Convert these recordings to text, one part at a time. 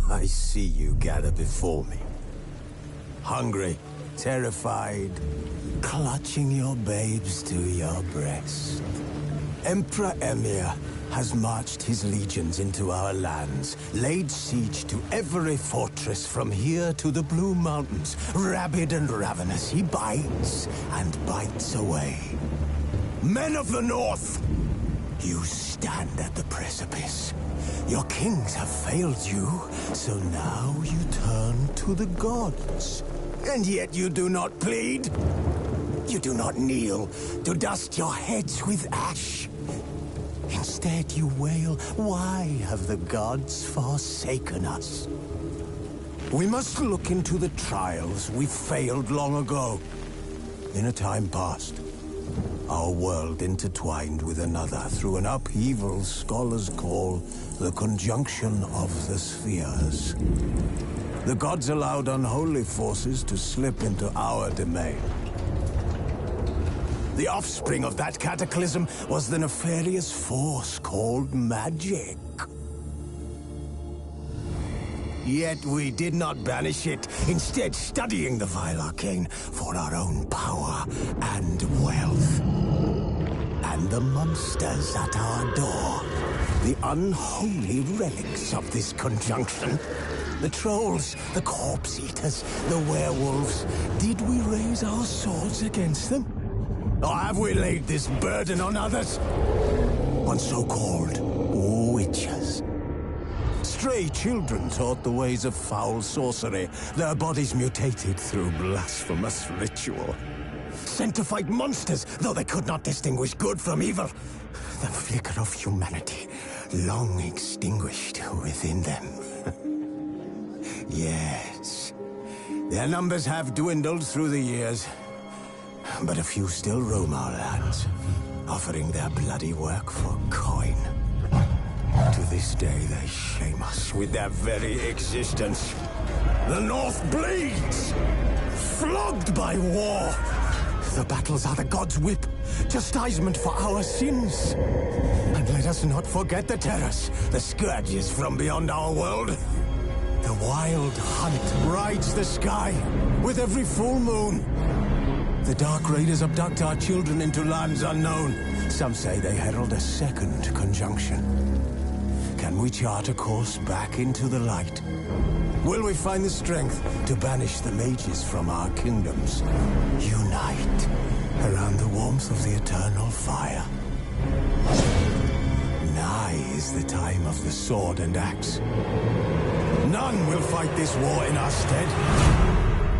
I see you gather before me. Hungry, terrified, clutching your babes to your breast. Emperor Emir has marched his legions into our lands, laid siege to every fortress from here to the Blue Mountains. Rabid and ravenous, he bites and bites away. Men of the North, you stand at the precipice. Your kings have failed you, so now you turn to the gods. And yet you do not plead. You do not kneel to dust your heads with ash. Instead you wail, why have the gods forsaken us? We must look into the trials we failed long ago. In a time past, our world intertwined with another through an upheaval scholars call the conjunction of the spheres. The gods allowed unholy forces to slip into our domain. The offspring of that cataclysm was the nefarious force called magic. Yet we did not banish it, instead studying the vile arcane for our own power and wealth. And the monsters at our door, the unholy relics of this conjunction. The trolls, the corpse-eaters, the werewolves. Did we raise our swords against them? Or have we laid this burden on others? On so-called witches. Stray children taught the ways of foul sorcery, their bodies mutated through blasphemous ritual. Sent to fight monsters, though they could not distinguish good from evil. The flicker of humanity, long extinguished within them. Yes, their numbers have dwindled through the years, but a few still roam our lands, offering their bloody work for coin. To this day, they shame us with their very existence. The North bleeds, flogged by war. The battles are the gods' whip, chastisement for our sins. And let us not forget the terrors, the scourges from beyond our world. The wild hunt rides the sky with every full moon. The Dark Raiders abduct our children into lands unknown. Some say they herald a second conjunction. Can we chart a course back into the light? Will we find the strength to banish the mages from our kingdoms? Unite around the warmth of the eternal fire. Nigh is the time of the sword and axe. None will fight this war in our stead.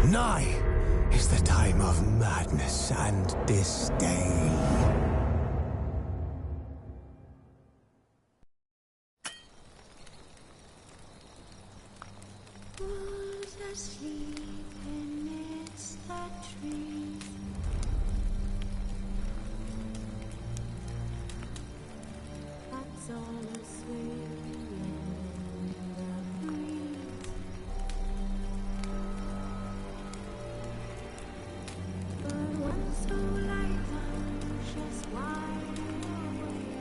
Nigh is the time of madness and disdain. Who's asleep amidst the trees? That's all swaying in the breeze. But one so light, just wide awake.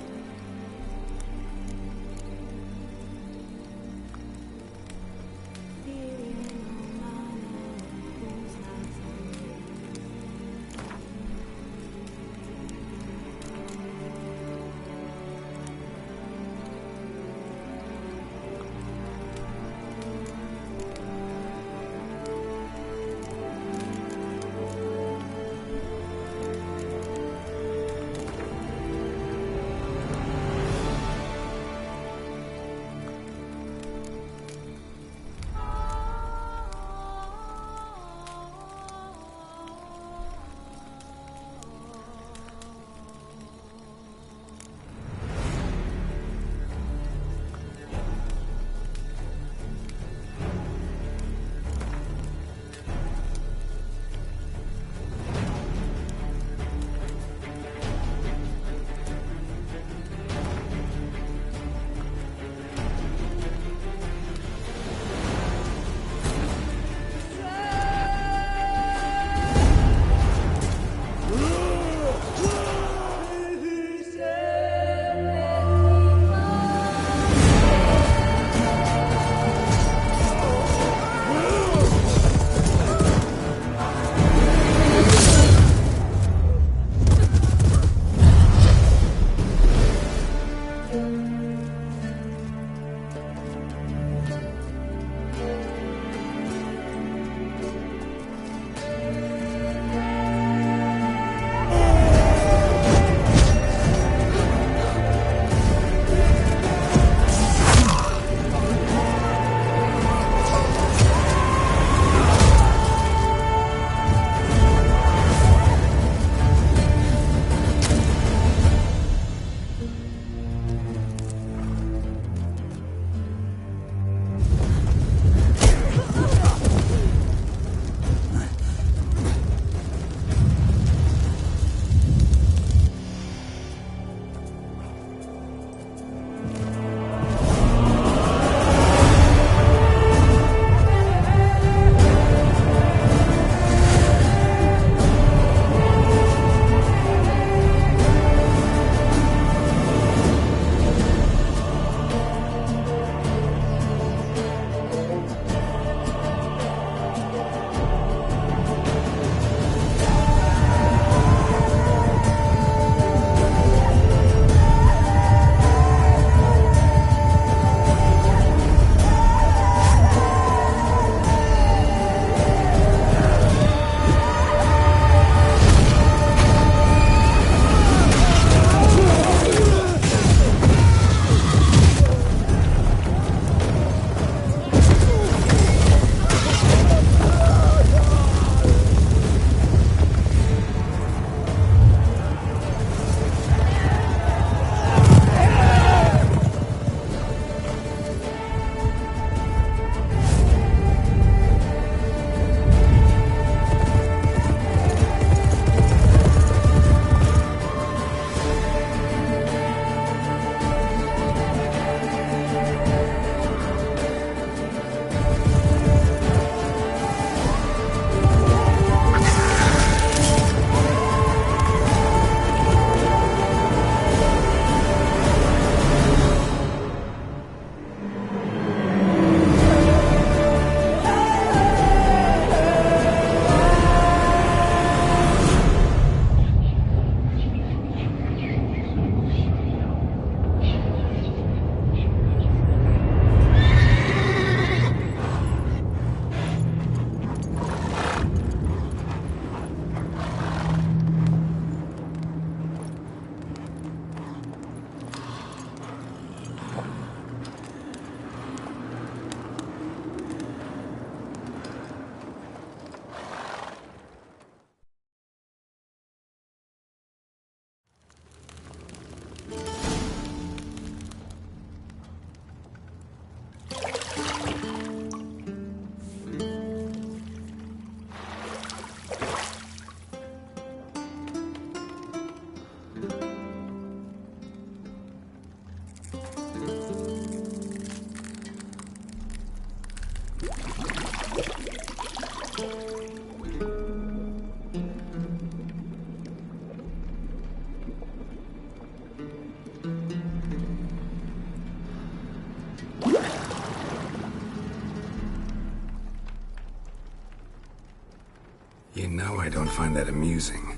know I don't find that amusing.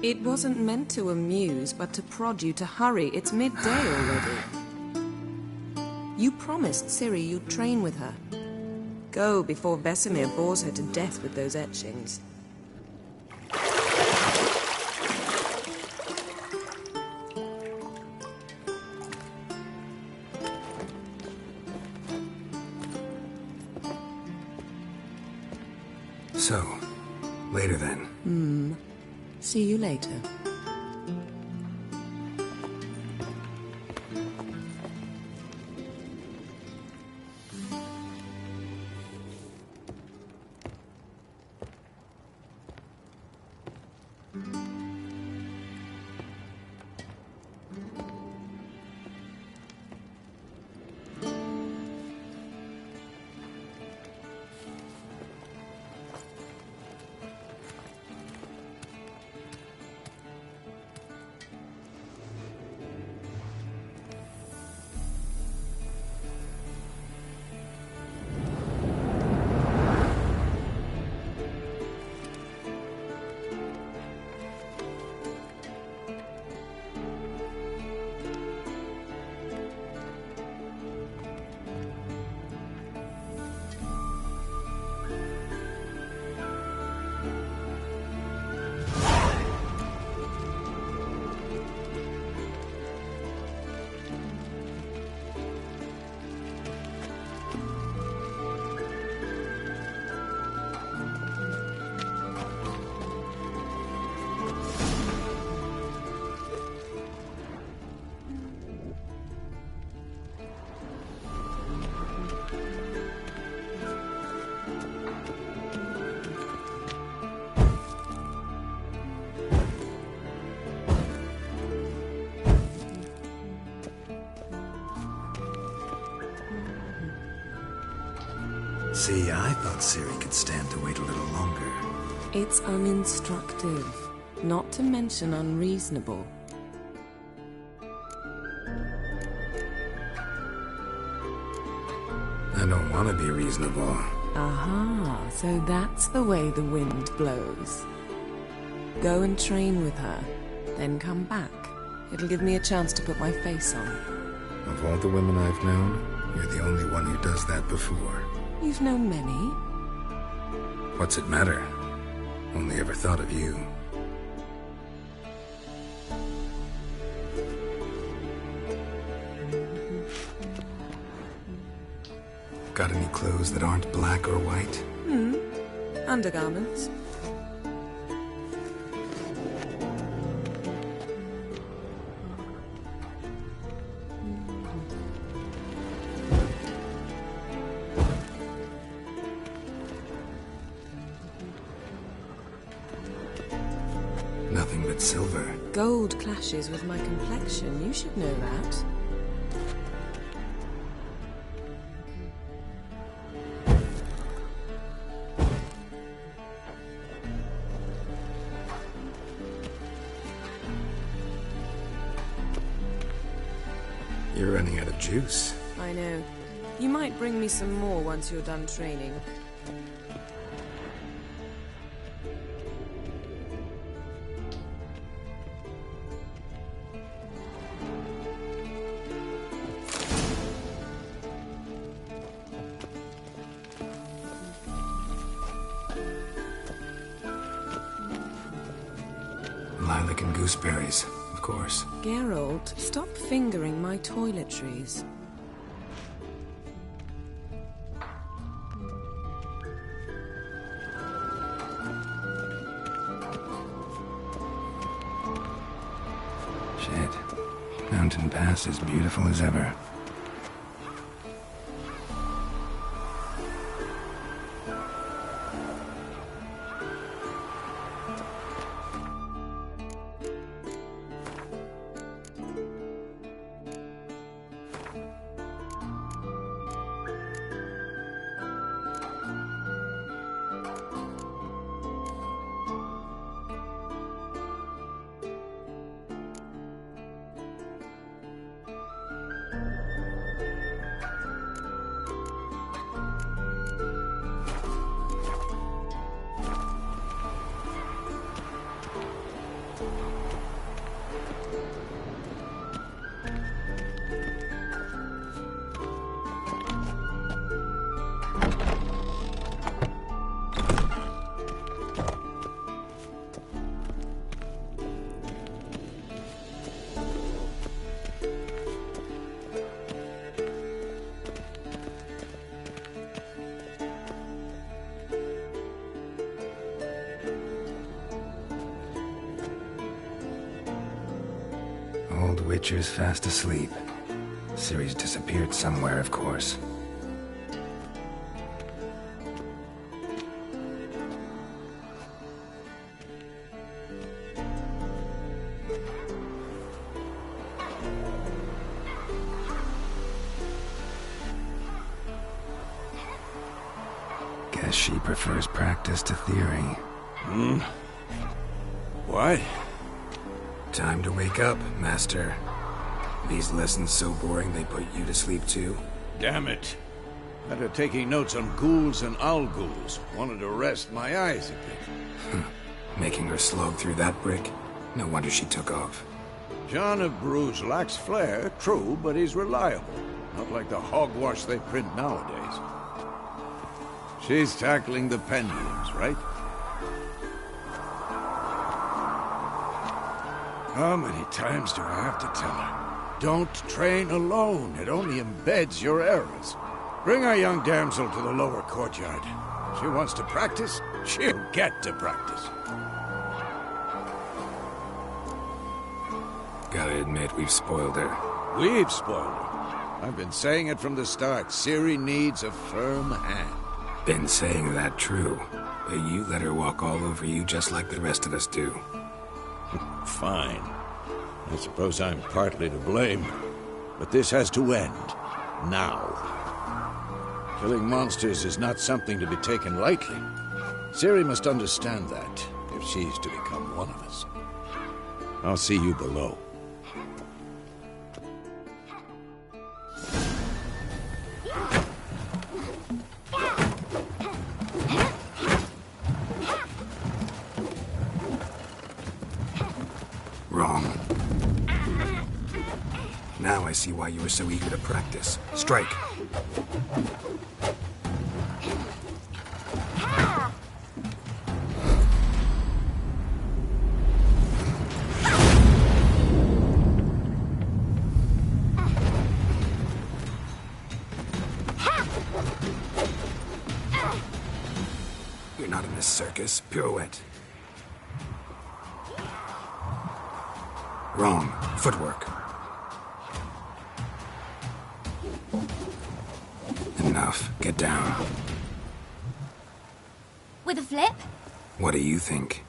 It wasn't meant to amuse, but to prod you to hurry. It's midday already. You promised Ciri you'd train with her. Go before Vesemir bores her to death with those etchings. So, later then. See you later. See, I thought Ciri could stand to wait a little longer. It's uninstructive, not to mention unreasonable. I don't want to be reasonable. Aha, so that's the way the wind blows. Go and train with her, then come back. It'll give me a chance to put my face on. Of all the women I've known, you're the only one who does that before. You've known many. What's it matter? Only ever thought of you. Got any clothes that aren't black or white? Undergarments. Nothing but silver. Gold clashes with my complexion. You should know that. You're running out of juice. I know. You might bring me some more once you're done training. Lilac and gooseberries, of course. Geralt, stop fingering my toiletries. Shit. Mountain Pass is beautiful as ever. Old Witcher's fast asleep. Ciri's disappeared somewhere, of course. Guess she prefers practice to theory. What? Time to wake up, Master. These lessons so boring they put you to sleep too? Damn it. After taking notes on ghouls and owl ghouls, wanted to rest my eyes a bit. Making her slog through that brick? No wonder she took off. John of Bruges lacks flair, true, but he's reliable. Not like the hogwash they print nowadays. She's tackling the pendulums, right? How many times do I have to tell her? Don't train alone. It only embeds your errors. Bring our young damsel to the lower courtyard. She wants to practice, she'll get to practice. Gotta admit, we've spoiled her. We've spoiled her. I've been saying it from the start. Ciri needs a firm hand. Been saying that true, but you let her walk all over you just like the rest of us do. Fine. I suppose I'm partly to blame. But this has to end. Now. Killing monsters is not something to be taken lightly. Ciri must understand that, if she's to become one of us. I'll see you below. Wrong. Now I see why you were so eager to practice. Strike. You're not in this circus. Pirouette. Wrong. Footwork. Enough. Get down. With a flip? What do you think?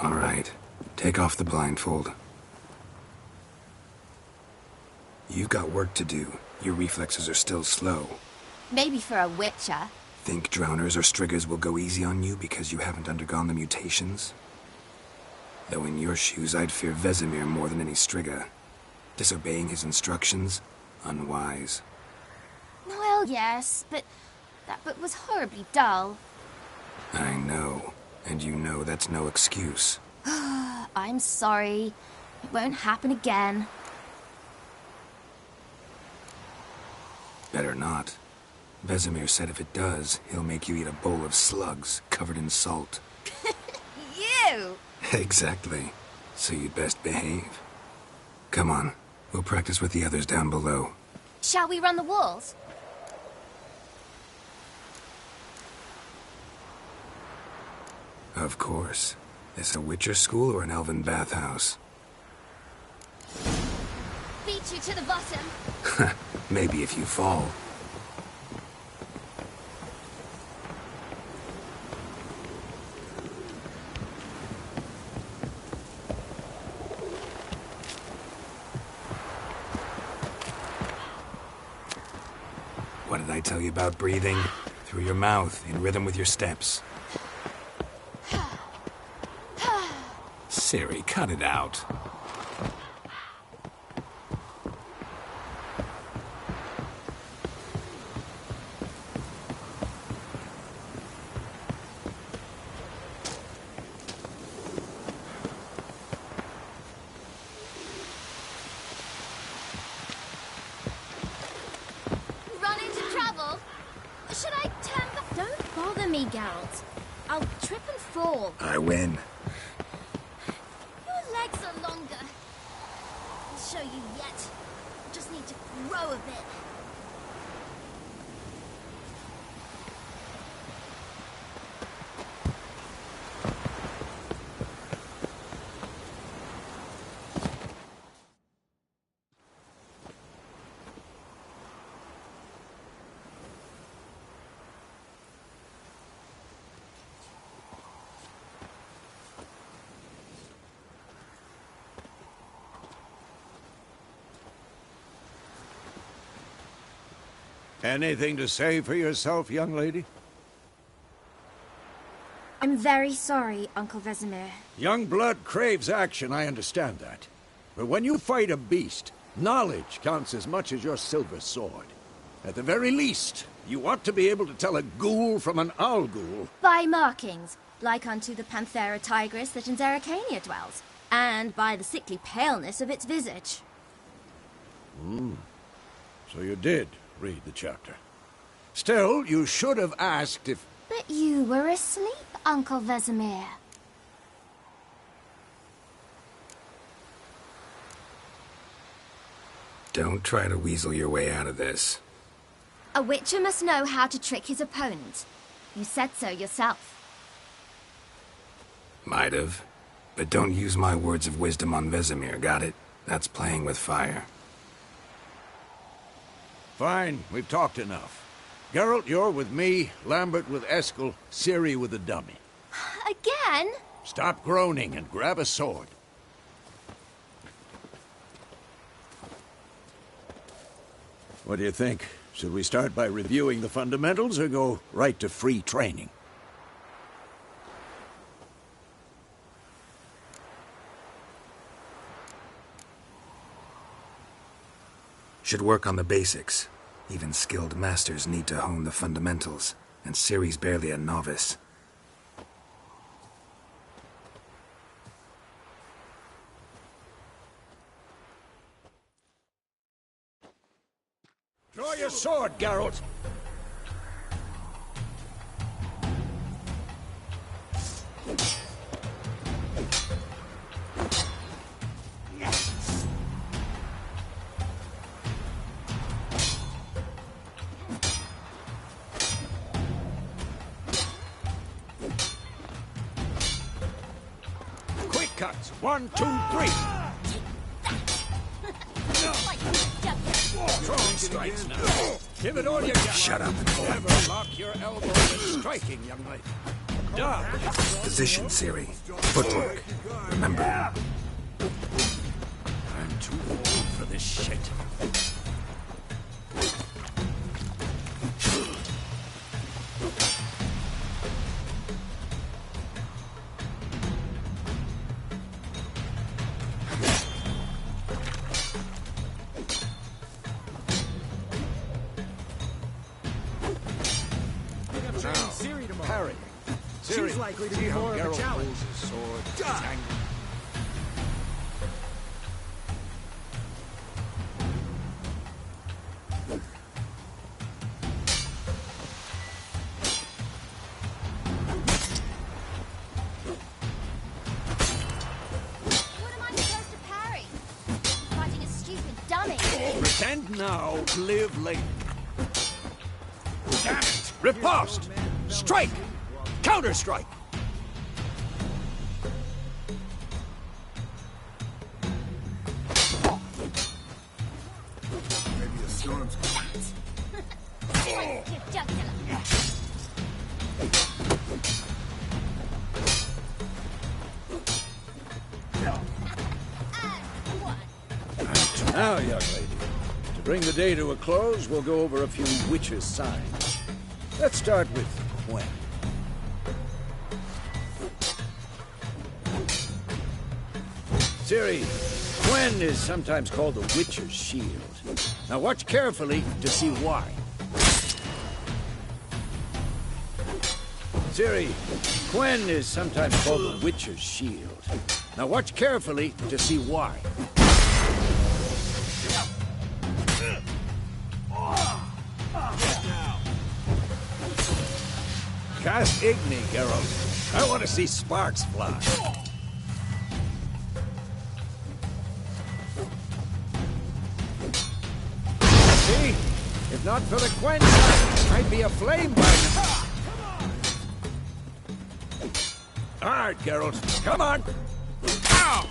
All right. Take off the blindfold. You've got work to do. Your reflexes are still slow. Maybe for a witcher. Think drowners or striggers will go easy on you because you haven't undergone the mutations? Though in your shoes, I'd fear Vesemir more than any strigger. Disobeying his instructions? Unwise. Well, yes, but that book was horribly dull. I know. And you know that's no excuse. I'm sorry. It won't happen again. Better not. Vesemir said if it does, he'll make you eat a bowl of slugs covered in salt. You! Exactly. So you'd best behave. Come on. We'll practice with the others down below. Shall we run the walls? Of course. Is it a Witcher school or an elven bathhouse? Beat you to the bottom. Maybe if you fall. What did I tell you about breathing? Through your mouth, in rhythm with your steps. Ciri, cut it out. Run into trouble? Should I turn back? Don't bother me, Geralt. I'll trip and fall. I win. Your legs are longer. I'll show you yet. Just need to grow a bit. Anything to say for yourself, young lady? I'm very sorry, Uncle Vesemir. Young blood craves action, I understand that. But when you fight a beast, knowledge counts as much as your silver sword. At the very least, you ought to be able to tell a ghoul from an owl ghoul. By markings, like unto the Panthera tigris that in Zeracania dwells, and by the sickly paleness of its visage. So you did read the chapter. Still, you should have asked if... But you were asleep, Uncle Vesemir. Don't try to weasel your way out of this. A witcher must know how to trick his opponent. You said so yourself. Might have. But don't use my words of wisdom on Vesemir, got it? That's playing with fire. Fine, we've talked enough. Geralt, you're with me, Lambert with Eskel, Ciri with the dummy. Again? Stop groaning and grab a sword. What do you think? Should we start by reviewing the fundamentals or go right to free training? Should work on the basics. Even skilled masters need to hone the fundamentals, and Ciri's barely a novice. Draw your sword, Geralt! Quick cuts! 1, 2, 3! Strong strikes now. Give it all you got. Shut up. Never lock your elbow when striking, young lady. Done. Position, Ciri. Footwork. Remember. I'm too old for this shit. Parry. She's likely to be more of a challenge. His sword. His angle. What am I supposed to parry? Fighting a stupid dummy. Pretend now, live later. Damn it! Riposte! Strike! Counter-strike! Maybe a storm's coming. Right to your jugular. And one. Now, young lady, to bring the day to a close, we'll go over a few witches' signs. Let's start with Gwen. Ciri, Gwen is sometimes called the Witcher's Shield. Now watch carefully to see why. Ciri, Gwen is sometimes called the Witcher's Shield. Now watch carefully to see why. Cast Igni, Geralt. I want to see sparks fly. See? If not for the Gwen sign, I'd be aflame by now. All right, Geralt. Come on. Ow!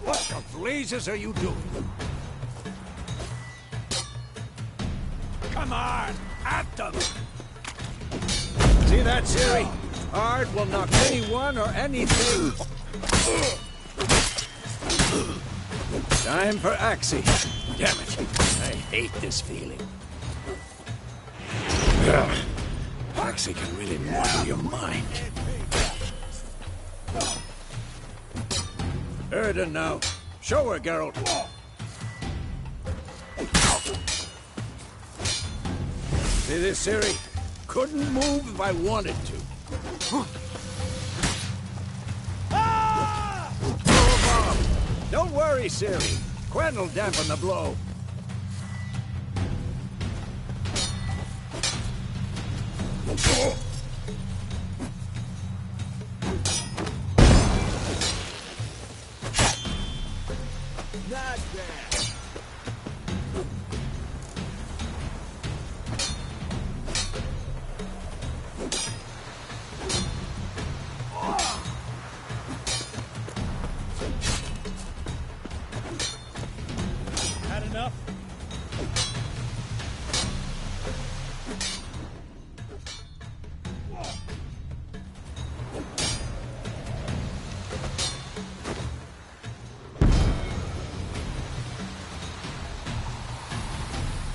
What the blazes are you doing? Come on, at them! See that, Ciri? Hard will knock anyone or anything. Time for Axie. Damn it. I hate this feeling. Ugh. Axie can really muddle your mind. Erden now. Show her, Geralt. See this, Ciri? Couldn't move if I wanted to. Don't worry, Ciri. Quen will dampen the blow. Not bad. Had enough?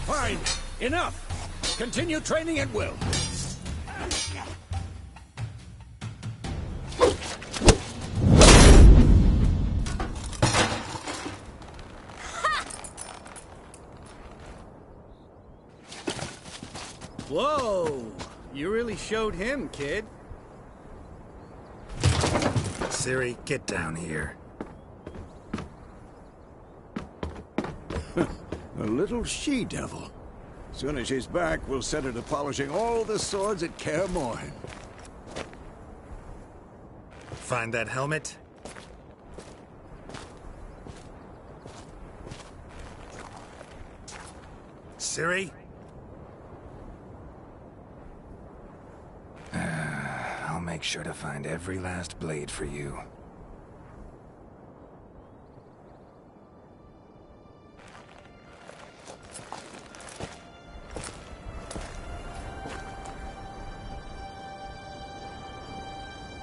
Fine. Enough. Continue training at will. Whoa! You really showed him, kid. Ciri, get down here. A little she-devil. Soon as she's back, we'll set her to polishing all the swords at Kaer Morhen. Find that helmet? Ciri? I'll make sure to find every last blade for you.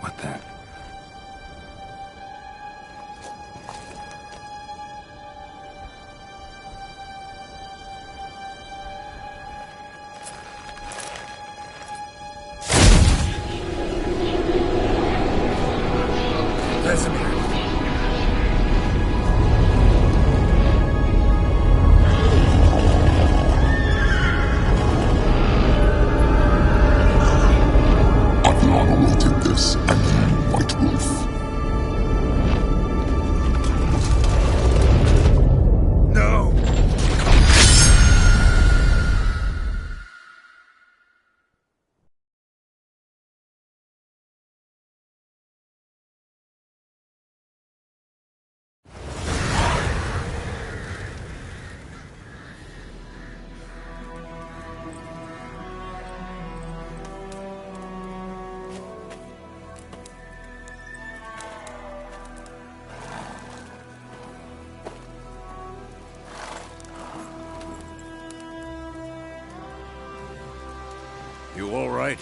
What then? Vesemir. Adriana will take this, and you, White Wolf. No! You all right?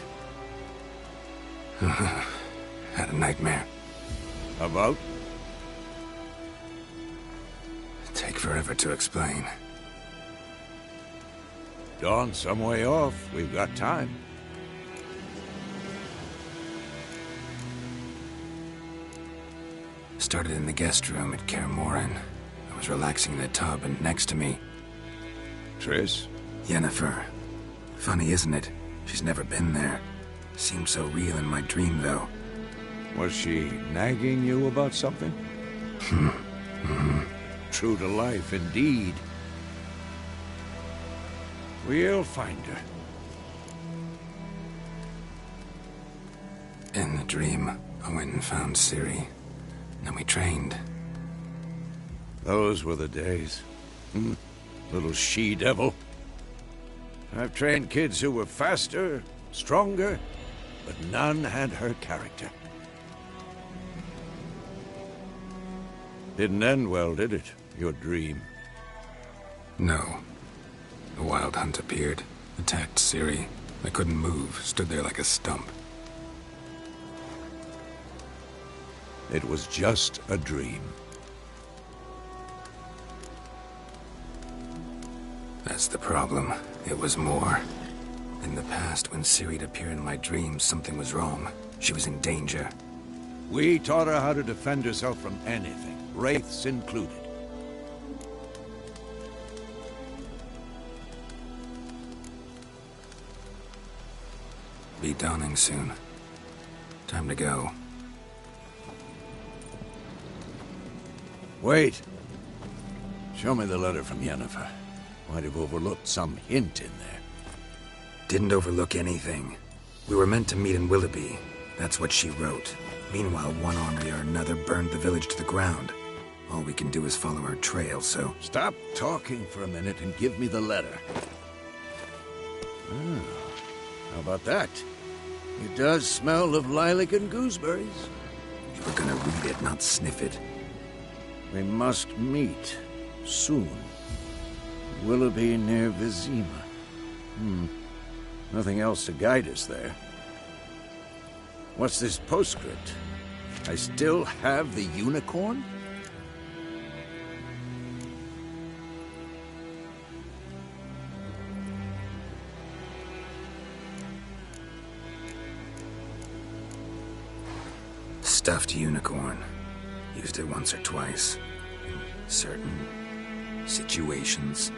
Had a nightmare. About? Take forever to explain. Dawn's some way off. We've got time. Started in the guest room at Kaer Morhen. I was relaxing in the tub, and next to me, Triss? Yennefer. Funny, isn't it? She's never been there. Seemed so real in my dream, though. Was she nagging you about something? True to life, indeed. We'll find her. In the dream, I went and found Ciri. Then we trained. Those were the days. Little she-devil. I've trained kids who were faster, stronger, but none had her character. Didn't end well, did it? Your dream? No. The Wild Hunt appeared, attacked Ciri. I couldn't move, stood there like a stump. It was just a dream. That's the problem. It was more. In the past, when Ciri'd appear in my dreams, something was wrong. She was in danger. We taught her how to defend herself from anything, wraiths included. Be dawning soon. Time to go. Wait. Show me the letter from Yennefer. Might have overlooked some hint in there. Didn't overlook anything. We were meant to meet in Willoughby. That's what she wrote. Meanwhile, one army or another burned the village to the ground. All we can do is follow her trail, so... Stop talking for a minute and give me the letter. How about that? It does smell of lilac and gooseberries. You were gonna read it, not sniff it. We must meet. Soon. Willoughby near Vizima. Nothing else to guide us there. What's this postscript? I still have the unicorn? Stuffed unicorn. Used it once or twice. In certain situations.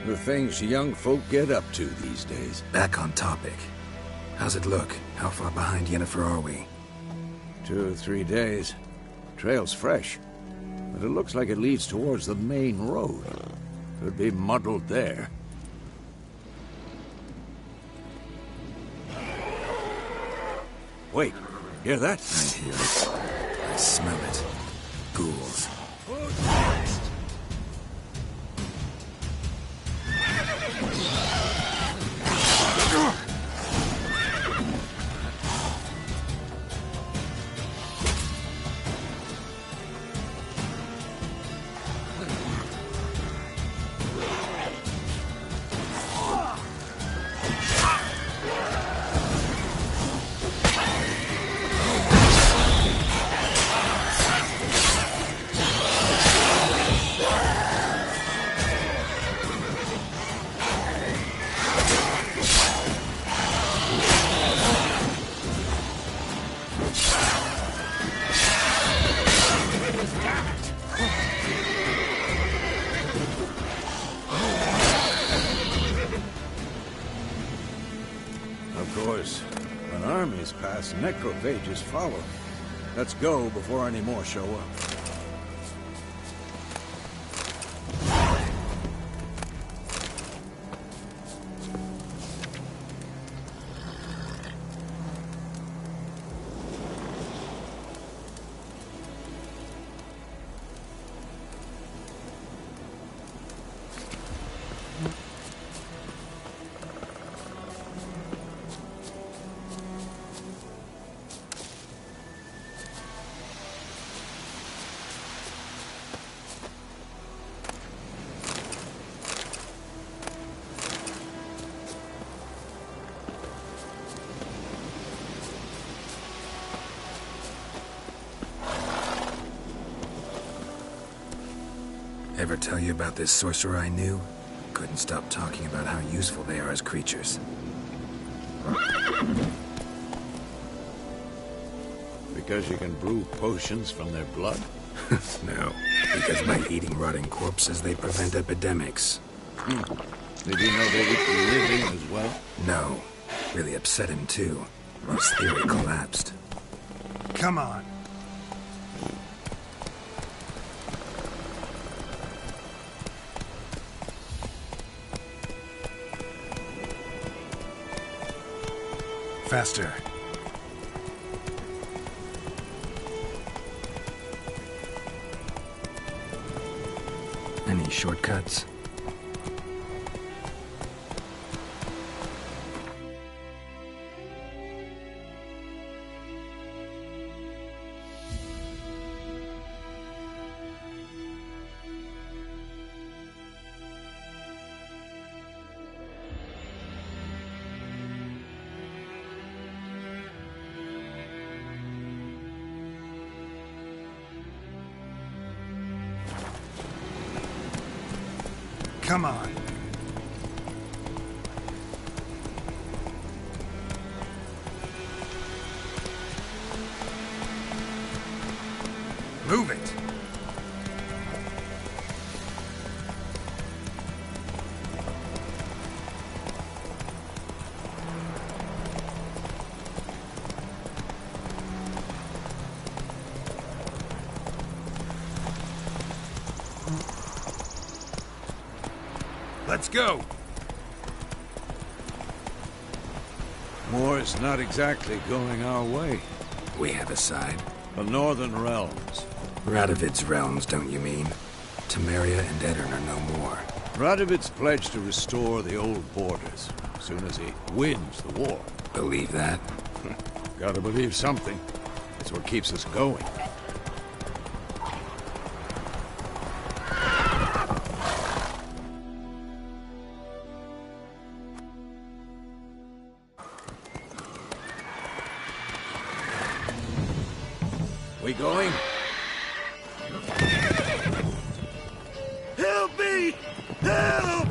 The things young folk get up to these days. Back on topic. How's it look? How far behind Yennefer are we? 2 or 3 days. Trail's fresh, but it looks like it leads towards the main road. Could be muddled there. Wait, hear that? I hear it. I smell it. Ghouls. Necrophages follow. Let's go before any more show up. Ever tell you about this sorcerer I knew? Couldn't stop talking about how useful they are as creatures. Because you can brew potions from their blood? No, because by eating rotting corpses, they prevent epidemics. Did you know they eat the living as well? No. Really upset him, too. His theory collapsed. Come on. Faster. Any shortcuts? Come on. Move it. Let's go. War's not exactly going our way. We have a side. The Northern Realms. Radovid's realms, don't you mean? Temeria and Edirn are no more. Radovid's pledged to restore the old borders as soon as he wins the war. Believe that? Gotta believe something. It's what keeps us going. We going? Help me! Help!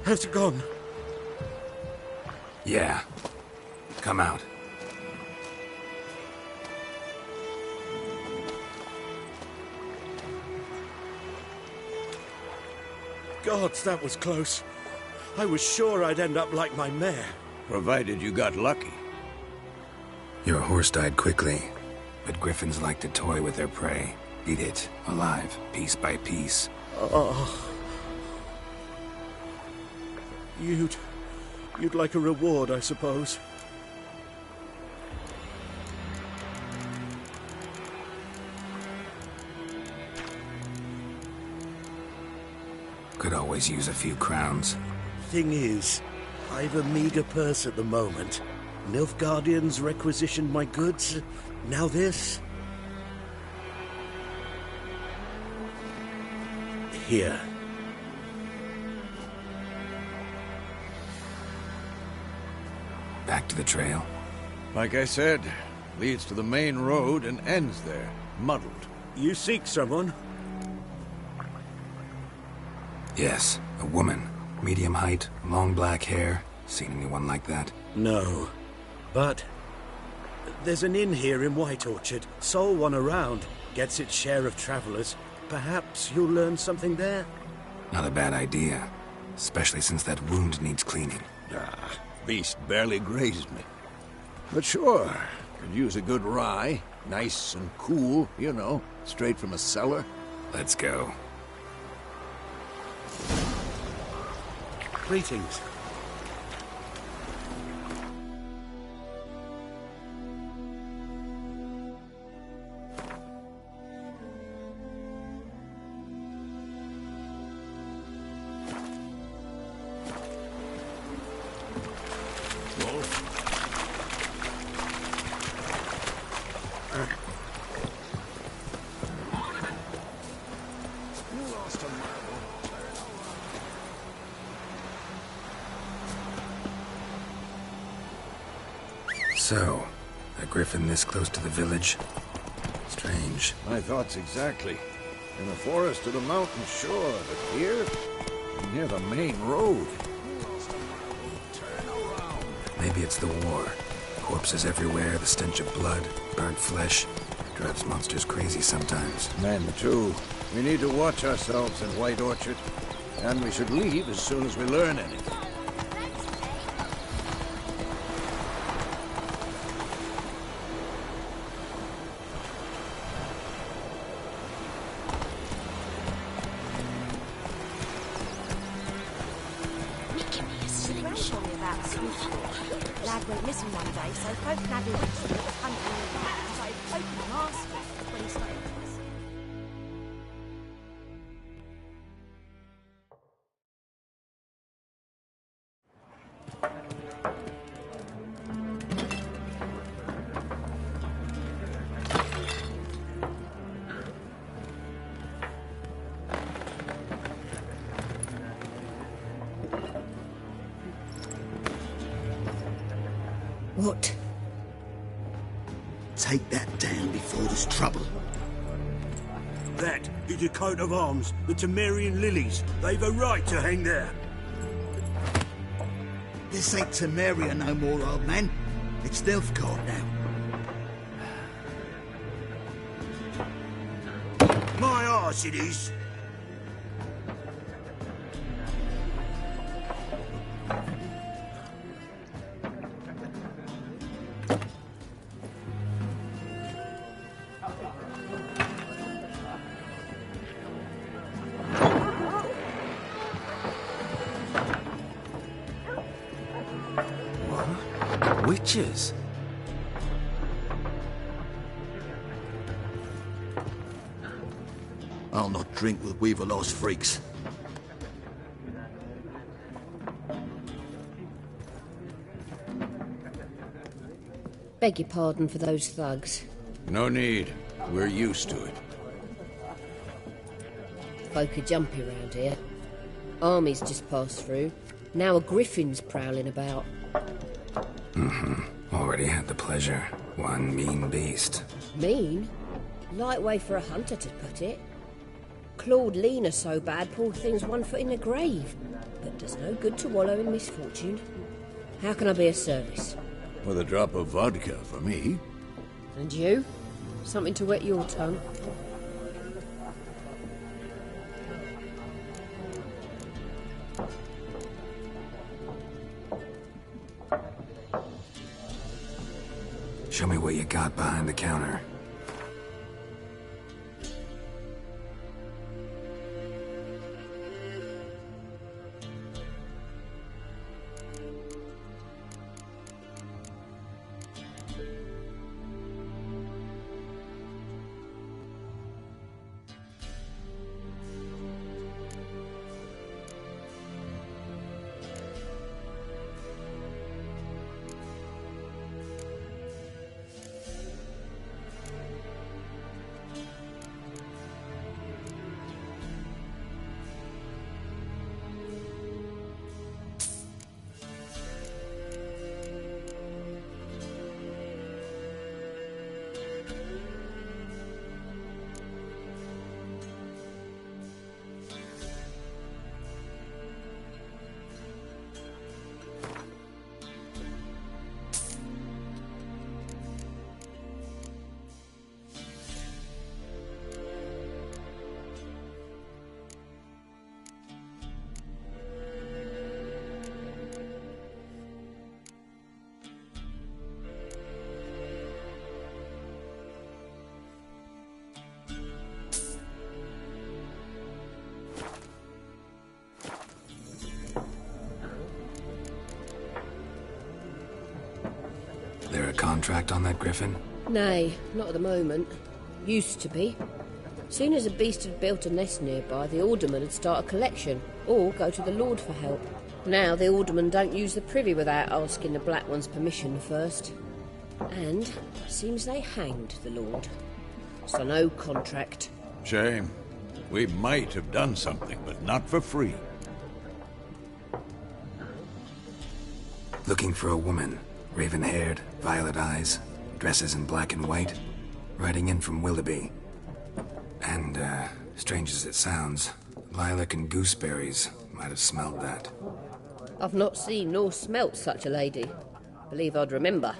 Has it gone? Yeah. Come out. Gods, that was close. I was sure I'd end up like my mare. Provided you got lucky. Your horse died quickly, but griffins like to toy with their prey. Eat it, alive, piece by piece. Oh. You'd like a reward, I suppose. Could always use a few crowns. Thing is, I've a meager purse at the moment. Nilfgaardians requisitioned my goods. Now this. Here. Back to the trail? Like I said, leads to the main road and ends there, muddled. You seek someone? Yes, a woman. Medium height, long black hair. Seen anyone like that? No. But there's an inn here in White Orchard. Sole one around. Gets its share of travelers. Perhaps you'll learn something there? Not a bad idea. Especially since that wound needs cleaning. Beast barely grazed me. But sure, could use a good rye. Nice and cool, you know, straight from a cellar. Let's go. Greetings. So, a griffin this close to the village? Strange. My thoughts exactly. In the forest or the mountain, sure, but here, near the main road. Maybe it's the war. Corpses everywhere, the stench of blood, burnt flesh. Drives monsters crazy sometimes. Men, too. We need to watch ourselves in White Orchard. And we should leave as soon as we learn anything. out swiftly. Lad went missing one day, so folk can have their wits on it, hunting him around, started poking him arse when he started this. What? Take that down before there's trouble. That is a coat of arms, the Temerian lilies. They've a right to hang there. This ain't Temeria no more, old man. It's Nilfgaard now. My arse it is. Witches? I'll not drink with Weaverlaw's freaks. Beg your pardon for those thugs. No need. We're used to it. Folk are jumpy round here. Armies just passed through. Now a griffin's prowling about. Already had the pleasure. One mean beast. Mean? Light way for a hunter to put it. Clawed Lena so bad, poor thing's 1 foot in the grave. But does no good to wallow in misfortune. How can I be of service? With a drop of vodka for me. And you? Something to wet your tongue? Show me what you got behind the counter. There a contract on that griffin? Nay, not at the moment. Used to be. Soon as a beast had built a nest nearby, the alderman would start a collection, or go to the Lord for help. Now the aldermen don't use the privy without asking the Black One's permission first. And seems they hanged the Lord. So no contract. Shame. We might have done something, but not for free. Looking for a woman. Raven-haired, violet eyes, dresses in black and white. Riding in from Willoughby. And, strange as it sounds, lilac and gooseberries might have smelled that. I've not seen nor smelt such a lady. Believe I'd remember.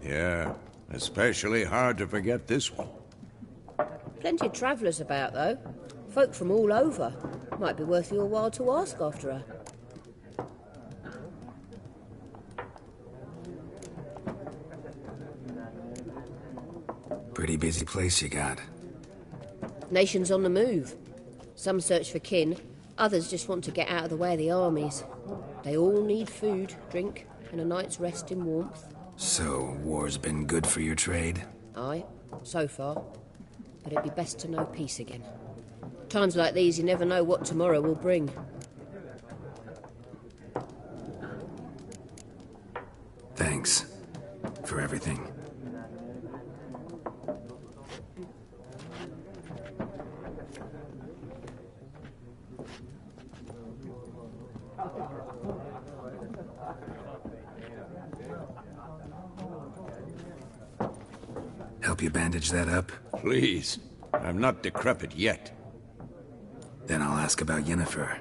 Yeah, especially hard to forget this one. Plenty of travellers about, though. Folk from all over. Might be worth your while to ask after her. Pretty busy place you got. Nations on the move. Some search for kin, others just want to get out of the way of the armies. They all need food, drink, and a night's rest in warmth. So, war's been good for your trade? Aye, so far. But it'd be best to know peace again. Times like these, you never know what tomorrow will bring. Thanks for everything. Help you bandage that up? Please. I'm not decrepit yet. Then I'll ask about Yennefer.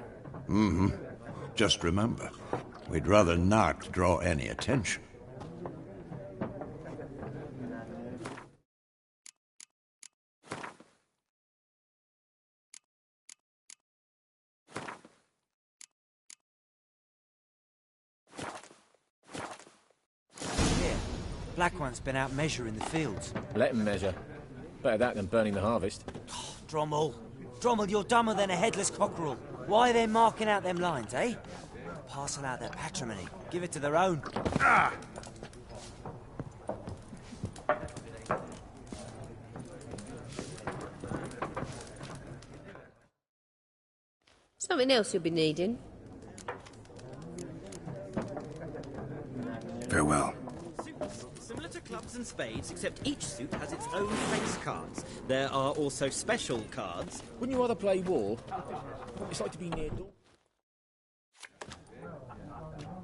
Mm-hmm. Just remember, we'd rather not draw any attention. Black One's been out measuring the fields. Let him measure. Better that than burning the harvest. Oh, Drommel. Drommel, you're dumber than a headless cockerel. Why are they marking out them lines, eh? Parcel out their patrimony. Give it to their own. Ah! Something else you'll be needing. Farewell. Similar to clubs and spades, except each suit has its own face cards. There are also special cards. Wouldn't you rather play war? It's like to be near door.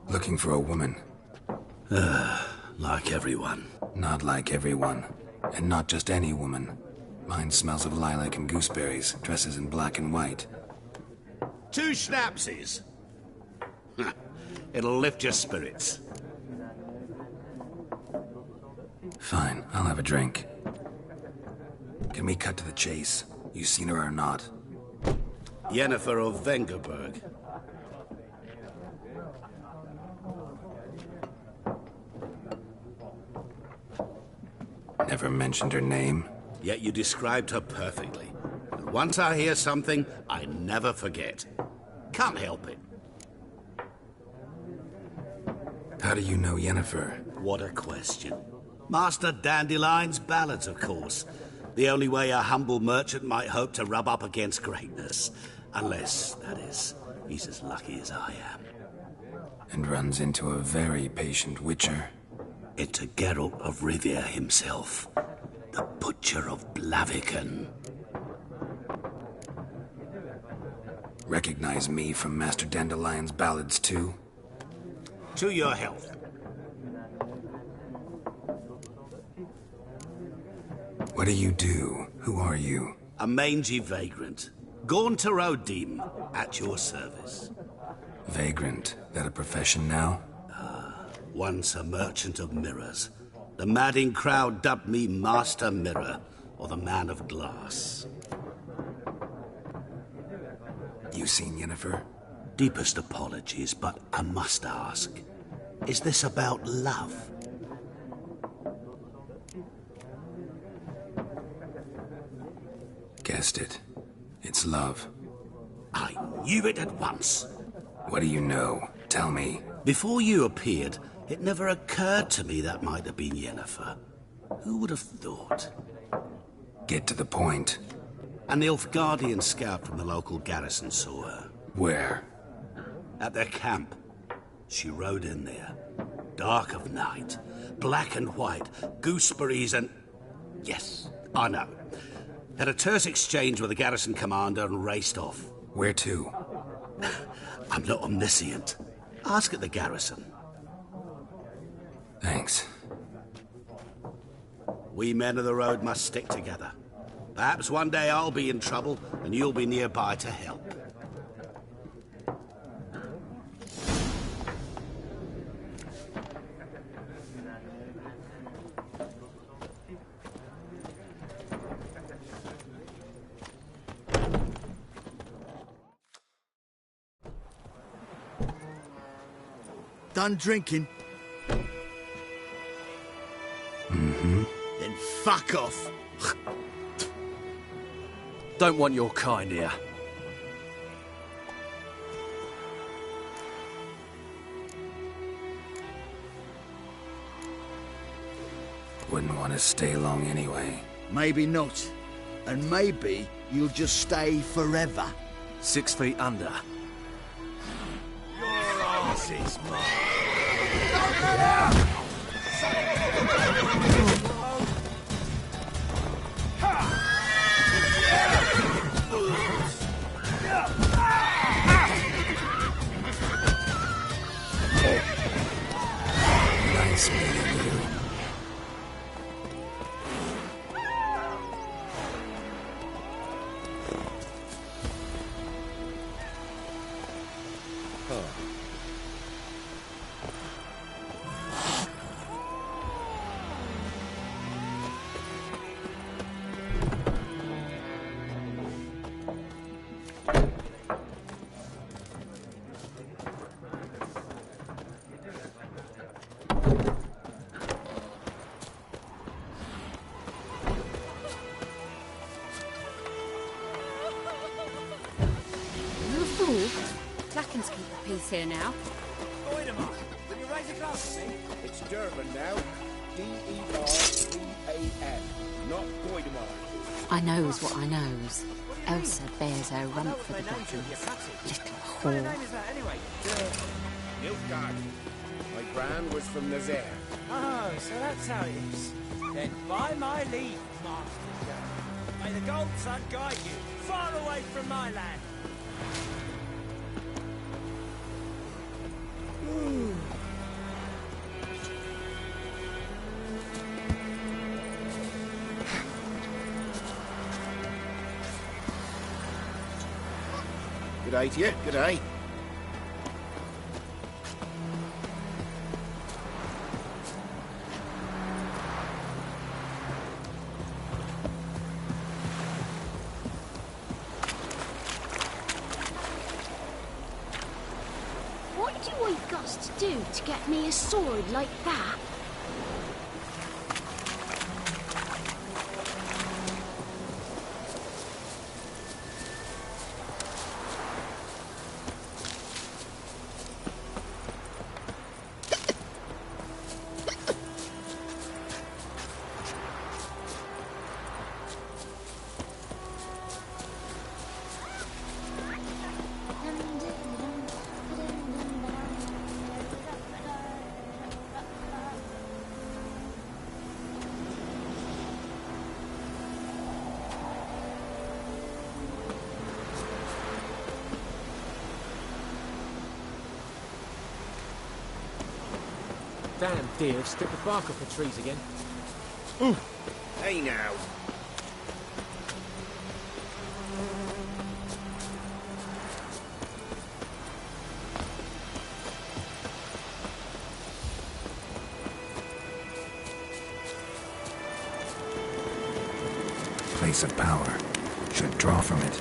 Looking for a woman. Like everyone. Not like everyone. And not just any woman. Mine smells of lilac and gooseberries, dresses in black and white. 2 schnapsies. It'll lift your spirits. Fine, I'll have a drink. Can we cut to the chase? You seen her or not? Yennefer of Vengerberg. Never mentioned her name. Yet you described her perfectly. And once I hear something, I never forget. Can't help it. How do you know Yennefer? What a question. Master Dandelion's ballads, of course. The only way a humble merchant might hope to rub up against greatness. Unless, that is, he's as lucky as I am. And runs into a very patient witcher. Into Geralt of Rivia himself. The Butcher of Blaviken. Recognize me from Master Dandelion's ballads, too? To your health. What do you do? Who are you? A mangy vagrant. Gaunt Odim, at your service. Vagrant? That a profession now? Once a merchant of mirrors. The madding crowd dubbed me Master Mirror, or the Man of Glass. You seen Yennefer? Deepest apologies, but I must ask. Is this about love? Guessed it. It's love. I knew it at once. What do you know? Tell me. Before you appeared, it never occurred to me that might have been Yennefer. Who would have thought? Get to the point. An Nilfgaardian scout from the local garrison saw her. Where? At their camp. She rode in there. Dark of night. Black and white. Gooseberries and... Yes, I know. Had a terse exchange with the garrison commander and raced off. Where to? I'm not omniscient. Ask at the garrison. Thanks. We men of the road must stick together. Perhaps one day I'll be in trouble and you'll be nearby to help. Done drinking? Mm-hmm. Then fuck off. Don't want your kind here. Wouldn't want to stay long anyway. Maybe not. And maybe you'll just stay forever. 6 feet under. Your arse is mine. Nice meeting you. Clackens keep the peace here now. Goidemar, will you raise a glass to me? It's Durban now. D-E-R-B-A-N, not Goidemar. I knows what I knows. Elsa bears her rump for the veterans. Little What whore. name is that anyway? Nilfgaard. My gran was from Nazaire. Oh, so that's how it is. Then by my leave, Master Joe. May the gold sun guide you far away from my land. Good day to you. Good day. What do I got to do to get me a sword like that? Damn deer, stripped the bark off the trees again. Hey now. Place of power. Should draw from it.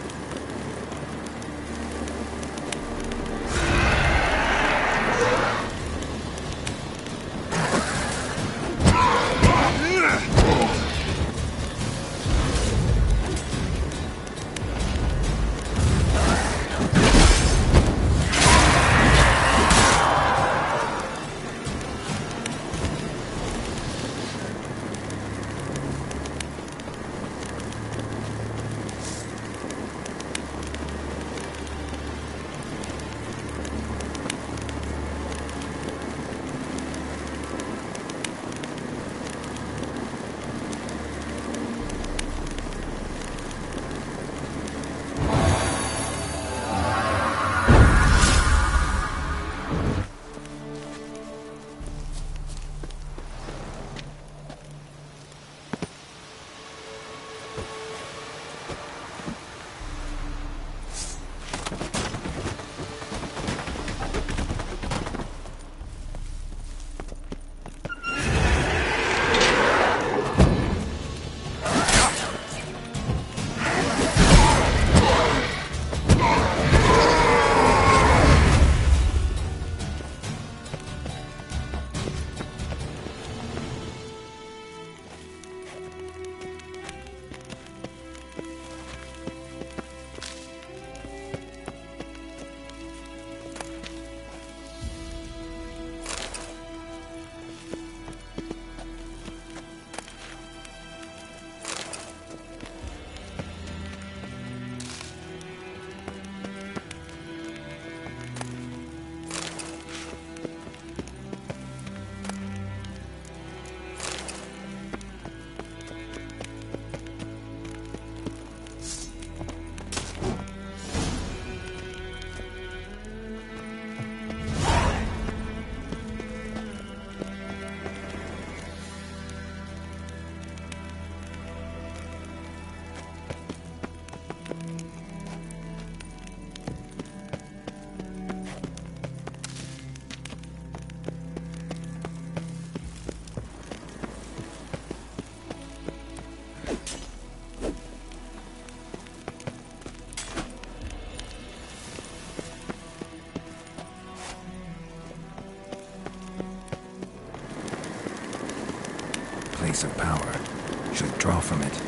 source of power. Should draw from it.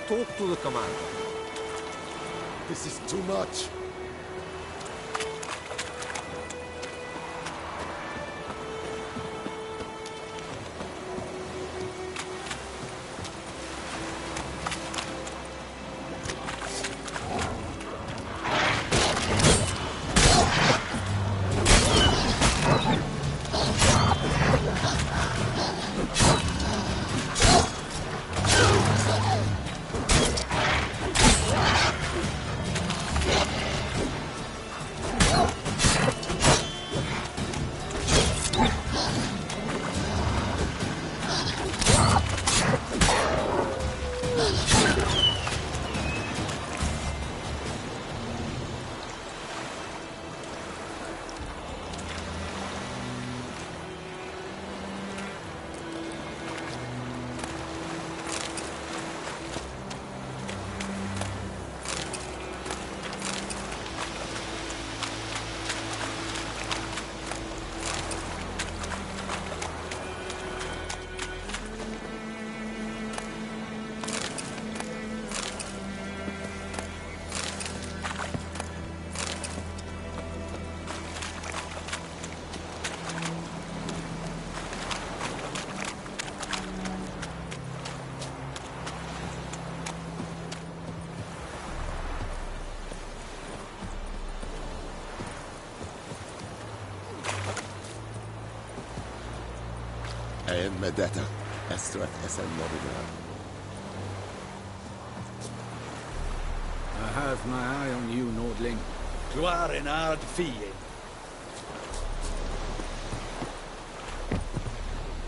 Talk to the commander. This is too much. Medetta, Estrat Esenmorida. I have my eye on you, Nordling. Gloire en ard fie.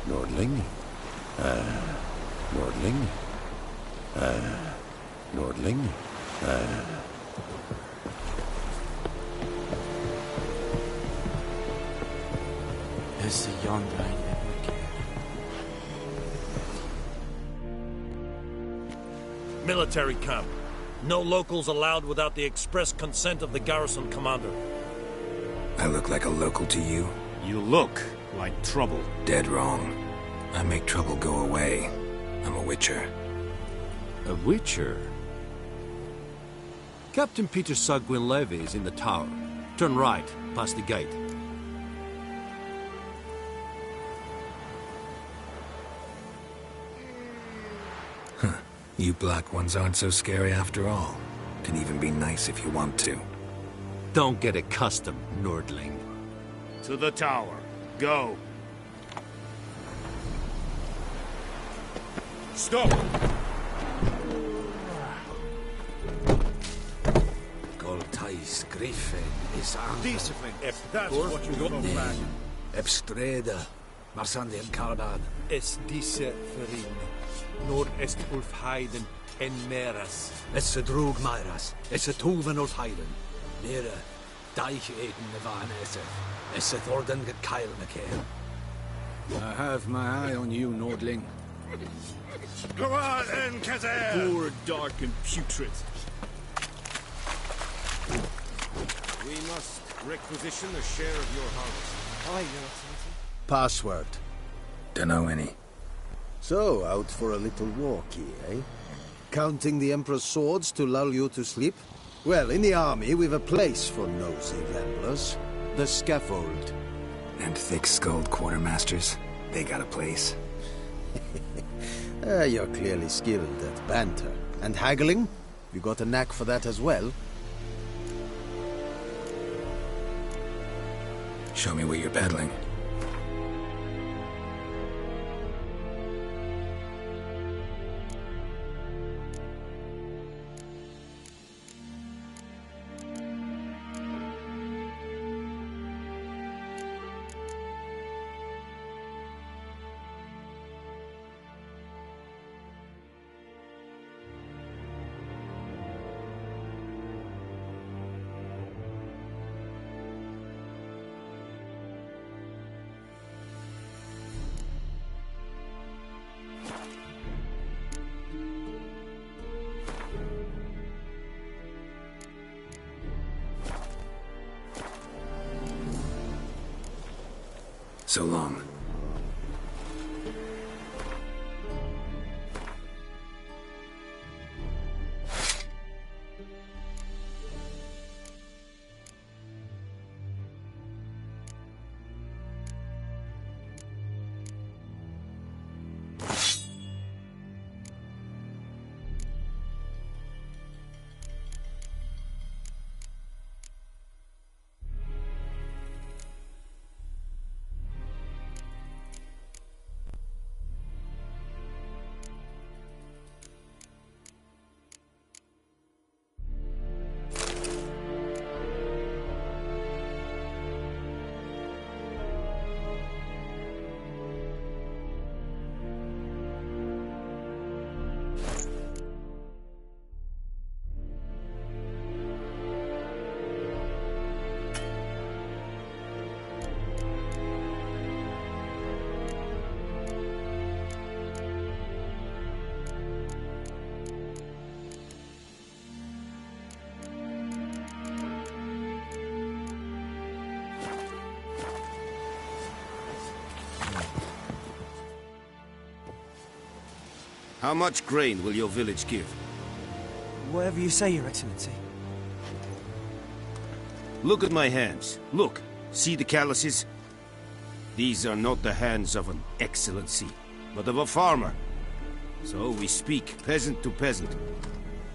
Nordling? Nordling? Nordling? There's the yonder. Military camp. No locals allowed without the express consent of the garrison commander. I look like a local to you? You look like trouble. Dead wrong. I make trouble go away. I'm a witcher. A witcher? Captain Peter Sagwin Levy is in the tower. Turn right, past the gate. You black ones aren't so scary after all. Can even be nice if you want to. Don't get accustomed, Nordling. To the tower. Go. Stop! Goltais Griffin is on. Discipline, if that's what you got back. Ebstreda, Marsandien Carbad. Es diese Verin. Nord est Ulf Heiden en Meras. Es a drug Myras. Es a Tuven Ulf Heiden. Nere, Deich Eden Nevan Esef. Es a Thorgan get Kyle McCain. I have my eye on you, Nordling. Go on, en Kazer! Poor, dark, and putrid. We must requisition a share of your harvest. Aye, Your Excellency. Password. Dunno any. So, out for a little walkie, eh? Counting the Emperor's swords to lull you to sleep? Well, in the army, we've a place for nosy ramblers. The scaffold. And thick-skulled quartermasters. They got a place. You're clearly skilled at banter. And haggling? You got a knack for that as well? Show me what you're peddling. So long. How much grain will your village give? Whatever you say, Your Excellency. Look at my hands. Look. See the calluses? These are not the hands of an excellency, but of a farmer. So we speak peasant to peasant.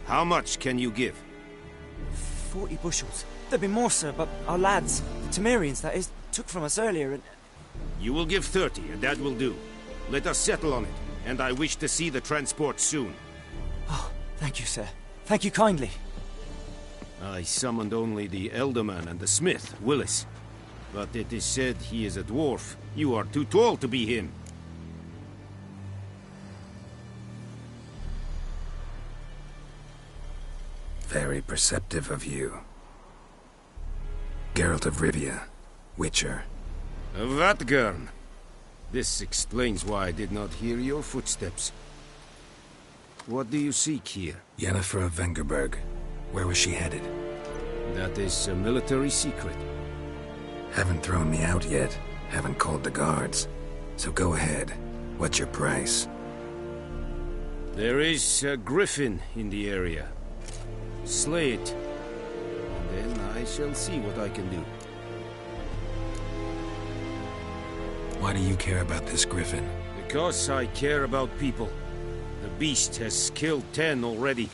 How much can you give? 40 bushels. There'd be more, sir, but our lads, the Temerians, that is, took from us earlier and... You will give 30, and that will do. Let us settle on it, and I wish to see the transport soon. Oh, thank you, sir. Thank you kindly. I summoned only the Elderman and the smith, Willis. But it is said he is a dwarf. You are too tall to be him. Very perceptive of you. Geralt of Rivia, Witcher. Vatgern! This explains why I did not hear your footsteps. What do you seek here? Yennefer of Vengerberg. Where was she headed? That is a military secret. Haven't thrown me out yet. Haven't called the guards. So go ahead. What's your price? There is a griffin in the area. Slay it. And then I shall see what I can do. Why do you care about this griffin? Because I care about people. The beast has killed 10 already,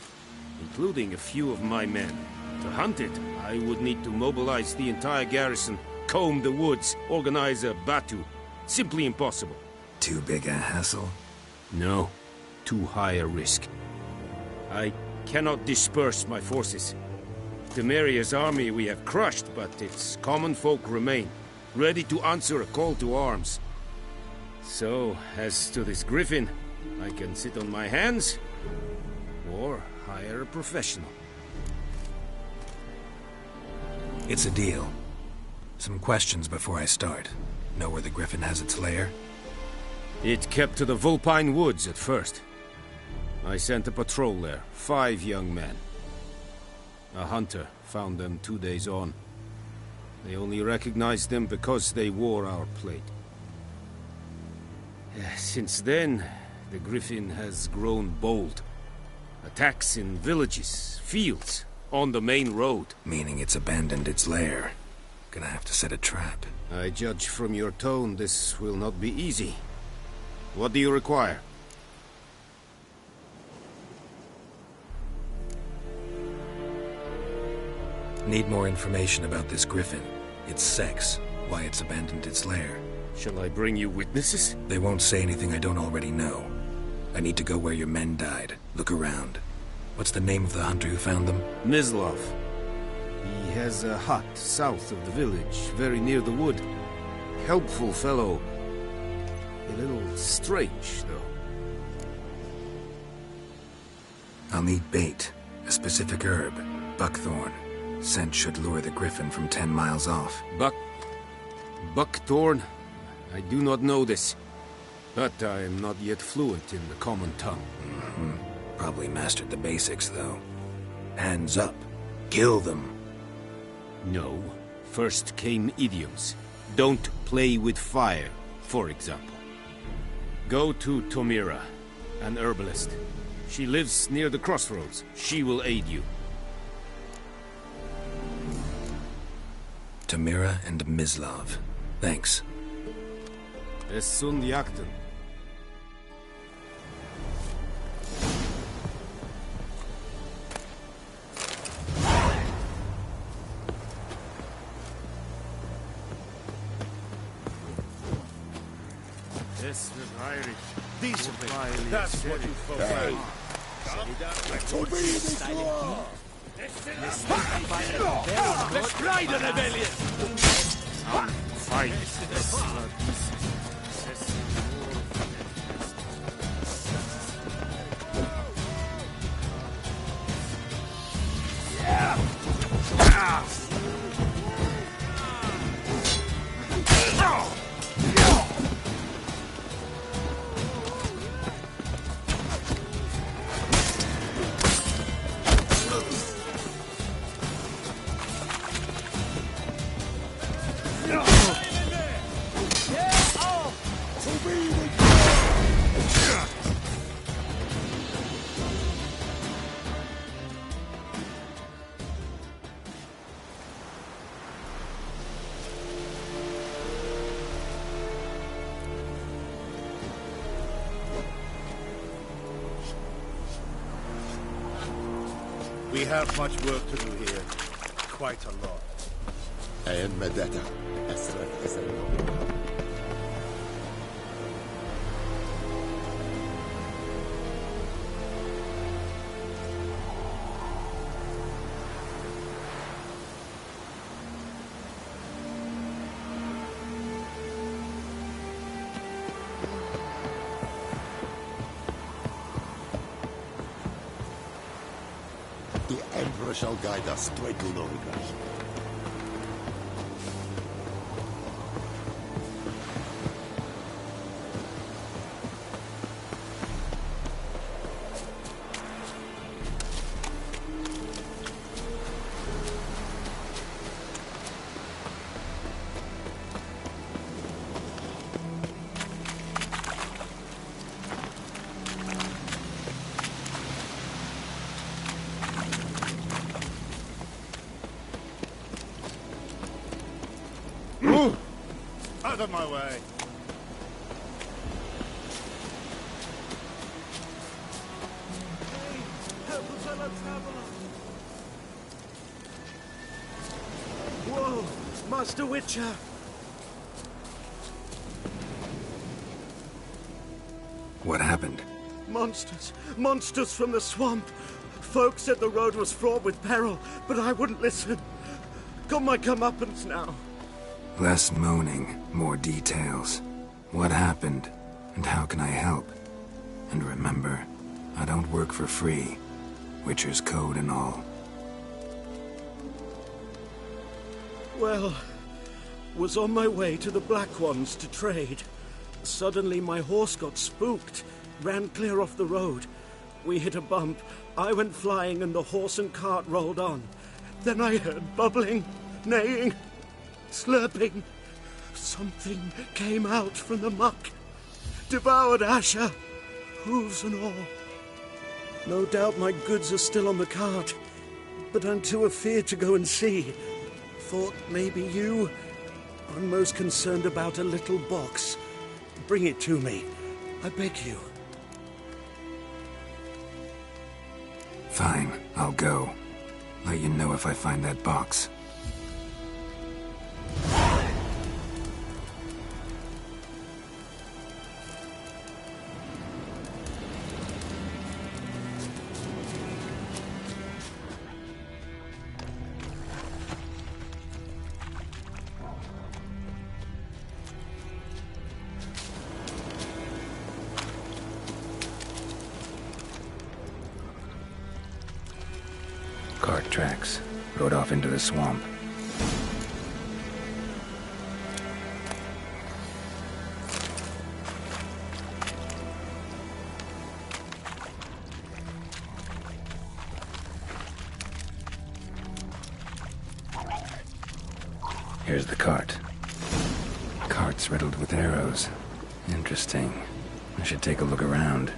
including a few of my men. To hunt it, I would need to mobilize the entire garrison, comb the woods, organize a batu. Simply impossible. Too big a hassle? No. Too high a risk. I cannot disperse my forces. Temeria's army we have crushed, but its common folk remain, ready to answer a call to arms. So, as to this griffin, I can sit on my hands, or hire a professional. It's a deal. Some questions before I start. Know where the griffin has its lair? It kept to the Vulpine Woods at first. I sent a patrol there, 5 young men. A hunter found them 2 days on. They only recognized them because they wore our plate. Since then, the griffin has grown bold. Attacks in villages, fields, on the main road. Meaning it's abandoned its lair. Gonna have to set a trap. I judge from your tone this will not be easy. What do you require? Need more information about this griffin. Its sex, why it's abandoned its lair. Shall I bring you witnesses? They won't say anything I don't already know. I need to go where your men died. Look around. What's the name of the hunter who found them? Mislav. He has a hut south of the village, very near the wood. Helpful fellow. A little strange, though. I'll need bait. A specific herb. Buckthorn. Scent should lure the griffin from 10 miles off. Buckthorn? I do not know this. But I am not yet fluent in the common tongue. Probably mastered the basics, though. Hands up. Kill them. No. First came idioms. Don't play with fire, for example. Go to Tomira, an herbalist. She lives near the crossroads. She will aid you. Tamira and Mislav. Thanks. Es sun jakten. That's what you folk Hey. Let's try the rebellion! Fight. We have much work to do here. Quite a lot. And Medetta. The Emperor shall guide us straight to Novigrad. Out of my way. Whoa, Master Witcher. What happened? Monsters from the swamp. Folk said the road was fraught with peril, but I wouldn't listen. Got my comeuppance now. Less moaning, more details. What happened, and how can I help? And remember, I don't work for free. Witcher's code and all. Well, was on my way to the Black Ones to trade. Suddenly my horse got spooked, ran clear off the road. We hit a bump, I went flying and the horse and cart rolled on. Then I heard bubbling, neighing, slurping. Something came out from the muck, devoured Asher, hooves and all. No doubt my goods are still on the cart, but I'm too afeard to go and see. Thought maybe you. I'm most concerned about a little box. Bring it to me, I beg you. Fine, I'll go. Let you know if I find that box. Dark tracks. Rode off into the swamp. Here's the cart. Cart's riddled with arrows. Interesting. I should take a look around.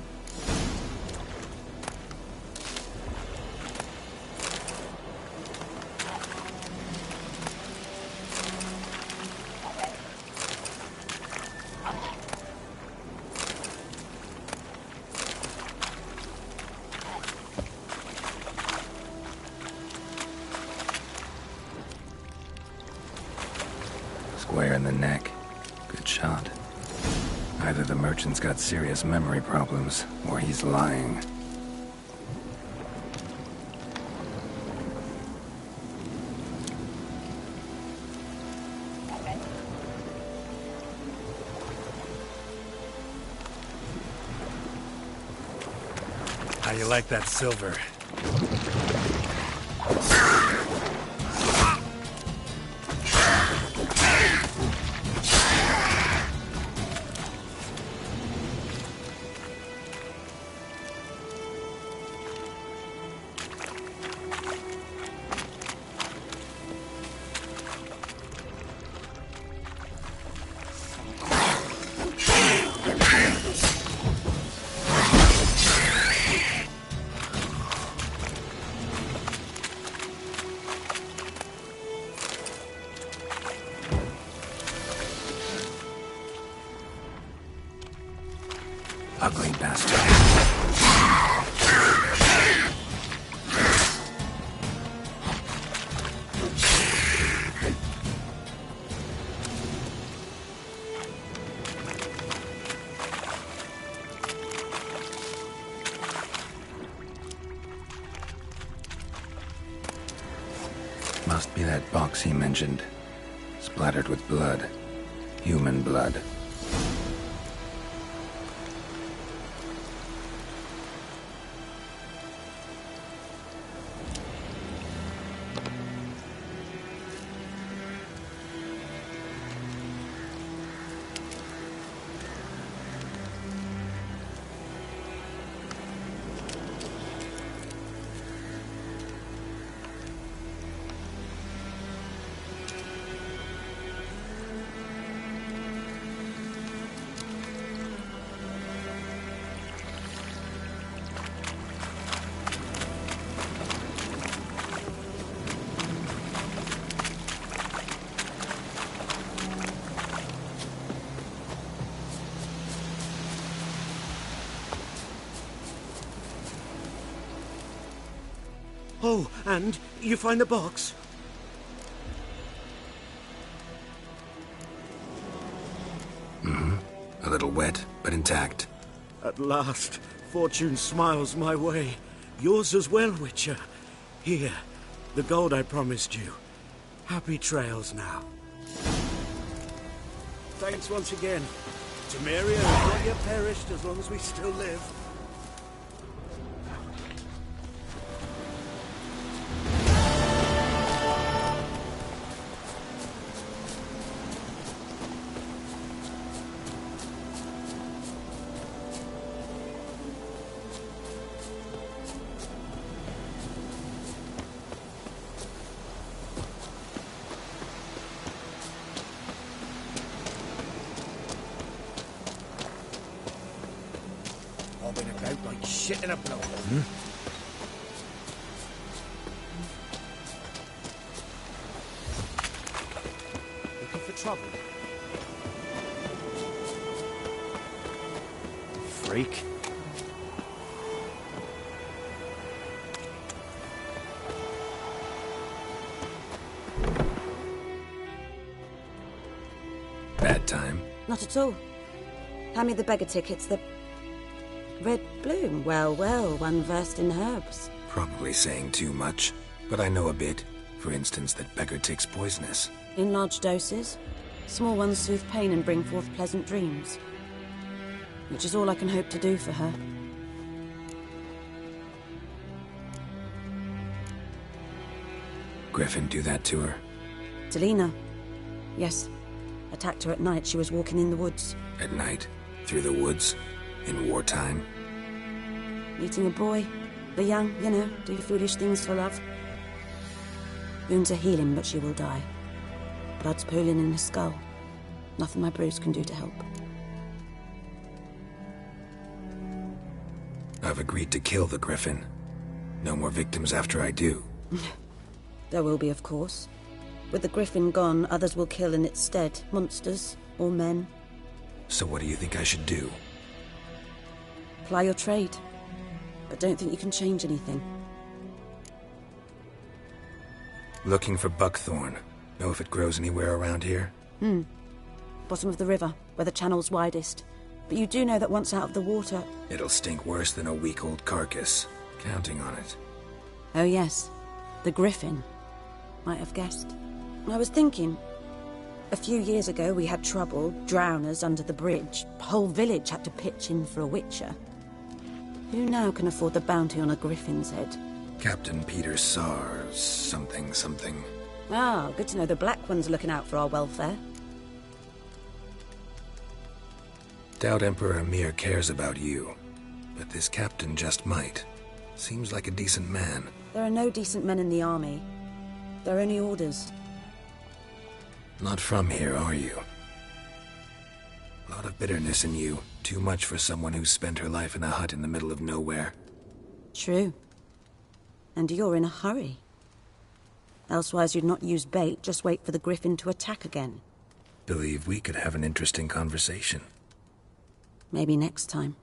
Square in the neck. Good shot. Either the merchant's got serious memory problems, or he's lying. How you like that silver? Ugly bastard. Must be that box he mentioned. Splattered with blood. Human blood. Oh, and you find the box? Mm-hmm. A little wet, but intact. At last, fortune smiles my way. Yours as well, Witcher. Here, the gold I promised you. Happy trails now. Thanks once again. Temeria has not yet perished as long as we still live. Shit in a blow. Looking for trouble? Freak. Bad time. Not at all. Hand me the beggar tickets, the red bloom. Well, well, one versed in herbs. Probably saying too much, but I know a bit. For instance, that beggar tick's poisonous. In large doses. Small ones soothe pain and bring forth pleasant dreams. Which is all I can hope to do for her. Griffin do that to her? Delina. Yes. Attacked her at night. She was walking in the woods. At night? Through the woods? In wartime? Meeting a boy. The young, you know, do foolish things for love. Wounds are healing, but she will die. Blood's pooling in her skull. Nothing my bruise can do to help. I've agreed to kill the Griffin. No more victims after I do. There will be, of course. With the Griffin gone, others will kill in its stead. Monsters, or men. So what do you think I should do? Ply your trade. But don't think you can change anything. Looking for buckthorn. Know if it grows anywhere around here? Bottom of the river, where the channel's widest. But you do know that once out of the water... It'll stink worse than a week-old carcass. Counting on it. Oh yes, the Griffin. Might have guessed. I was thinking... A few years ago we had trouble, drowners under the bridge. Whole village had to pitch in for a witcher. Who now can afford the bounty on a Griffin's head? Captain Peter Sars, something. Ah, good to know the Black One's looking out for our welfare. Doubt Emperor Emir cares about you. But this captain just might. Seems like a decent man. There are no decent men in the army. They're only orders. Not from here, are you? A lot of bitterness in you. Too much for someone who spent her life in a hut in the middle of nowhere. True. And you're in a hurry. Elsewise you'd not use bait, just wait for the Griffin to attack again. Believe we could have an interesting conversation. Maybe next time.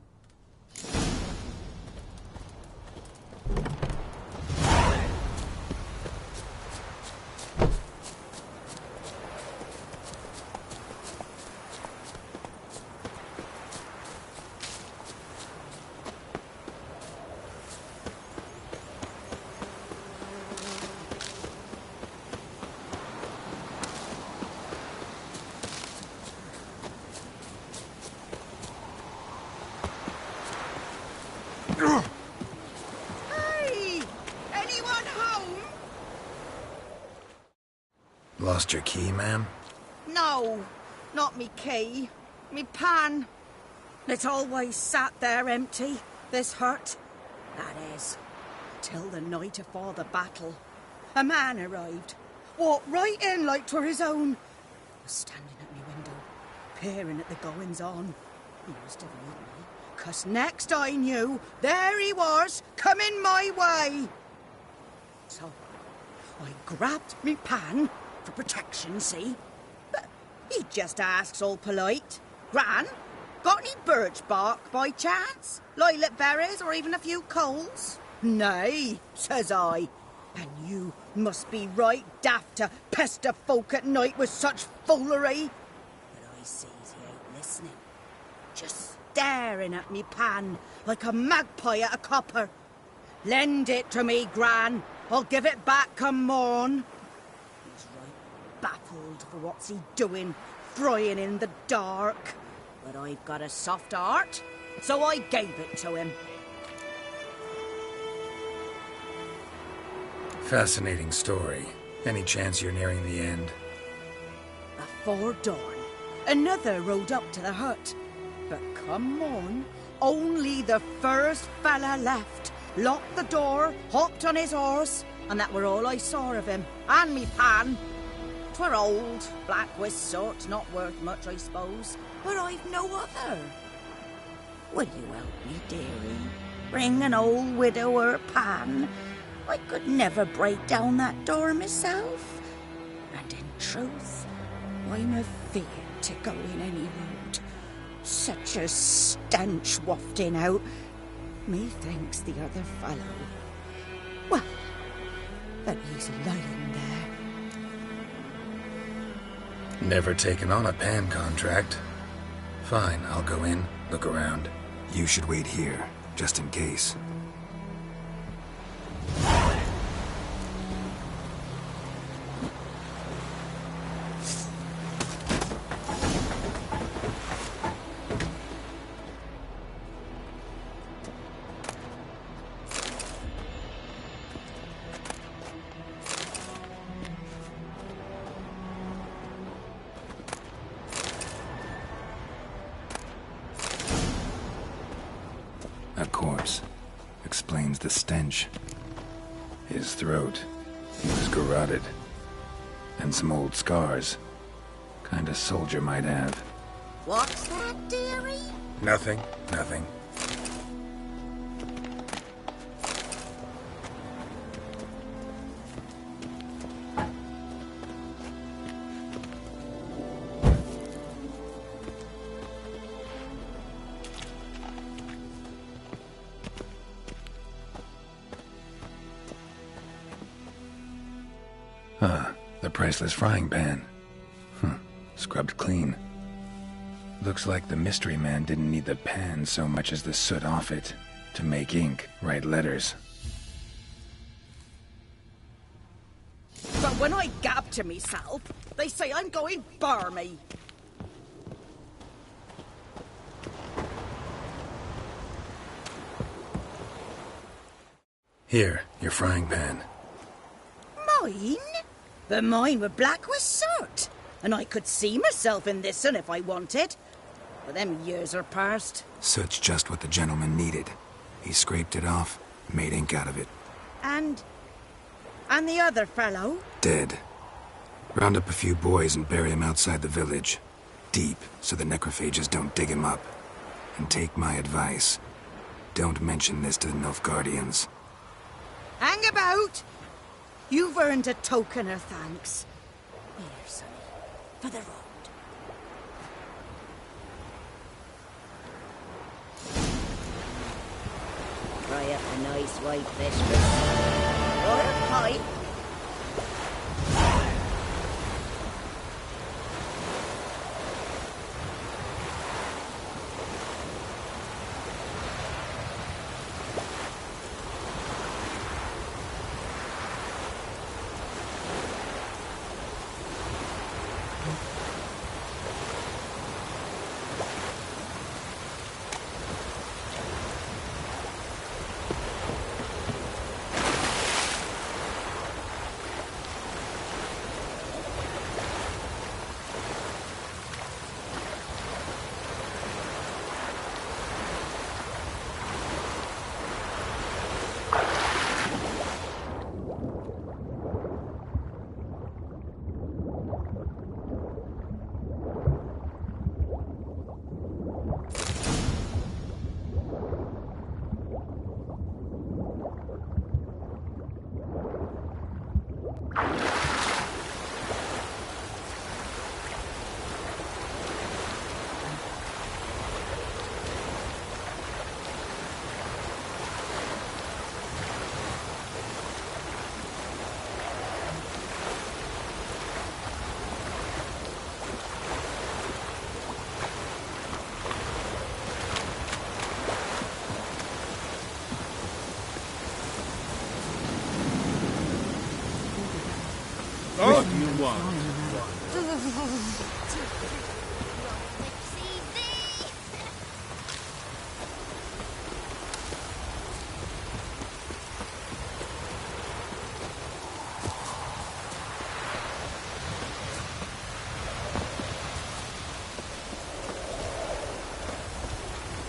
Lost your key, ma'am? No, not me key. Me pan. It's always sat there empty, this hut. That is, till the night afore the battle. A man arrived, walked right in like 'twere his own. Was standing at me window, peering at the goings-on. He must have heard me, 'cause next I knew, there he was, coming my way. So, I grabbed me pan, for protection, see? But he just asks all polite. Gran, got any birch bark by chance? Lilac berries or even a few coals? Nay, says I. And you must be right daft to pester folk at night with such foolery. But I sees he ain't listening. Just staring at me pan like a magpie at a copper. Lend it to me, Gran. I'll give it back come morn. Baffled for what's he doing, frying in the dark. But I've got a soft heart, so I gave it to him. Fascinating story. Any chance you're nearing the end? Before dawn, another rode up to the hut. But come on, only the first fella left. Locked the door, hopped on his horse, and that were all I saw of him, and me pan. 'Twere old, black with soot, not worth much, I suppose, but I've no other. Will you help me, dearie? Bring an old widower pan. I could never break down that door myself. And in truth, I'm afeard to go in any road. Such a stench wafting out. Methinks the other fellow... Well, that he's lying there. Never taken on a pan contract. Fine, I'll go in, look around. You should wait here, just in case. A corpse. Explains the stench. His throat. He was garroted. And some old scars. Kind of soldier might have. What's that, dearie? Nothing. Nothing. The priceless frying pan. Scrubbed clean. Looks like the mystery man didn't need the pan so much as the soot off it to make ink, write letters. But when I gab to myself, they say I'm going barmy. Here, your frying pan. Mine? But mine were black with soot. And I could see myself in this one if I wanted. But them years are past. Soot's just what the gentleman needed. He scraped it off, made ink out of it. And the other fellow? Dead. Round up a few boys and bury him outside the village. Deep, so the necrophages don't dig him up. And take my advice. Don't mention this to the Nilfgaardians. Hang about! You've earned a token of thanks. Here, sonny, for the road. Try up a nice white fish for or a pipe. What do you want?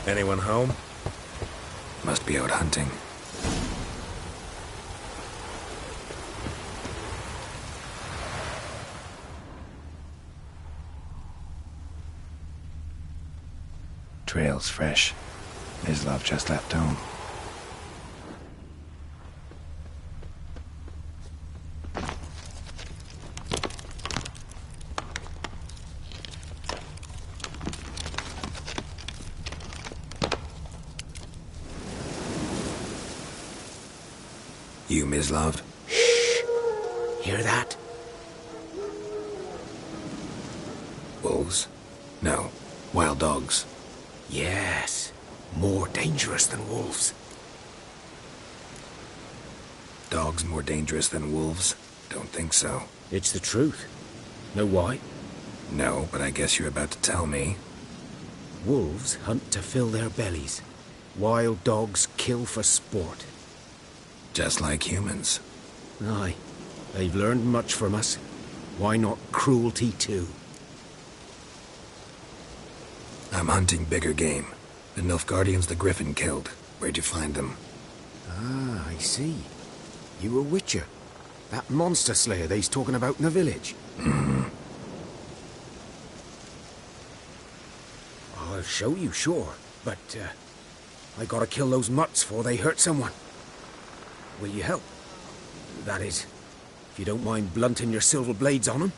Anyone home? Must be out hunting. Trail's fresh. Mislav just left home. You, Mislav? Shh! Hear that? Wolves? No. Wild dogs. Yes. More dangerous than wolves. Dogs more dangerous than wolves? Don't think so. It's the truth. Know why? No, but I guess you're about to tell me. Wolves hunt to fill their bellies. Wild dogs kill for sport. Just like humans. Aye. They've learned much from us. Why not cruelty too? I'm hunting bigger game. The Nilfgaardians the Griffin killed. Where'd you find them? Ah, I see. You a witcher. That monster slayer they's talking about in the village. I'll show you, sure. But, I gotta kill those mutts before they hurt someone. Will you help? That is, if you don't mind blunting your silver blades on them.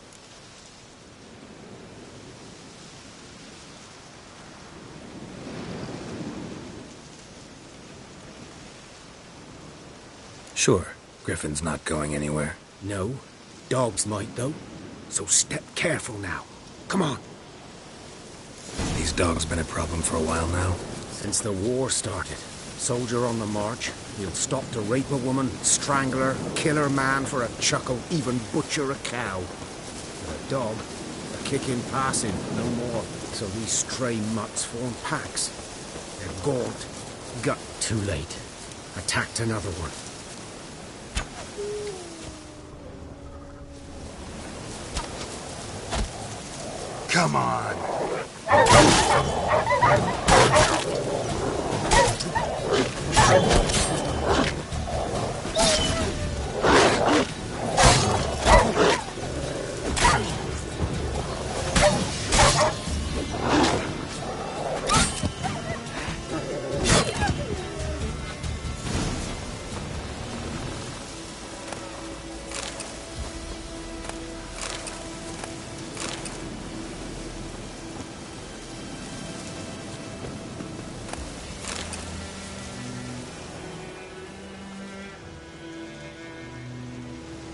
Sure. Griffin's not going anywhere. No. Dogs might, though. So step careful now. Come on. These dogs been a problem for a while now? Since the war started. Soldier on the march. He'll stop to rape a woman, strangle her, kill her man for a chuckle, even butcher a cow. But a dog, a kick in passing, no more. So these stray mutts form packs. They're gaunt. Gut too late. Attacked another one. Come on!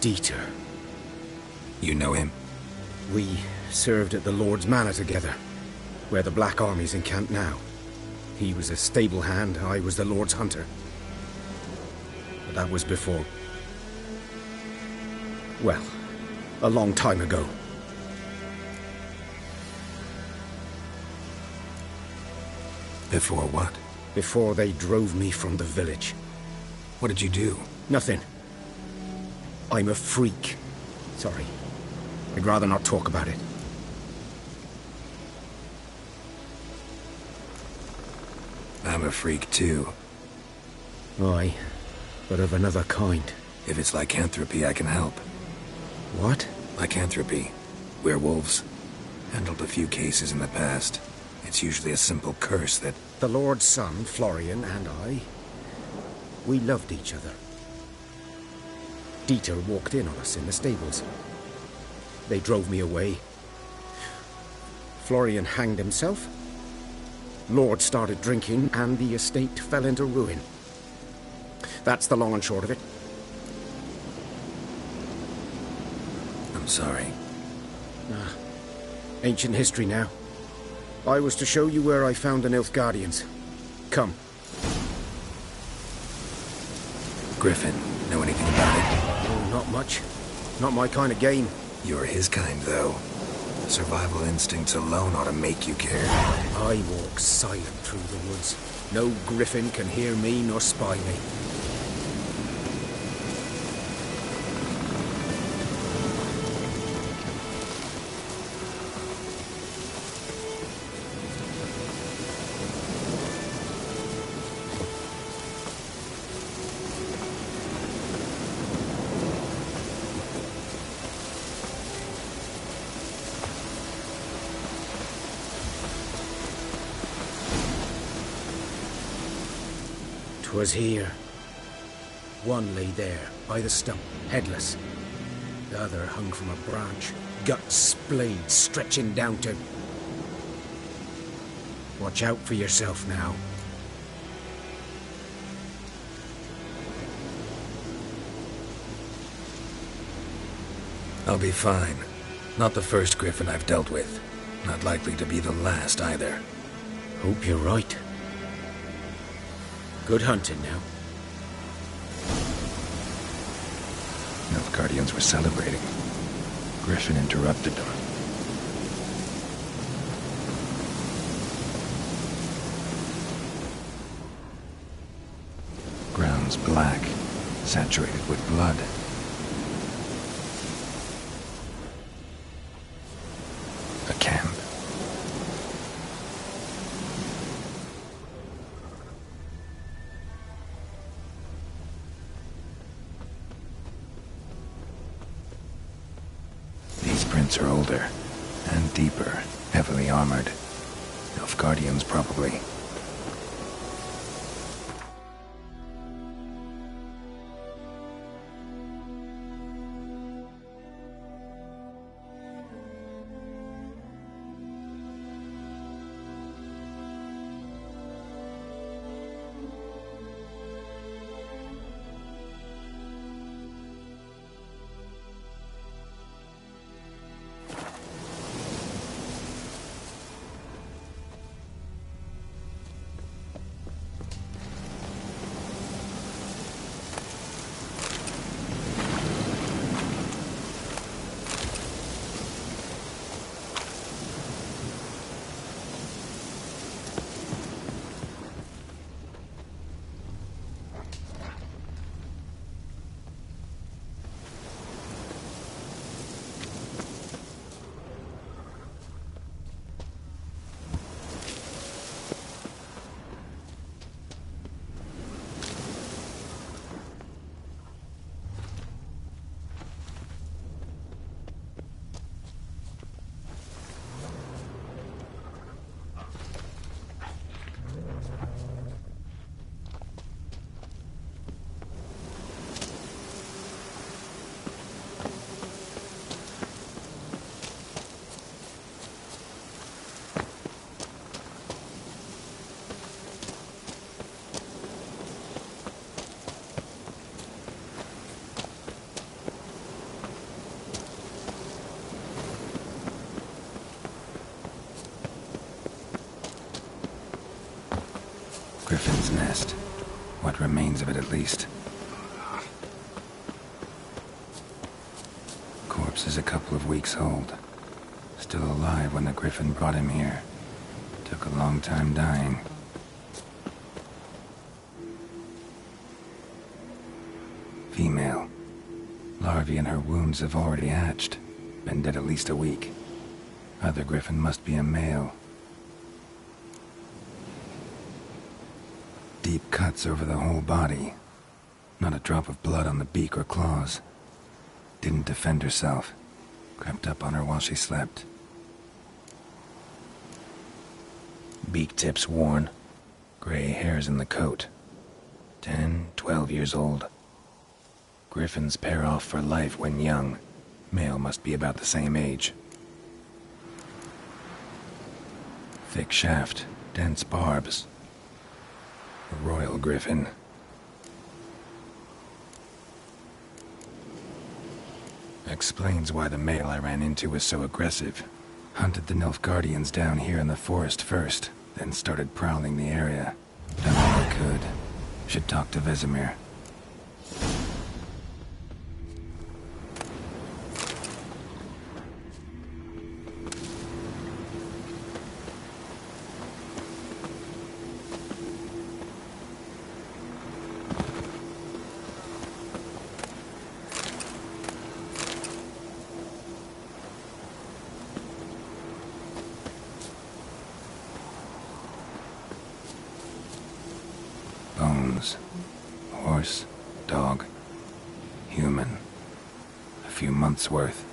Dieter. You know him? We served at the Lord's Manor together, where the Black Army's encamped now. He was a stable hand, I was the Lord's hunter. But that was before... well, a long time ago. Before what? Before they drove me from the village. What did you do? Nothing. I'm a freak. Sorry. I'd rather not talk about it. I'm a freak too. Aye, but of another kind. If it's lycanthropy, I can help. What? Lycanthropy. Werewolves. Handled a few cases in the past. It's usually a simple curse that... The Lord's son, Florian, and I... we loved each other. Dieter walked in on us in the stables. They drove me away. Florian hanged himself. Lord started drinking, and the estate fell into ruin. That's the long and short of it. I'm sorry. Ancient history now. I was to show you where I found the Nilfgaardians. Come. Griffin, know anything about it? Oh, not much. Not my kind of game. You're his kind, though. Survival instincts alone ought to make you care. I walk silent through the woods. No griffin can hear me nor spy me. Was here. One lay there, by the stump, headless. The other hung from a branch, gut splayed, stretching down to... Watch out for yourself now. I'll be fine. Not the first griffin I've dealt with. Not likely to be the last, either. Hope you're right. Good hunting now. Nilfgaardians were celebrating. Griffin interrupted them. Ground's black, saturated with blood. A camp. boots are older. And deeper. Heavily armored. Nilfgaardians, probably. Griffin's nest. What remains of it, at least. Corpse is a couple of weeks old. Still alive when the Griffin brought him here. Took a long time dying. Female. Larvae in her wounds have already hatched. Been dead at least a week. Other Griffin must be a male. Deep cuts over the whole body. Not a drop of blood on the beak or claws. Didn't defend herself. Crept up on her while she slept. Beak tips worn. Gray hairs in the coat. 10, 12 years old. Griffins pair off for life when young. Male must be about the same age. Thick shaft, dense barbs. A royal griffin. Explains why the male I ran into was so aggressive. Hunted the Nilfgaardians down here in the forest first, then started prowling the area. Done all I could. Should talk to Vesemir. Bones. Horse, dog, human. A few months' worth.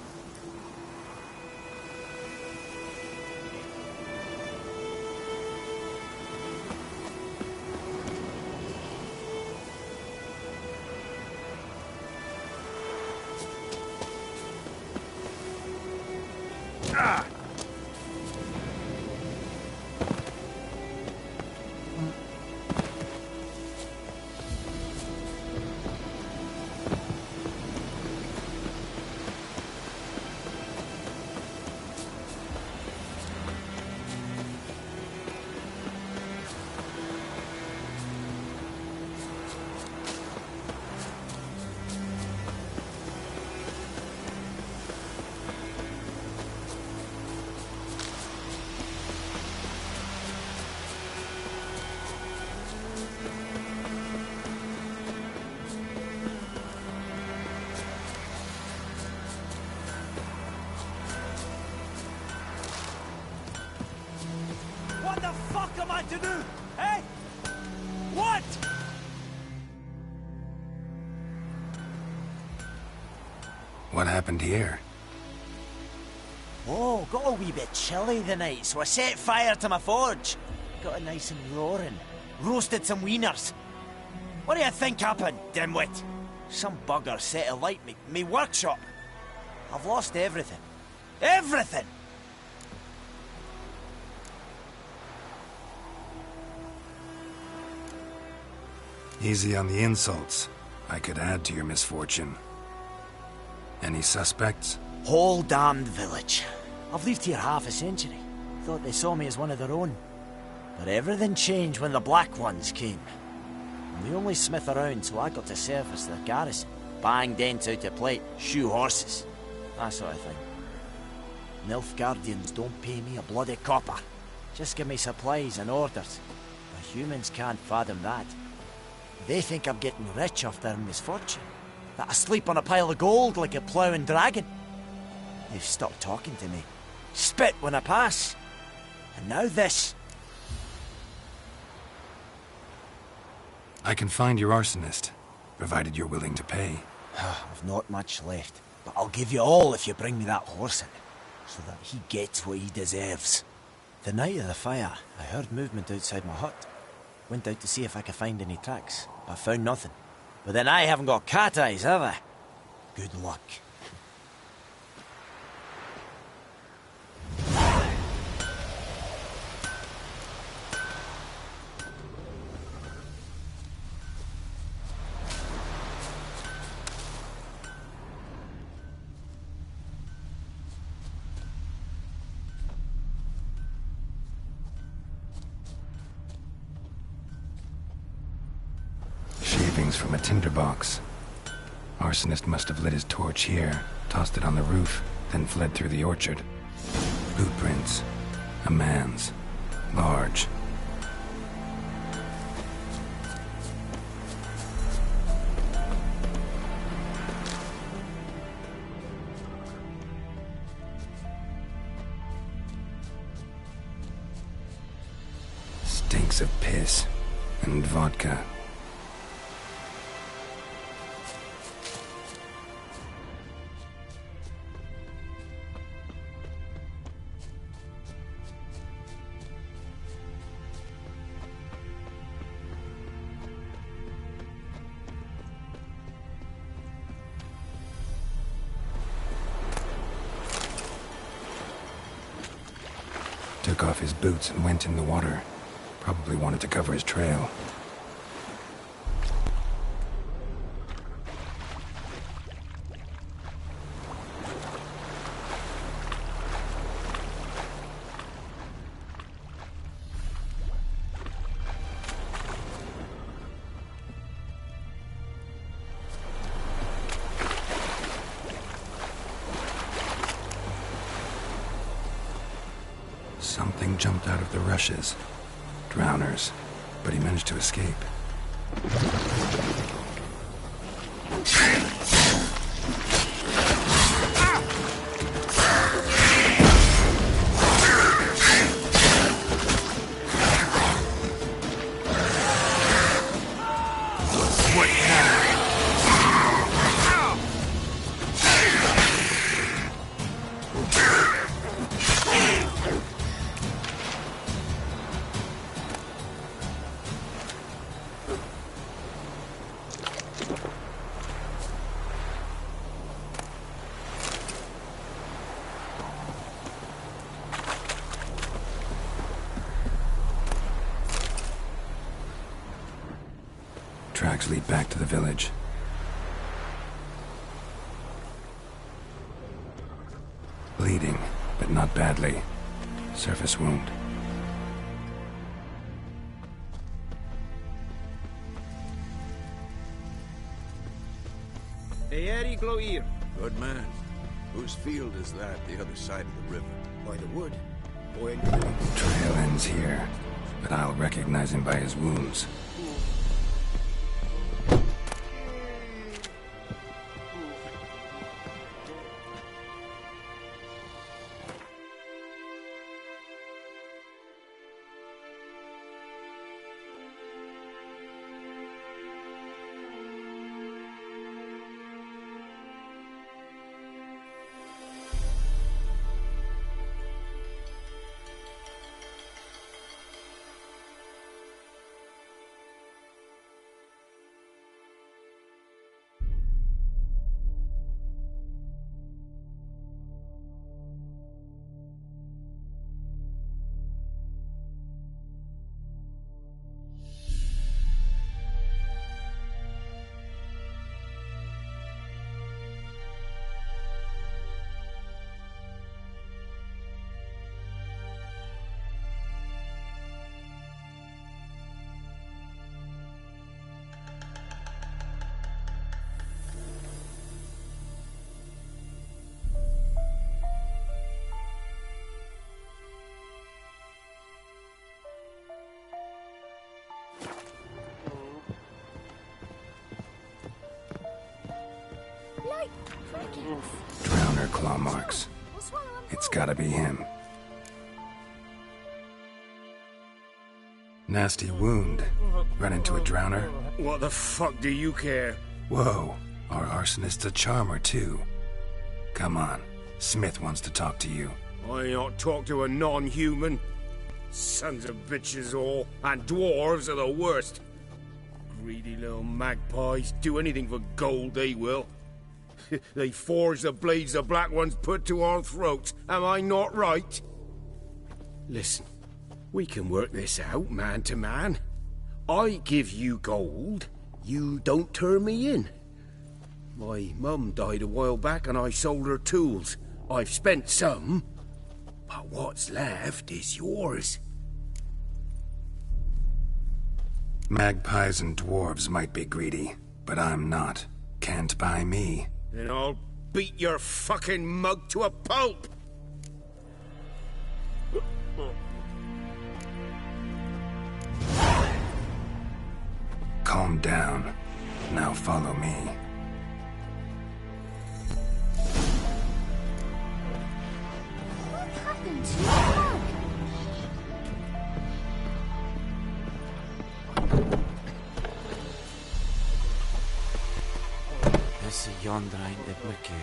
What the fuck am I to do? Eh? What? What happened here? Oh, got a wee bit chilly the night, so I set fire to my forge. Got it nice and roaring. Roasted some wieners. What do you think happened, dimwit? Some bugger set alight me workshop. I've lost everything. Everything! Easy on the insults. I could add to your misfortune. Any suspects? Whole damned village. I've lived here half a century. Thought they saw me as one of their own. But everything changed when the Black Ones came. I'm the only smith around, so I got to service their garrison. Bang dents out of plate, shoe horses. That sort of thing. Nilfgaardians don't pay me a bloody copper. Just give me supplies and orders. The humans can't fathom that. They think I'm getting rich off their misfortune. That I sleep on a pile of gold like a ploughing dragon. They've stopped talking to me. Spit when I pass. And now this. I can find your arsonist, provided you're willing to pay. I've not much left, but I'll give you all if you bring me that horse in, so that he gets what he deserves. The night of the fire, I heard movement outside my hut. Went out to see if I could find any tracks, but I found nothing. But then I haven't got cat eyes, have I? Good luck. From a tinderbox. Arsonist must have lit his torch here, tossed it on the roof, then fled through the orchard. Bootprints. A man's. Large. Stinks of piss and vodka. Took off his boots and went in the water. Probably wanted to cover his trail. Something jumped out of the rushes. Drowners. But he managed to escape. Tracks lead back to the village. Bleeding, but not badly. Surface wound. Good man. Whose field is that, the other side of the river? By the wood. Trail ends here, but I'll recognize him by his wounds. Like crickets. Drowner claw marks. It's gotta be him. Nasty wound. Run into a drowner? What the fuck do you care? Whoa, our arsonist's a charmer too. Come on, Smith wants to talk to you. I not talk to a non-human. Sons of bitches all, and dwarves are the worst. Greedy little magpies, do anything for gold, they will. They forge the blades the Black Ones put to our throats, am I not right? Listen, we can work this out man to man. I give you gold, you don't turn me in. My mum died a while back and I sold her tools. I've spent some, but what's left is yours. Magpies and dwarves might be greedy, but I'm not. Can't buy me. Then I'll beat your fucking mug to a pulp! Calm down. Now follow me. What happened to your mug? This is yonder ain't the blicker.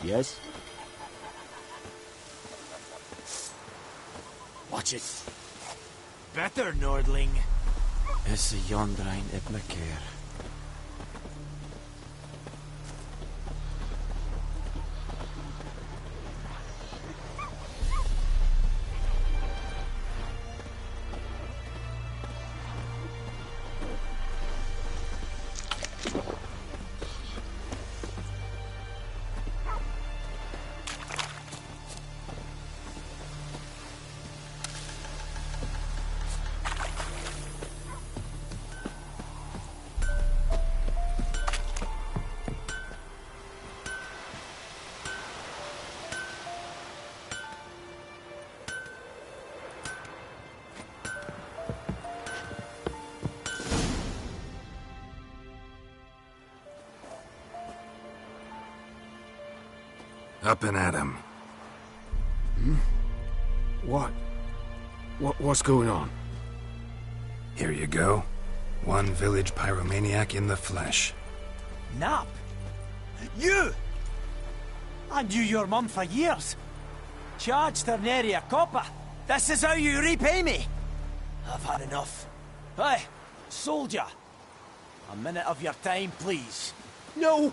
Yes? Watch it. Better, Nordling. This is yonder ain't the blicker. Up and at him. What's going on? Here you go. One village pyromaniac in the flesh. Nap? You! I knew your mum for years. Charged her nary a copper. This is how you repay me. I've had enough. Hey, soldier. A minute of your time, please. No!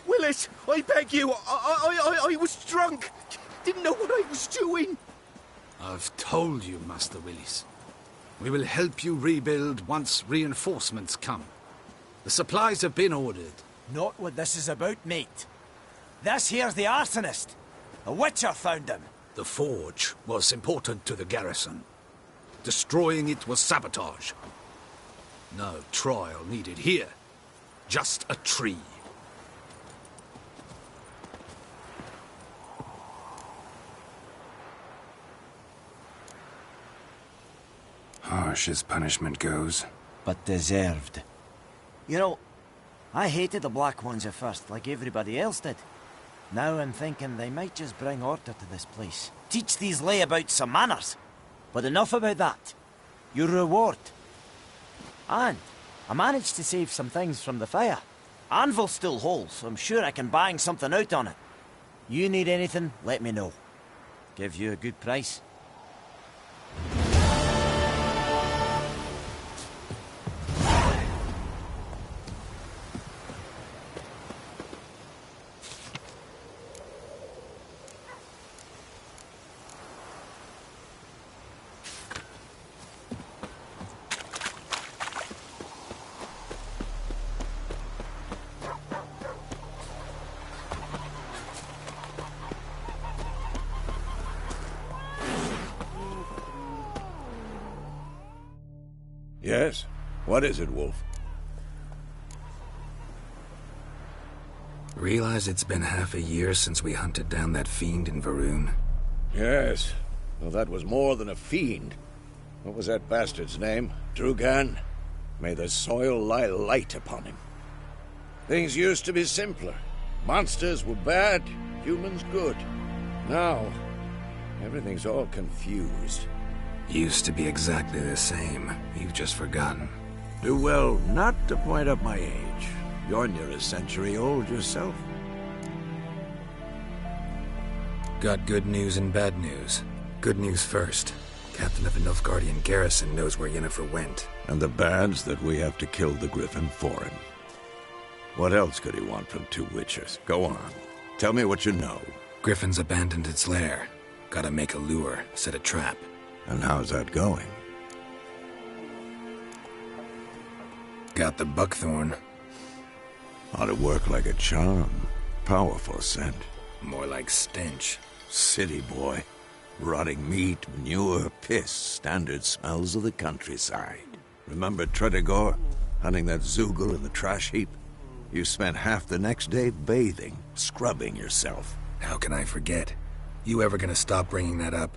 Willis, I beg you, I was drunk. Didn't know what I was doing. I've told you, Master Willis. We will help you rebuild once reinforcements come. The supplies have been ordered. Not what this is about, mate. This here's the arsonist. A witcher found him. The forge was important to the garrison. Destroying it was sabotage. No trial needed here. Just a tree. Harsh as punishment goes. But deserved. You know, I hated the Black Ones at first, like everybody else did. Now I'm thinking they might just bring order to this place. Teach these layabouts some manners. But enough about that. Your reward. And I managed to save some things from the fire. Anvil still holds, so I'm sure I can bang something out on it. You need anything, let me know. Give you a good price. Yes? What is it, Wolf? Realize it's been half a year since we hunted down that fiend in Varun? Yes. Well, that was more than a fiend. What was that bastard's name? Drugan? May the soil lie light upon him. Things used to be simpler. Monsters were bad, humans good. Now, everything's all confused. Used to be exactly the same. You've just forgotten. Do well not to point up my age. You're near a century old yourself. Got good news and bad news. Good news first. Captain of the Nilfgaardian garrison knows where Yennefer went. And the bad's that we have to kill the Griffin for him. What else could he want from two witchers? Go on. Tell me what you know. Griffin's abandoned its lair. Gotta make a lure, set a trap. And how's that going? Got the buckthorn. Ought to work like a charm. Powerful scent. More like stench. City boy. Rotting meat, manure, piss. Standard smells of the countryside. Remember Tredegor? Hunting that Zoogle in the trash heap? You spent half the next day bathing, scrubbing yourself. How can I forget? You ever gonna stop bringing that up?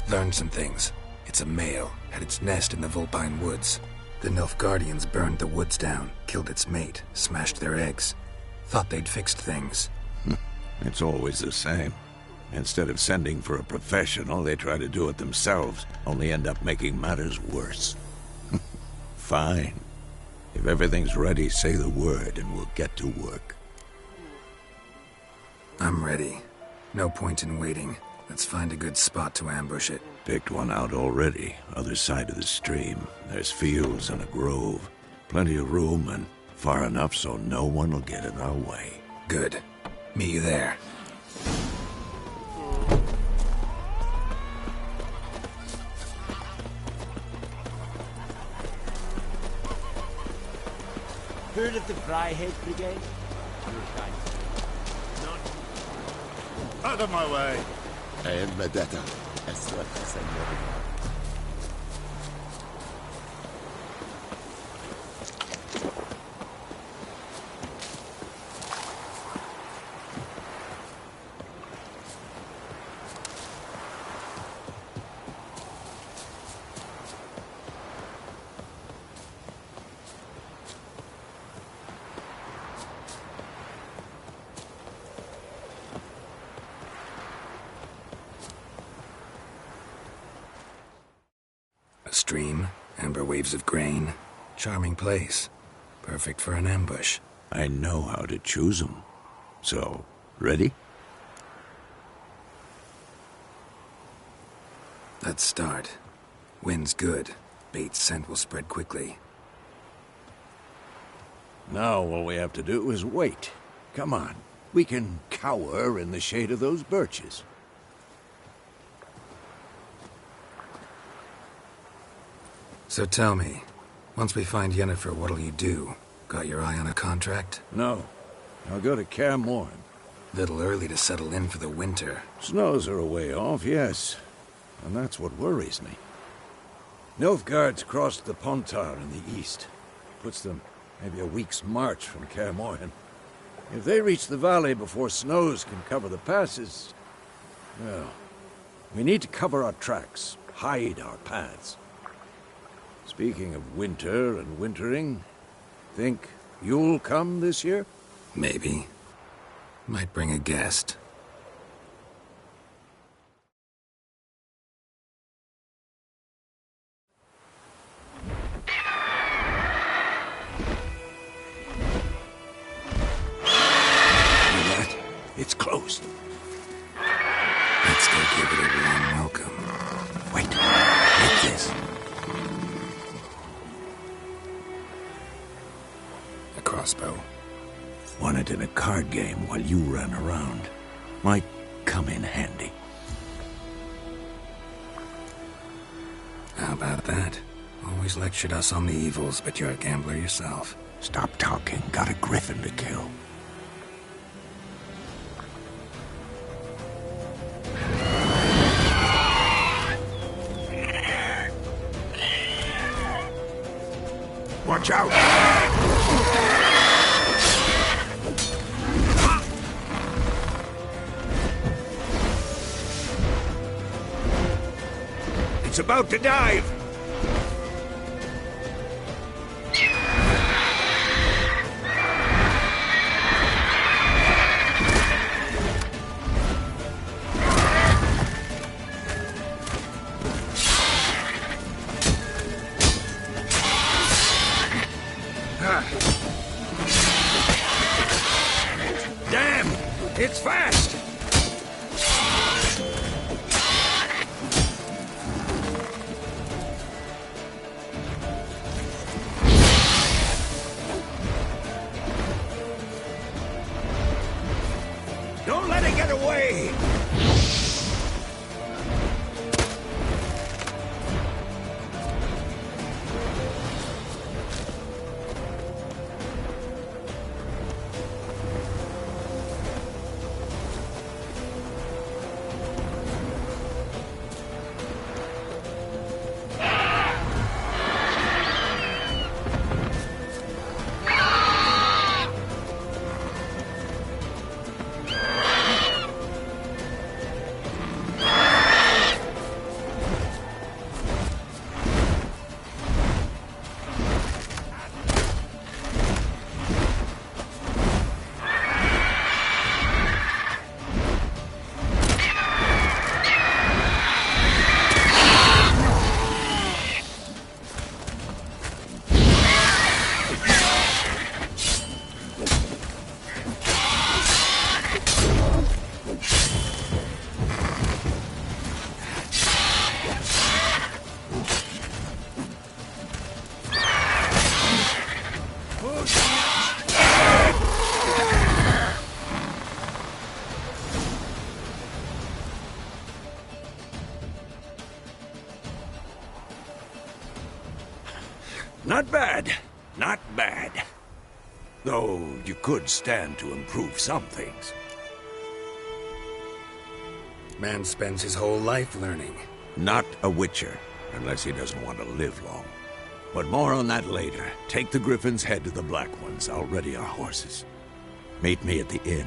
Learned some things. It's a male, had its nest in the Vulpine Woods. The Nilfgaardians burned the woods down, killed its mate, smashed their eggs. Thought they'd fixed things. It's always the same. Instead of sending for a professional, they try to do it themselves, only end up making matters worse. Fine. If everything's ready, say the word and we'll get to work. I'm ready. No point in waiting. Let's find a good spot to ambush it. Picked one out already, other side of the stream. There's fields and a grove. Plenty of room and far enough so no one will get in our way. Good. Meet you there. Heard of the Fryhead Brigade? Out of my way! And Medetta, as well as I know. A stream, amber waves of grain. Charming place. Perfect for an ambush. I know how to choose them. So, ready? Let's start. Wind's good. Bait's scent will spread quickly. Now all we have to do is wait. Come on. We can cower in the shade of those birches. So tell me, once we find Yennefer, what'll you do? Got your eye on a contract? No. I'll go to Kaer Morhen. Little early to settle in for the winter. Snows are a way off, yes. And that's what worries me. Nilfgaard's crossed the Pontar in the east. Puts them maybe a week's march from Kaer Morhen. If they reach the valley before snows can cover the passes, well, we need to cover our tracks, hide our paths. Speaking of winter and wintering, think you'll come this year? Maybe. Might bring a guest. It's closed. Let's go give it a warm welcome. Wait, like this. A crossbow. Won it in a card game while you ran around. Might come in handy. How about that? Always lectured us on the evils, but you're a gambler yourself. Stop talking. Got a griffin to kill. Watch out! It's about to dive! Damn! It's fast! Don't let it get away! Not bad. Not bad. Though you could stand to improve some things. Man spends his whole life learning. Not a witcher, unless he doesn't want to live long. But more on that later. Take the Griffin's head to the Black Ones. I'll ready our horses. Meet me at the inn.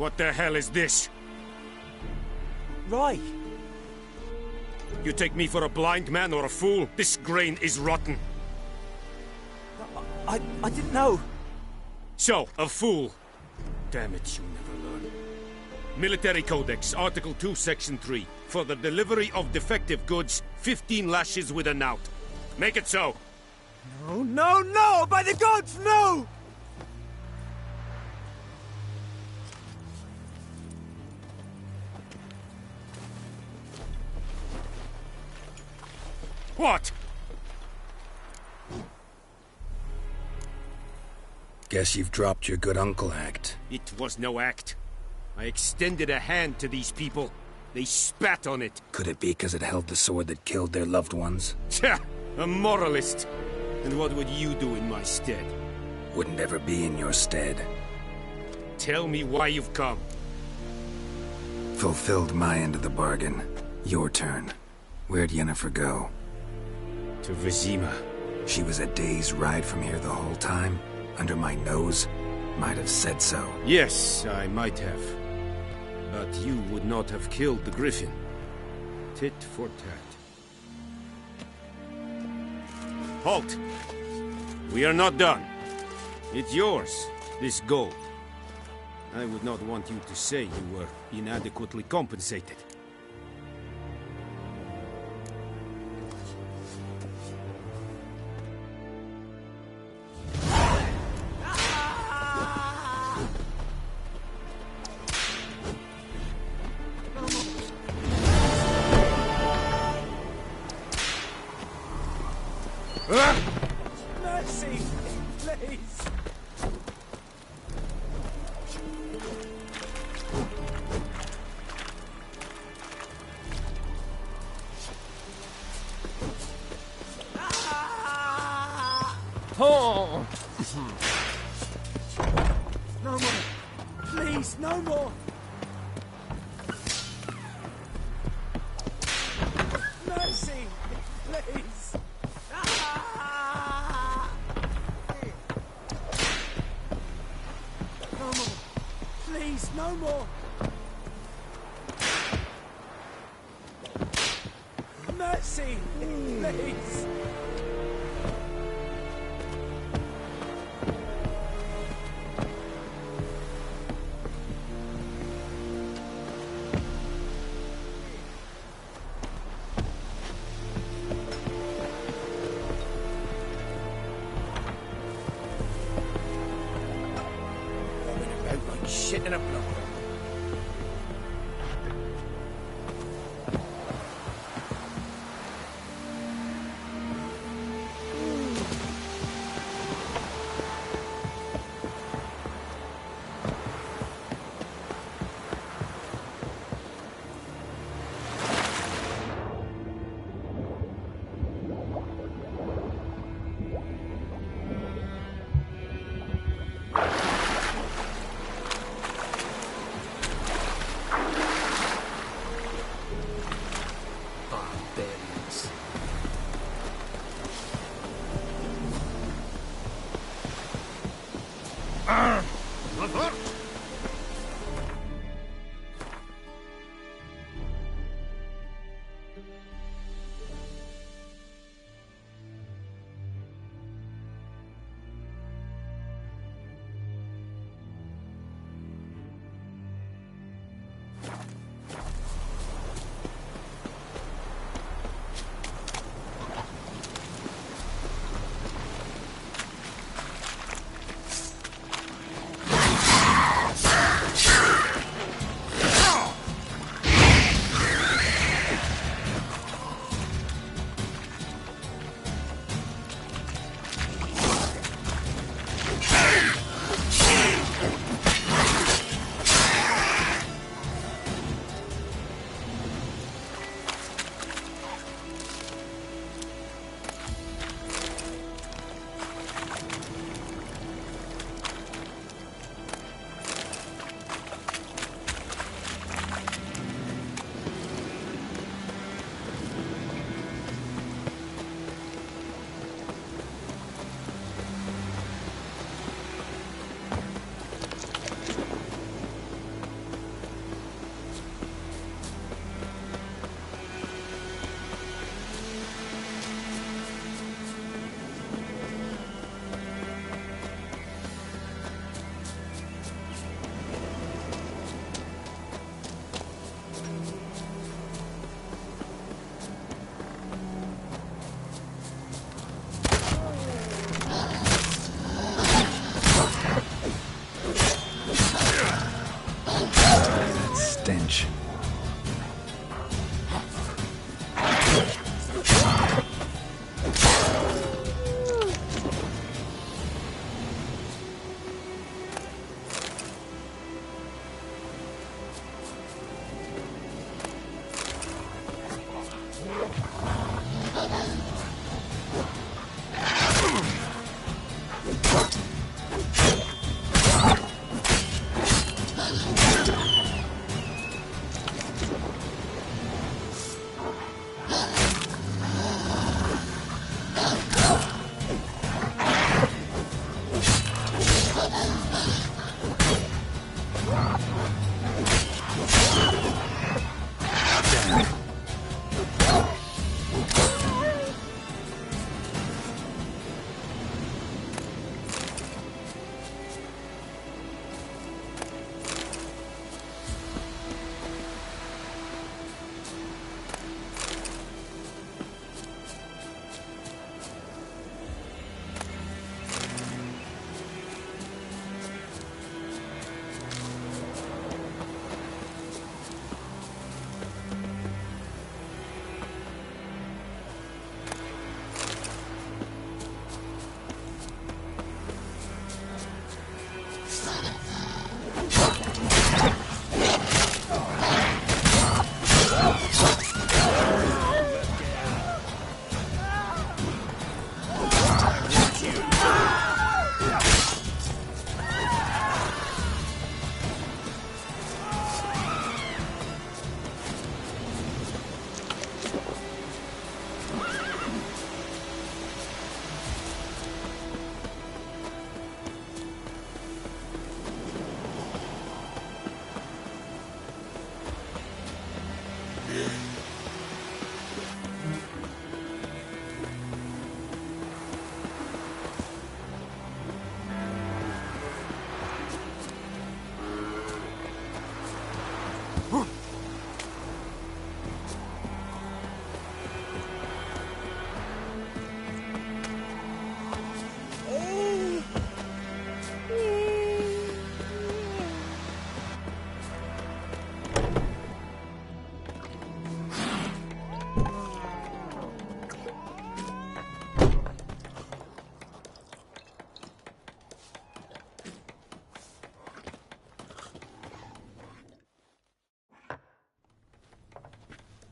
What the hell is this? Roy! You take me for a blind man or a fool? This grain is rotten. I didn't know. So, a fool. Damn it, you never learn. Military Codex, Article 2, Section 3. For the delivery of defective goods, 15 lashes with a knout. Make it so. No, no, no! By the gods, no! What? Guess you've dropped your good uncle act. It was no act. I extended a hand to these people. They spat on it. Could it be because it held the sword that killed their loved ones? Tja! A moralist. And what would you do in my stead? Wouldn't ever be in your stead. Tell me why you've come. Fulfilled my end of the bargain. Your turn. Where'd Yennefer go? To Vizima. She was a day's ride from here the whole time? Under my nose? Might have said so. Yes, I might have. But you would not have killed the Griffin. Tit for tat. Halt! We are not done. It's yours, this gold. I would not want you to say you were inadequately compensated. Mercy, please. Oh! No more. Please, no more. Mercy, please. No more. Please, no more. Mercy, please. Shit in a block.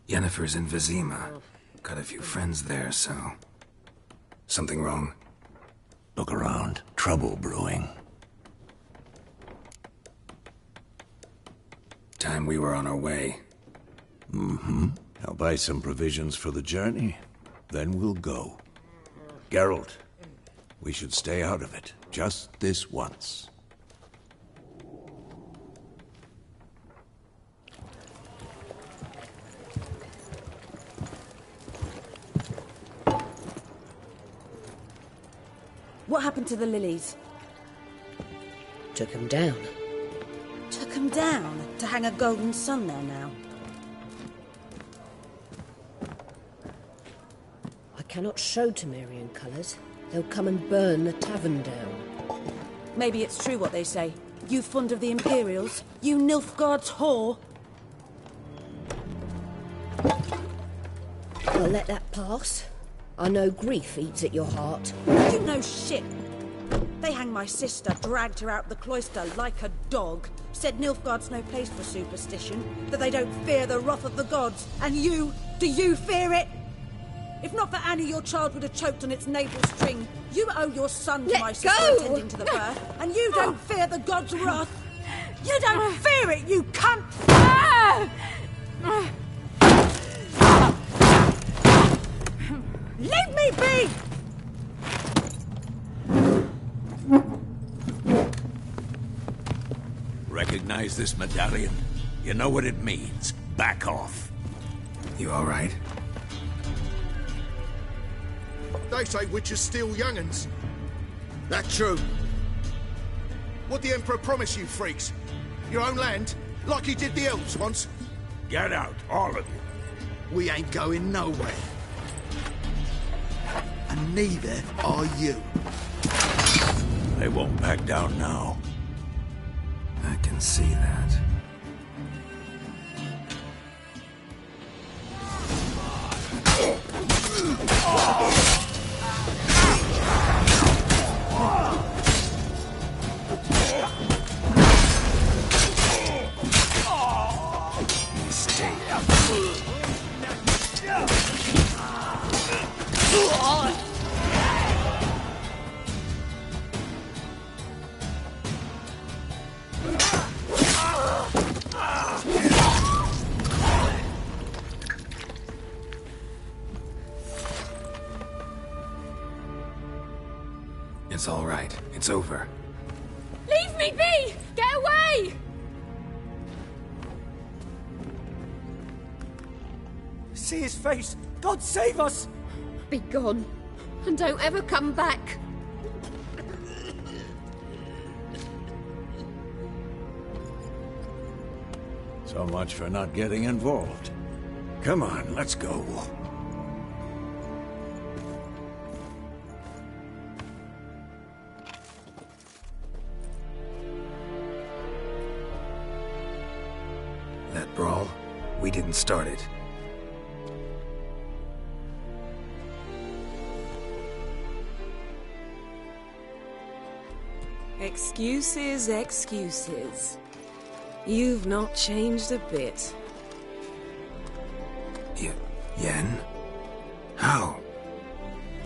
Yennefer's in Vizima. Got a few friends there, so... Something wrong? Look around. Trouble brewing. Time we were on our way. Mm-hmm. I'll buy some provisions for the journey. Then we'll go. Geralt, we should stay out of it. Just this once. What happened to the lilies? Took them down. Took them down? To hang a golden sun there now? I cannot show Temerian colours. They'll come and burn the tavern down. Maybe it's true what they say. You fond of the Imperials? You Nilfgaard's whore? I'll let that pass. I know grief eats at your heart. You know shit. They hanged my sister, dragged her out the cloister like a dog. Said Nilfgaard's no place for superstition, that they don't fear the wrath of the gods. And you, do you fear it? If not for Annie, your child would have choked on its navel string. You owe your son to my sister attending to the birth, and you don't fear the gods' wrath. You don't fear it, you cunt! Leave me be! Recognize this medallion? You know what it means. Back off. You all right? They say witches steal young'uns. That true? What the Emperor promise you, freaks? Your own land? Like he did the elves once? Get out, all of you. We ain't going nowhere. And neither are you. They won't back down now. I can see that. It's all right. It's over. Leave me be! Get away! See his face! God save us! Be gone, and don't ever come back. So much for not getting involved. Come on, let's go. That brawl, we didn't start it. Excuses, excuses. You've not changed a bit. Yen? How?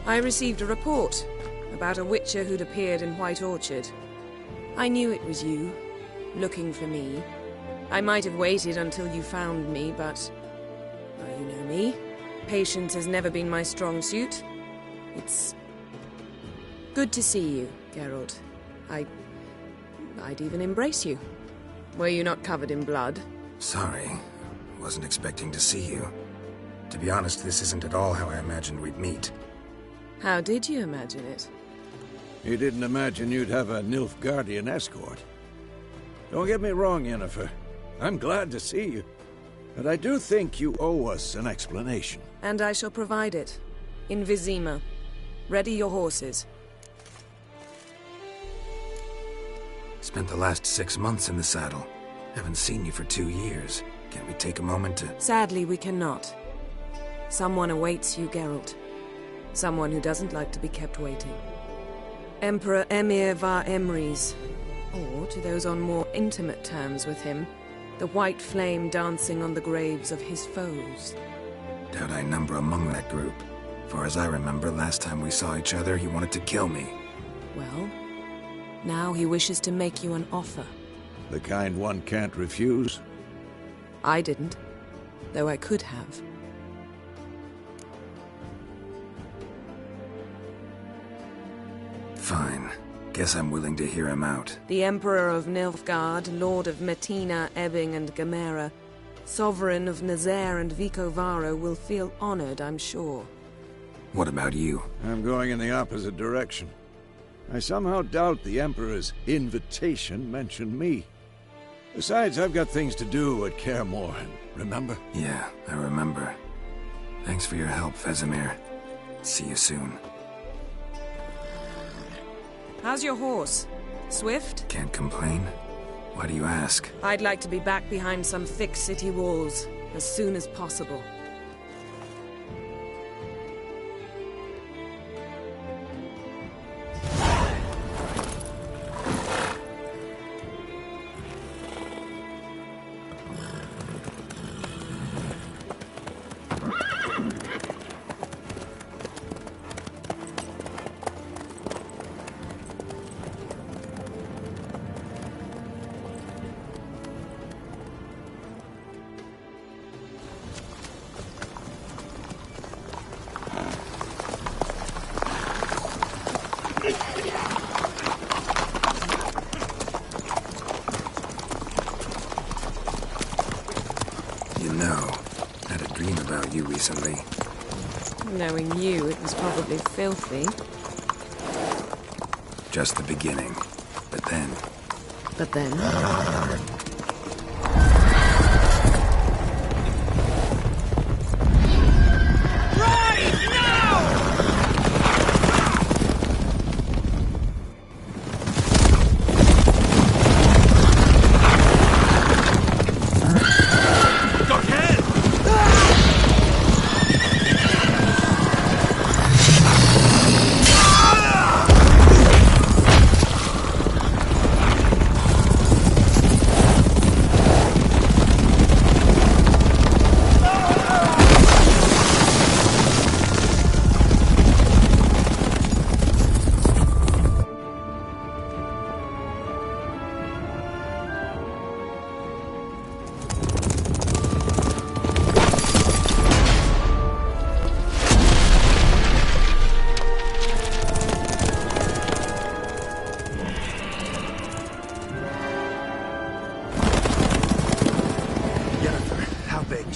I received a report about a witcher who'd appeared in White Orchard. I knew it was you, looking for me. I might have waited until you found me, but... well, you know me. Patience has never been my strong suit. It's... good to see you, Geralt. I'd even embrace you. Were you not covered in blood? Sorry. Wasn't expecting to see you. To be honest, this isn't at all how I imagined we'd meet. How did you imagine it? You didn't imagine you'd have a Nilfgaardian escort. Don't get me wrong, Yennefer. I'm glad to see you. But I do think you owe us an explanation. And I shall provide it. In Vizima. Ready your horses. Spent the last 6 months in the saddle. Haven't seen you for 2 years. Can't we take a moment to... Sadly, we cannot. Someone awaits you, Geralt. Someone who doesn't like to be kept waiting. Emperor Emir var Emrys. Or, to those on more intimate terms with him, the white flame dancing on the graves of his foes. Doubt I number among that group. Far as I remember, last time we saw each other, he wanted to kill me. Well, now he wishes to make you an offer. The kind one can't refuse? I didn't, though I could have. Fine. Guess I'm willing to hear him out. The Emperor of Nilfgaard, Lord of Metina, Ebbing and Gamera, Sovereign of Nazaire and Vicovaro will feel honored, I'm sure. What about you? I'm going in the opposite direction. I somehow doubt the Emperor's invitation mentioned me. Besides, I've got things to do at Kaer Morhen, remember? Yeah, I remember. Thanks for your help, Vesemir. See you soon. How's your horse? Swift? Can't complain. Why do you ask? I'd like to be back behind some thick city walls as soon as possible. Recently. Knowing you, it was probably filthy. Just the beginning. But then... But then...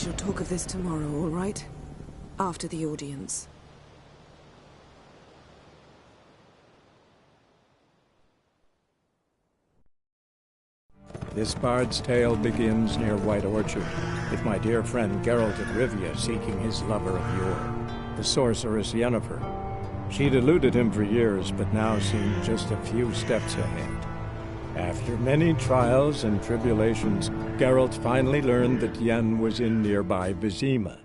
shall talk of this tomorrow, all right? After the audience. This bard's tale begins near White Orchard, with my dear friend Geralt of Rivia seeking his lover of yore, the sorceress Yennefer. She'd eluded him for years, but now seemed just a few steps ahead. After many trials and tribulations, Geralt finally learned that Yen was in nearby Vizima.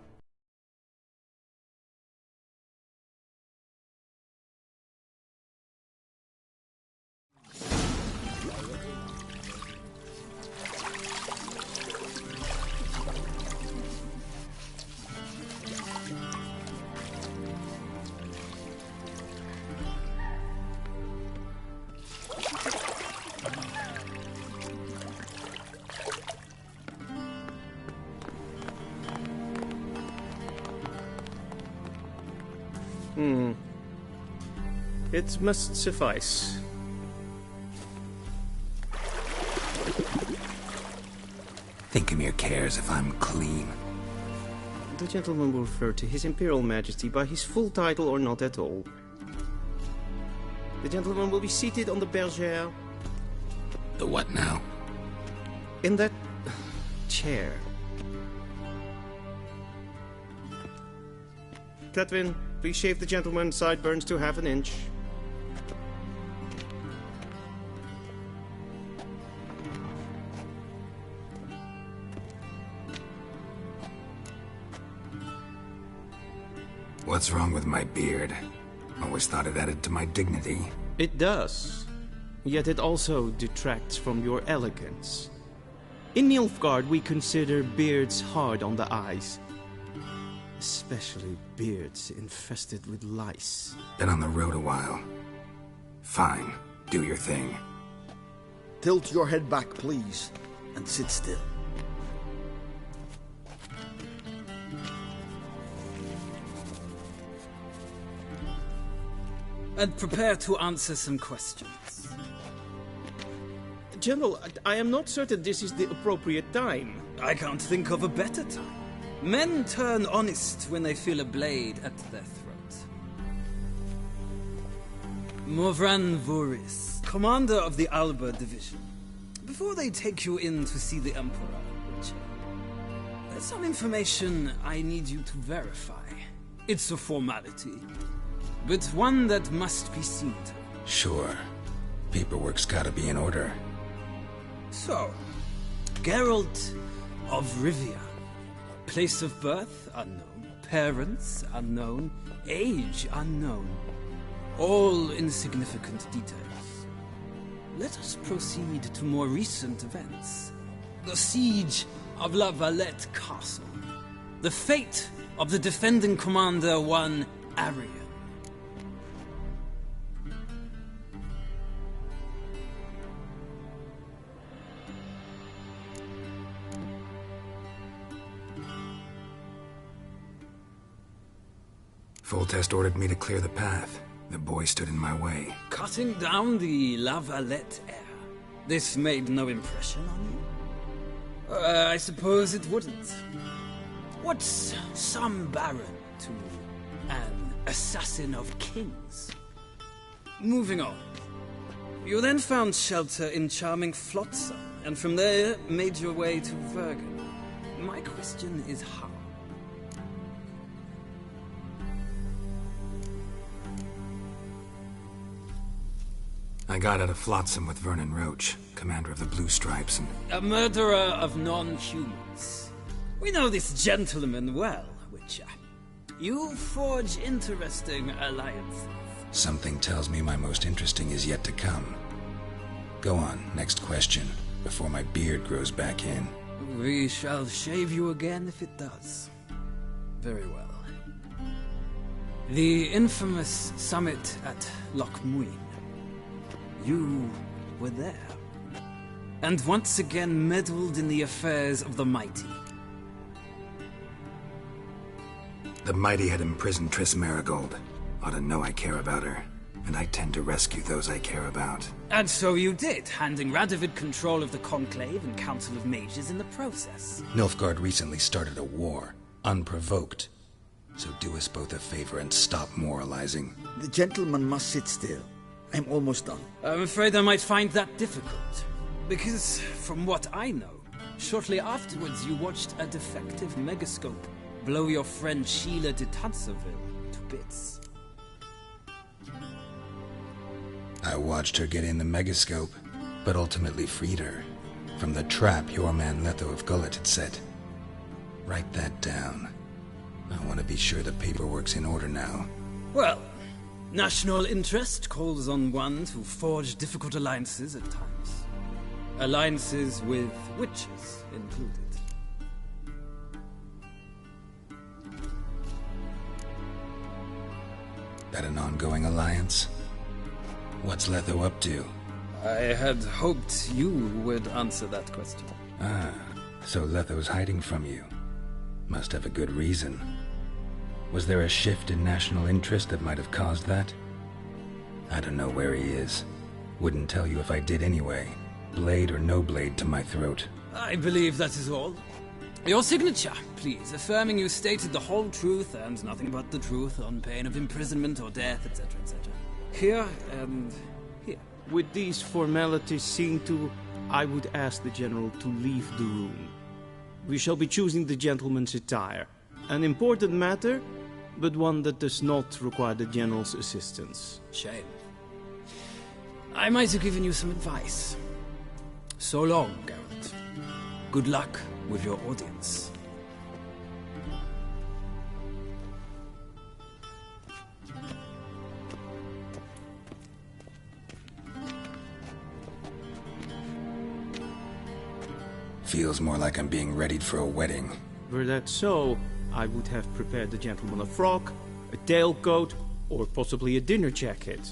It must suffice. Thinkamere cares if I'm clean. The gentleman will refer to His Imperial Majesty by his full title or not at all. The gentleman will be seated on the bergère. The what now? In that chair. Cletwin, please shave the gentleman's sideburns to ½ inch. What's wrong with my beard? Always thought it added to my dignity. It does. Yet it also detracts from your elegance. In Nilfgaard, we consider beards hard on the eyes. Especially beards infested with lice. Been on the road a while. Fine. Do your thing. Tilt your head back, please, and sit still. And prepare to answer some questions. General, I am not certain this is the appropriate time. I can't think of a better time. Men turn honest when they feel a blade at their throat. Morvran Voris, commander of the Alba Division. Before they take you in to see the Emperor, there's some information I need you to verify. It's a formality, but one that must be seen to. Sure. Paperwork's gotta be in order. So, Geralt of Rivia. Place of birth, unknown. Parents, unknown. Age, unknown. All insignificant details. Let us proceed to more recent events. The siege of La Valette Castle. The fate of the defending commander, one Arian. Foltest ordered me to clear the path. The boy stood in my way. Cutting down the La Valette heir. This made no impression on you? I suppose it wouldn't. What's some baron to an assassin of kings? Moving on. You then found shelter in charming Flotsam, and from there made your way to Vergen. My question is how? I got out of Flotsam with Vernon Roach, commander of the Blue Stripes, and... A murderer of non-humans. We know this gentleman well, Witcher. You forge interesting alliances. Something tells me my most interesting is yet to come. Go on, next question, before my beard grows back in. We shall shave you again if it does. Very well. The infamous summit at Loch Muin. You were there. And once again meddled in the affairs of the mighty. The mighty had imprisoned Triss Marigold. Ought to know I care about her. and I tend to rescue those I care about. And so you did, handing Radovid control of the Conclave and Council of Mages in the process. Nilfgaard recently started a war, unprovoked. So do us both a favor and stop moralizing. The gentleman must sit still. I'm almost done. I'm afraid I might find that difficult. Because, from what I know, shortly afterwards you watched a defective megascope blow your friend Sheila de Tanserville to bits. I watched her get in the megascope, but ultimately freed her from the trap your man Letho of Gullet had set. Write that down. I want to be sure the paperwork's in order now. Well, national interest calls on one to forge difficult alliances at times. Alliances with witches included. That an ongoing alliance? What's Letho up to? I had hoped you would answer that question. Ah, so Letho's hiding from you. Must have a good reason. Was there a shift in national interest that might have caused that? I don't know where he is. Wouldn't tell you if I did anyway. Blade or no blade to my throat. I believe that is all. Your signature, please, affirming you stated the whole truth and nothing but the truth on pain of imprisonment or death, etc., etc. Here and here. With these formalities seen to, I would ask the General to leave the room. We shall be choosing the gentleman's attire. An important matter, but one that does not require the General's assistance. Shame. I might have given you some advice. So long, Geralt. Good luck with your audience. Feels more like I'm being readied for a wedding. Were that so, I would have prepared the gentleman a frock, a tailcoat, or possibly a dinner jacket.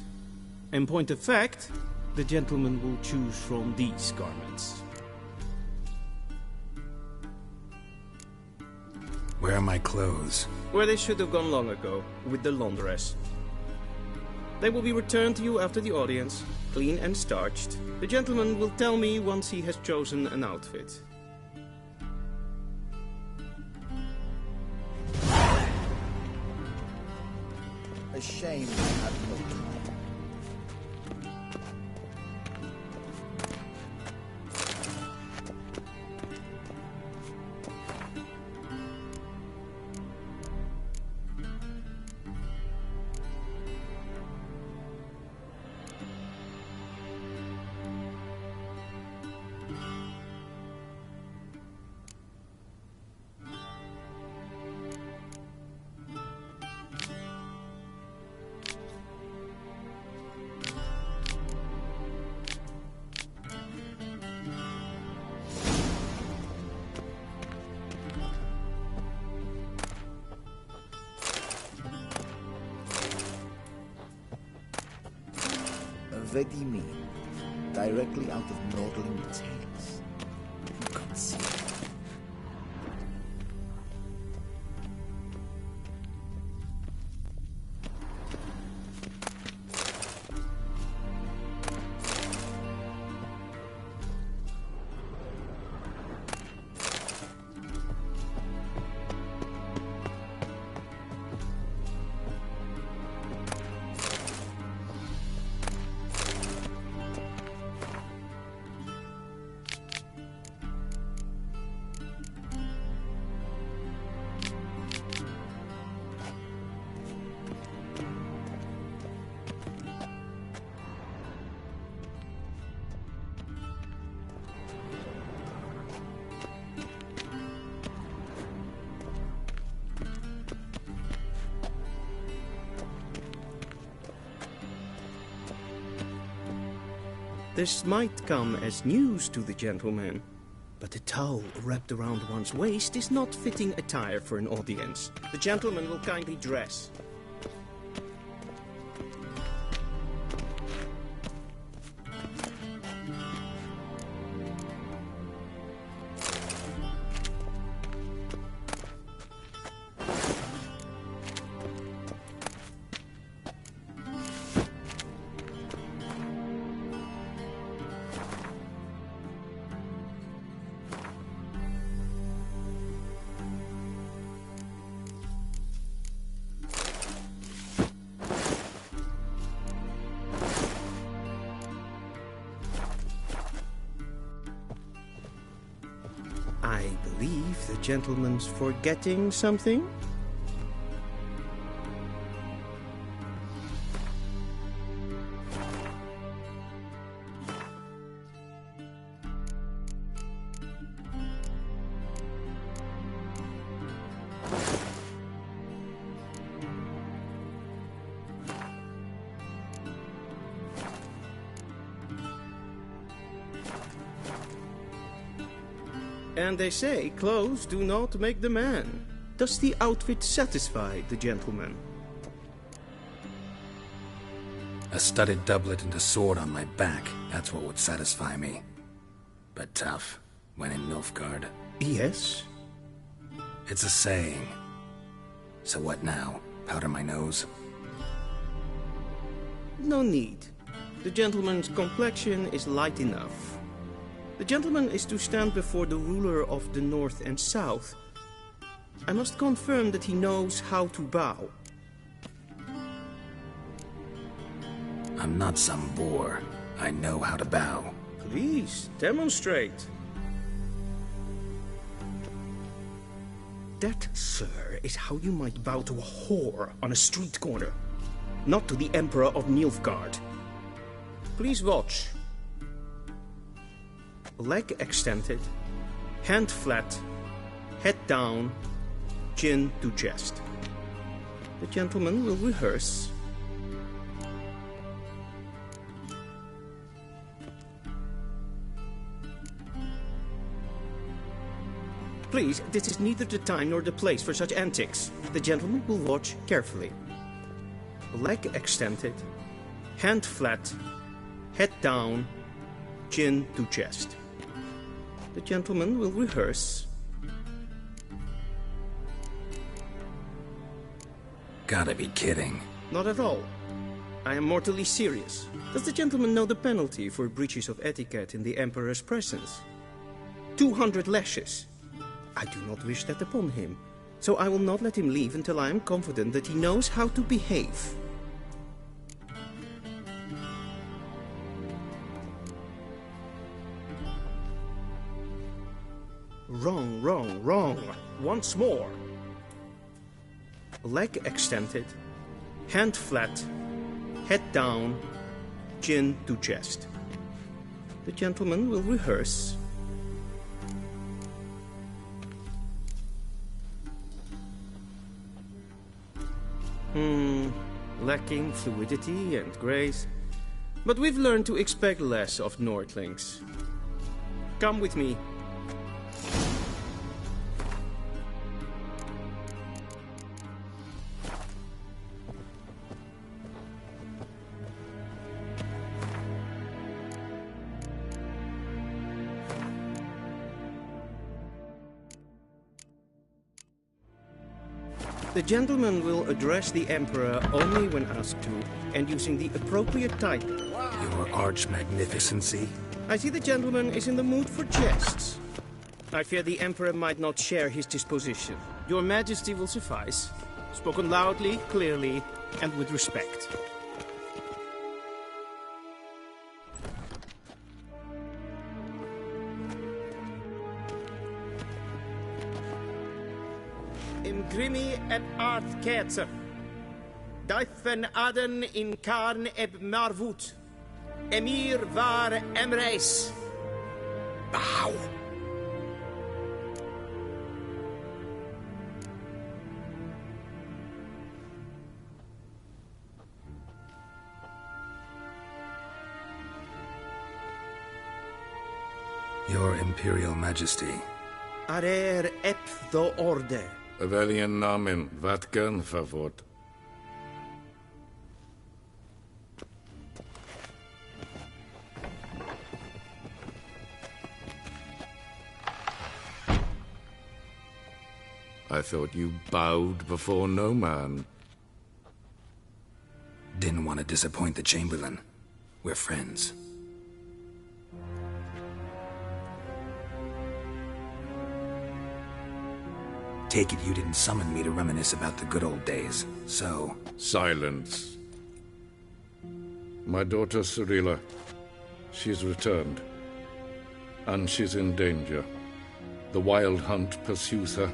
In point of fact, the gentleman will choose from these garments. Where are my clothes? Where they should have gone long ago, with the laundress. They will be returned to you after the audience, clean and starched. The gentleman will tell me once he has chosen an outfit. A shame I had no time. Vedi me, directly out of Nordling tales. Who could see? This might come as news to the gentleman, but a towel wrapped around one's waist is not fitting attire for an audience. The gentleman will kindly dress. I believe the gentleman's forgetting something. And they say clothes do not make the man. Does the outfit satisfy the gentleman? A studded doublet and a sword on my back, that's what would satisfy me. But tough, when in Nilfgaard. Yes? It's a saying. So what now? Powder my nose? No need. The gentleman's complexion is light enough. The gentleman is to stand before the ruler of the North and South. I must confirm that he knows how to bow. I'm not some boor. I know how to bow. Please, demonstrate. That, sir, is how you might bow to a whore on a street corner, not to the Emperor of Nilfgaard. Please watch. Leg extended, hand flat, head down, chin to chest. The gentleman will rehearse. Please, this is neither the time nor the place for such antics. The gentleman will watch carefully. Leg extended, hand flat, head down, chin to chest. The gentleman will rehearse. Gotta be kidding. Not at all. I am mortally serious. Does the gentleman know the penalty for breaches of etiquette in the Emperor's presence? 200 lashes. I do not wish that upon him, so I will not let him leave until I am confident that he knows how to behave. Wrong, wrong, wrong. Once more. Leg extended, hand flat, head down, chin to chest. The gentleman will rehearse. Lacking fluidity and grace. But we've learned to expect less of Nordlings. Come with me. The gentleman will address the Emperor only when asked to, and using the appropriate title. Your Arch-Magnificency? I see the gentleman is in the mood for jests. I fear the Emperor might not share his disposition. Your Majesty will suffice. Spoken loudly, clearly, and with respect. Imgrimi eb art ketzer. Daifen aden in karn eb marvut. Emir var emreis. Bow. Your Imperial Majesty. Arer ep the orde. Welchen Namen? Wat gern verwort? I thought you bowed before no man. Didn't want to disappoint the Chamberlain. We're friends. Take it you didn't summon me to reminisce about the good old days, so... Silence. My daughter Cyrilla, she's returned. And she's in danger. The Wild Hunt pursues her.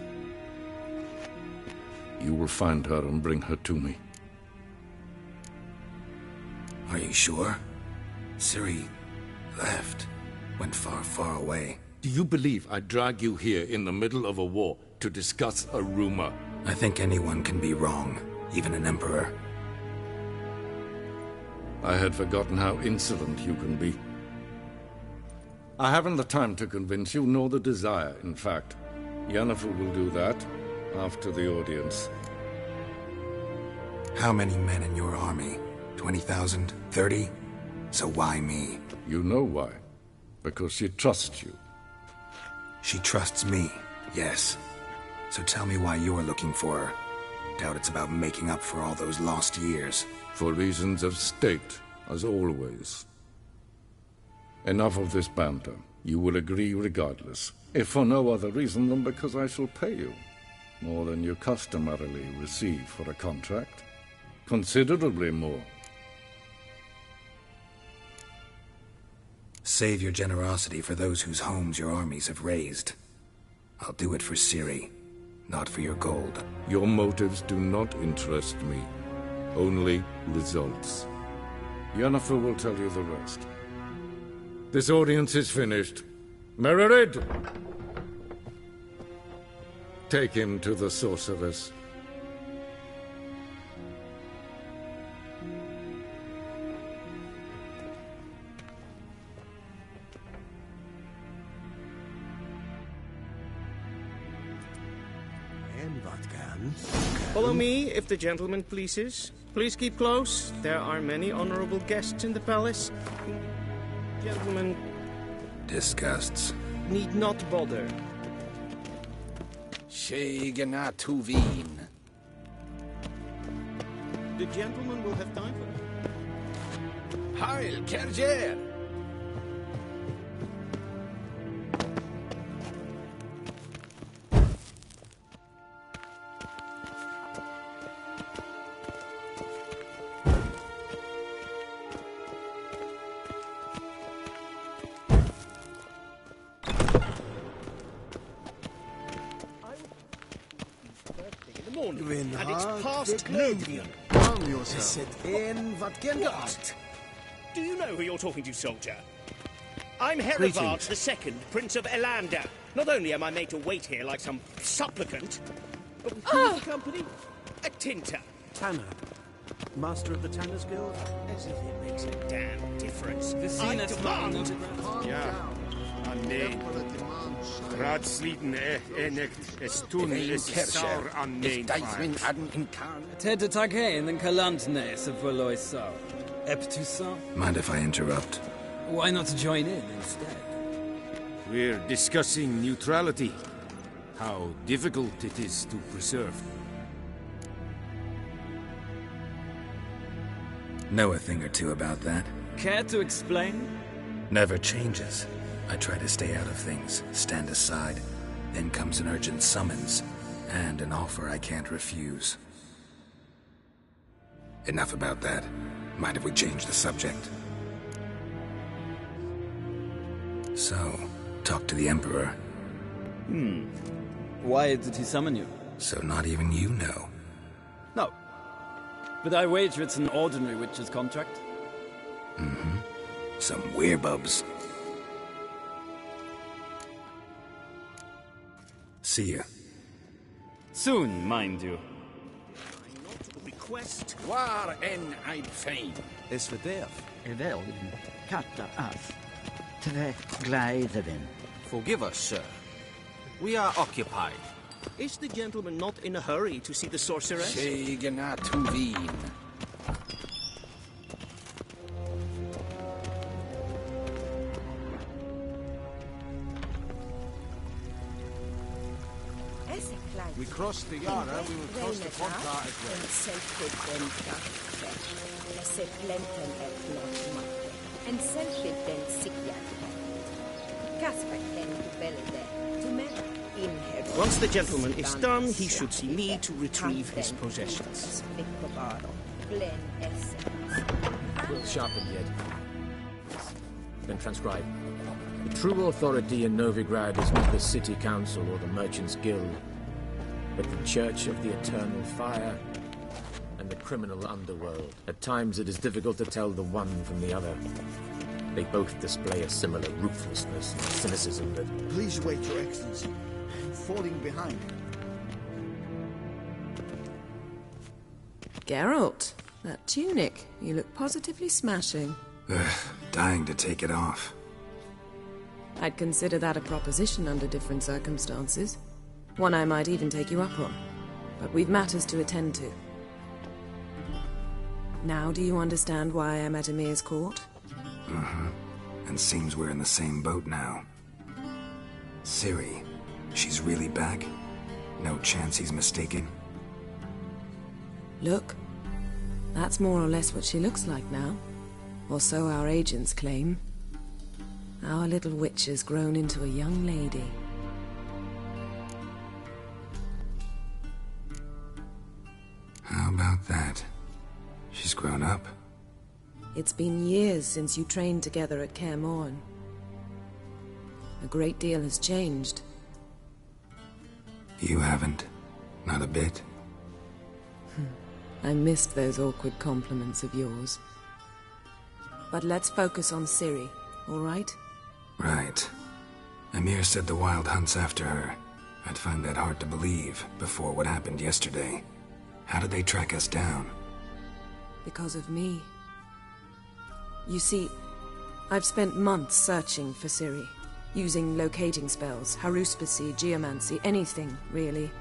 You will find her and bring her to me. Are you sure? Ciri left. Went far, far away. Do you believe I'd drag you here in the middle of a war to discuss a rumor? I think anyone can be wrong, even an emperor. I had forgotten how insolent you can be. I haven't the time to convince you, nor the desire, in fact. Yennefer will do that after the audience. How many men in your army? 20,000? 30? So why me? You know why. Because she trusts you. She trusts me, yes. So tell me why you're looking for her. Doubt it's about making up for all those lost years. For reasons of state, as always. Enough of this banter. You will agree regardless. If for no other reason than because I shall pay you. More than you customarily receive for a contract. Considerably more. Save your generosity for those whose homes your armies have razed. I'll do it for Ciri, not for your gold. Your motives do not interest me. Only results. Yennefer will tell you the rest. This audience is finished. Mererid! Take him to the sorceress. Follow me, if the gentleman pleases. Please keep close. There are many honorable guests in the palace. Gentlemen... Disgusts. Need not bother. Tuvin. The gentleman will have time for that. Heil Kerjer! And it's past noon. Calm yourself. What? Do you know who you're talking to, soldier? I'm Herivard II, Prince of Elander. Not only am I made to wait here like some supplicant, but who's the company? A tinter. Tanner. Master of the Tanners Guild? As if it makes a damn difference. I demand... Ja, nee. Raadsleden echt es tun is saur an nein. Tete Taghain and Kalantnes of Veloisa. Eptusa? Mind if I interrupt? Why not join in instead? We're discussing neutrality. How difficult it is to preserve. Know a thing or two about that? Care to explain? Never changes. I try to stay out of things, stand aside. Then comes an urgent summons, and an offer I can't refuse. Enough about that. Mind if we change the subject? So, talk to the Emperor. Why did he summon you? So not even you know. No. But I wager it's an ordinary witch's contract. Mm-hmm. Some werebubs. See ya. Soon, mind you. Request. Waar en I'd fain. Is verderf. Wel in katta af. Tre glijden. Forgive us, sir. We are occupied. Is the gentleman not in a hurry to see the sorceress? Tuvin. We crossed the Yara, we will cross the Pontar as well. Once the gentleman is done, he should see me to retrieve his possessions. Will sharpened yet. Then transcribe. The true authority in Novigrad is not the city council or the merchants' guild, but the Church of the Eternal Fire and the criminal underworld. At times it is difficult to tell the one from the other. They both display a similar ruthlessness and cynicism that... Please wait, Your Excellency. I'm falling behind. Geralt, that tunic. You look positively smashing. Dying to take it off. I'd consider that a proposition under different circumstances. One I might even take you up on. But we've matters to attend to. Now do you understand why I'm at Emir's court? Mm-hmm. And seems we're in the same boat now. Ciri, she's really back? No chance he's mistaken? Look, that's more or less what she looks like now. Or so our agents claim. Our little witch has grown into a young lady. How about that? She's grown up? It's been years since you trained together at Kaer Morhen. A great deal has changed. You haven't. Not a bit. I missed those awkward compliments of yours. But let's focus on Ciri, all right? Right. Emir said the Wild Hunt's after her. I'd find that hard to believe before what happened yesterday. How did they track us down? Because of me. You see, I've spent months searching for Ciri, using locating spells, haruspicy, geomancy, anything, really.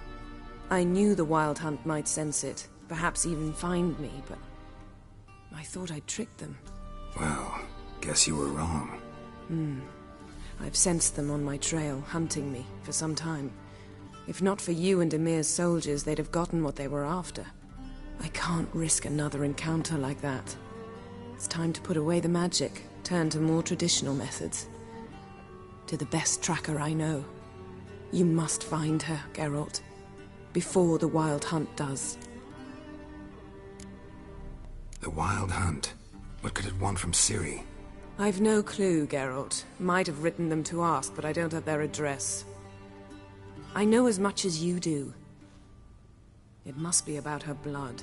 I knew the Wild Hunt might sense it, perhaps even find me, but I thought I'd tricked them. Well, guess you were wrong. I've sensed them on my trail, hunting me, for some time. If not for you and Emir's soldiers, they'd have gotten what they were after. I can't risk another encounter like that. It's time to put away the magic, turn to more traditional methods. To the best tracker I know. You must find her, Geralt. Before the Wild Hunt does. The Wild Hunt? What could it want from Ciri? I've no clue, Geralt. Might have written them to ask, but I don't have their address. I know as much as you do. It must be about her blood.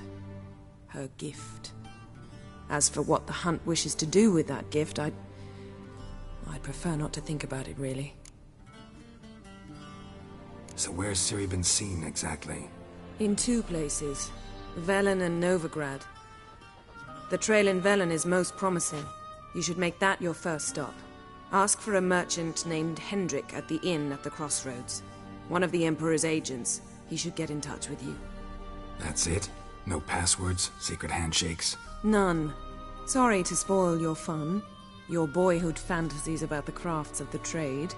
Her gift. As for what the Hunt wishes to do with that gift, I'd prefer not to think about it, really. So where's Ciri been seen, exactly? In two places. Velen and Novigrad. The trail in Velen is most promising. You should make that your first stop. Ask for a merchant named Hendrik at the inn at the crossroads. One of the Emperor's agents. He should get in touch with you. That's it? No passwords? Secret handshakes? None. Sorry to spoil your fun. Your boyhood fantasies about the crafts of the trade.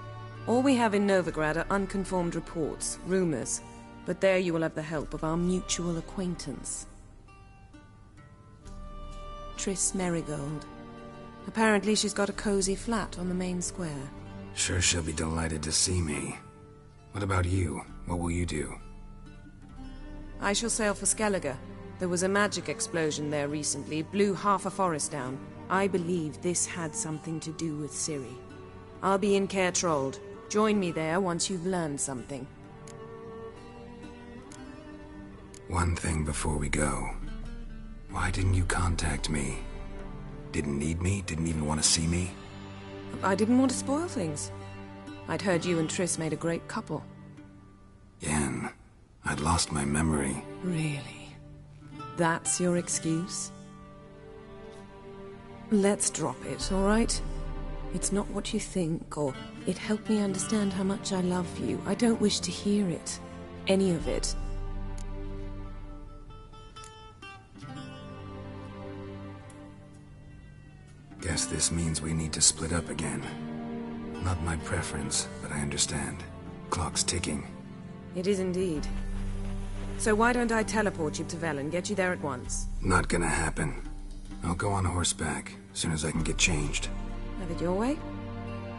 All we have in Novigrad are unconfirmed reports, rumors. But there you will have the help of our mutual acquaintance. Triss Merigold. Apparently she's got a cozy flat on the main square. Sure she'll be delighted to see me. What about you? What will you do? I shall sail for Skellige. There was a magic explosion there recently, blew half a forest down. I believe this had something to do with Ciri. I'll be in Caer Trold. Join me there once you've learned something. One thing before we go. Why didn't you contact me? Didn't need me? Didn't even want to see me? I didn't want to spoil things. I'd heard you and Triss made a great couple. Yen, I'd lost my memory. Really? That's your excuse? Let's drop it, all right? It's not what you think, or it helped me understand how much I love you. I don't wish to hear it. Any of it. Guess this means we need to split up again. Not my preference, but I understand. Clock's ticking. It is indeed. So why don't I teleport you to Velen, get you there at once? Not gonna happen. I'll go on horseback, as soon as I can get changed. Have it your way?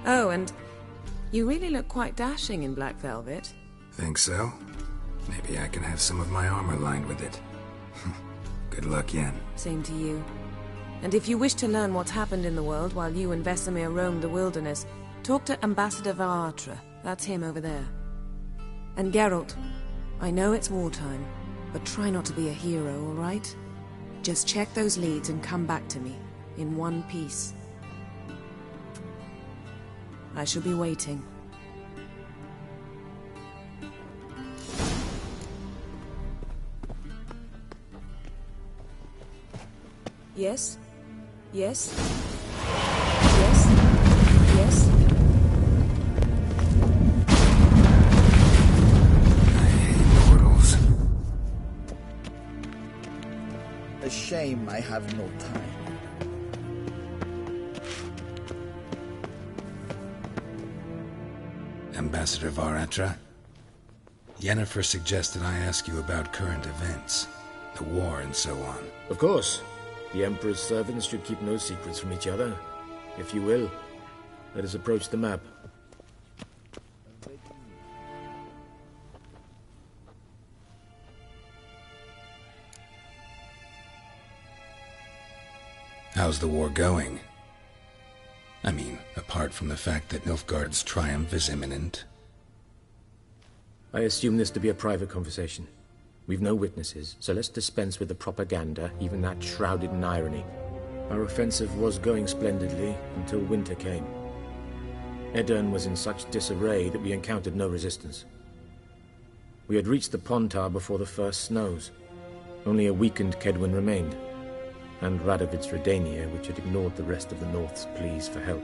Oh, and you really look quite dashing in black velvet. Think so? Maybe I can have some of my armor lined with it. Good luck, Yen. Same to you. And if you wish to learn what's happened in the world while you and Vesemir roamed the wilderness, Talk to Ambassador Varatra. That's him over there. And Geralt, I know it's wartime, but try not to be a hero, all right? Just check those leads and come back to me, in one piece. I shall be waiting. Yes? Yes? Yes? Yes? Mortals. A shame I have no time. Ambassador Varatra? Yennefer suggested I ask you about current events, the war and so on. Of course. The Emperor's servants should keep no secrets from each other. If you will, let us approach the map. How's the war going? I mean, apart from the fact that Nilfgaard's triumph is imminent. I assume this to be a private conversation. We've no witnesses, so let's dispense with the propaganda, even that shrouded in irony. Our offensive was going splendidly until winter came. Edirn was in such disarray that we encountered no resistance. We had reached the Pontar before the first snows. Only a weakened Kedwin remained, and Radovid's Redania, which had ignored the rest of the North's pleas for help.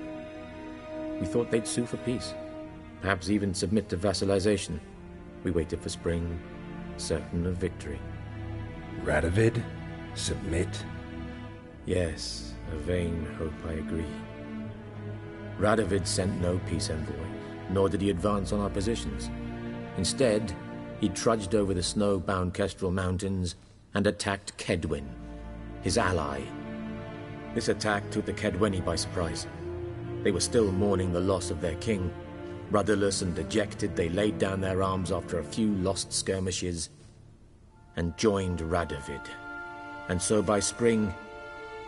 We thought they'd sue for peace, perhaps even submit to vassalization. We waited for spring, certain of victory. Radovid? Submit? Yes, a vain hope, I agree. Radovid sent no peace envoy, nor did he advance on our positions. Instead, he trudged over the snow-bound Kestrel Mountains and attacked Kedwin, his ally. This attack took the Kedweni by surprise. They were still mourning the loss of their king. Rudderless and dejected, they laid down their arms after a few lost skirmishes and joined Radovid. And so by spring,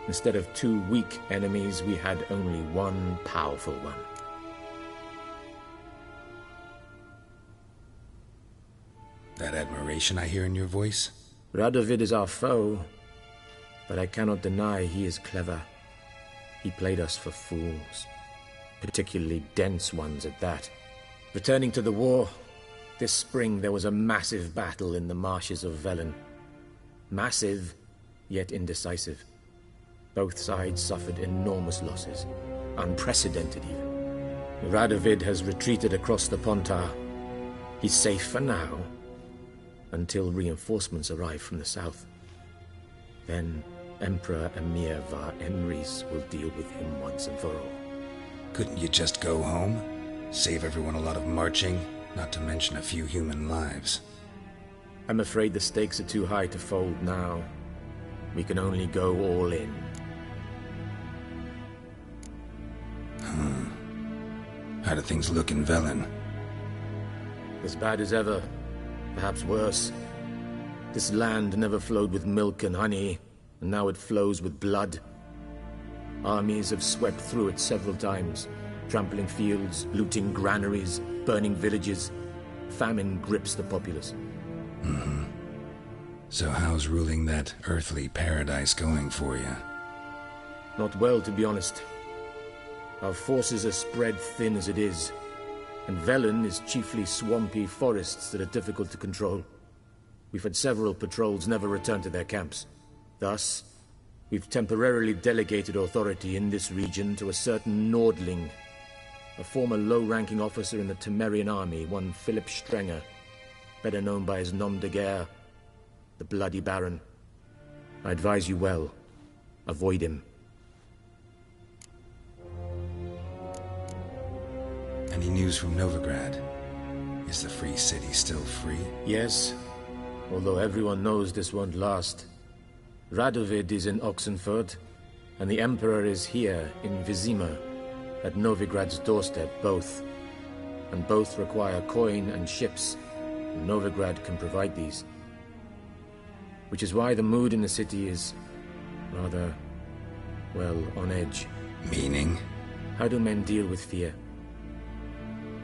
instead of 2 weak enemies, we had only one powerful one. That admiration I hear in your voice? Radovid is our foe, but I cannot deny he is clever. He played us for fools, particularly dense ones at that. Returning to the war, this spring there was a massive battle in the marshes of Velen. Massive, yet indecisive. Both sides suffered enormous losses, unprecedented even. Radovid has retreated across the Pontar. He's safe for now, until reinforcements arrive from the south. Then Emperor Emir Var Emrys will deal with him once and for all. Couldn't you just go home? Save everyone a lot of marching, not to mention a few human lives. I'm afraid the stakes are too high to fold now. We can only go all in. How do things look in Velen? As bad as ever, perhaps worse. This land never flowed with milk and honey, and now it flows with blood. Armies have swept through it several times, trampling fields, looting granaries, burning villages. Famine grips the populace. So how's ruling that earthly paradise going for you? Not well, to be honest. Our forces are spread thin as it is, and Velen is chiefly swampy forests that are difficult to control. We've had several patrols never return to their camps. Thus, we've temporarily delegated authority in this region to a certain Nordling, a former low-ranking officer in the Temerian army, one Philip Strenger, better known by his nom de guerre, the Bloody Baron. I advise you well. Avoid him. Any news from Novigrad? Is the Free City still free? Yes, although everyone knows this won't last. Radovid is in Oxenford, and the Emperor is here in Vizima, at Novigrad's doorstep, both. And both require coin and ships, and Novigrad can provide these. Which is why the mood in the city is rather, well, on edge. Meaning? How do men deal with fear?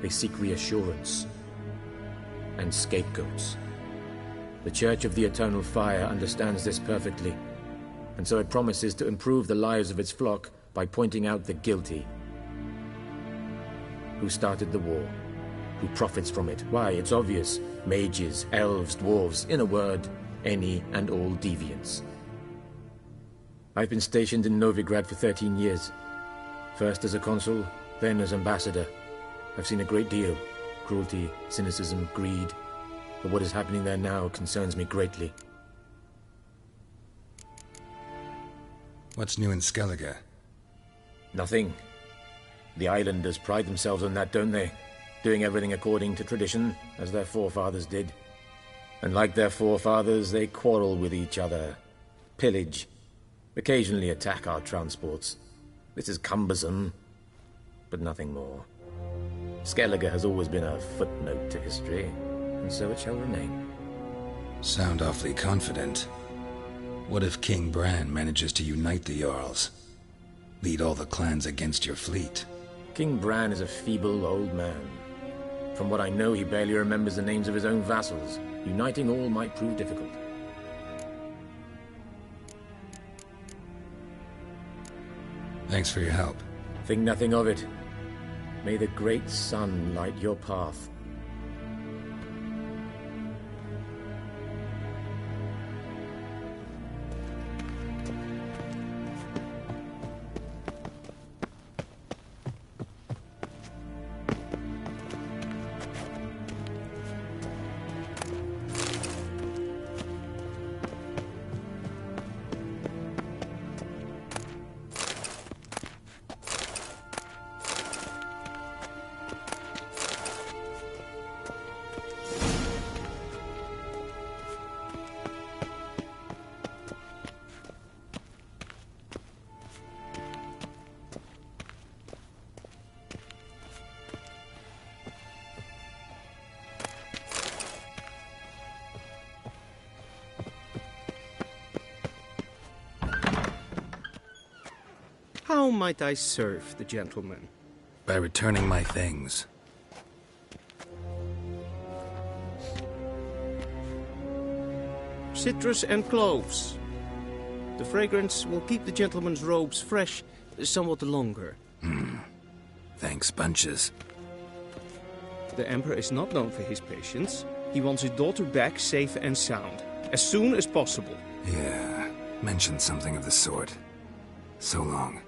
They seek reassurance and scapegoats. The Church of the Eternal Fire understands this perfectly, and so it promises to improve the lives of its flock by pointing out the guilty. Who started the war? Who profits from it? Why, it's obvious. Mages, elves, dwarves, in a word, any and all deviants. I've been stationed in Novigrad for 13 years. First as a consul, then as ambassador. I've seen a great deal. Cruelty, cynicism, greed. But what is happening there now concerns me greatly. What's new in Skellige? Nothing. The islanders pride themselves on that, don't they? Doing everything according to tradition, as their forefathers did. And like their forefathers, they quarrel with each other, pillage, occasionally attack our transports. This is cumbersome, but nothing more. Skellige has always been a footnote to history, and so it shall remain. Sound awfully confident. What if King Bran manages to unite the Jarls? Lead all the clans against your fleet? King Bran is a feeble old man. From what I know, he barely remembers the names of his own vassals. Uniting all might prove difficult. Thanks for your help. Think nothing of it. May the great sun light your path. How might I serve the gentleman? By returning my things. Citrus and cloves. The fragrance will keep the gentleman's robes fresh somewhat longer. Thanks, bunches. The Emperor is not known for his patience. He wants his daughter back safe and sound, as soon as possible. Yeah, mentioned something of the sort. So long.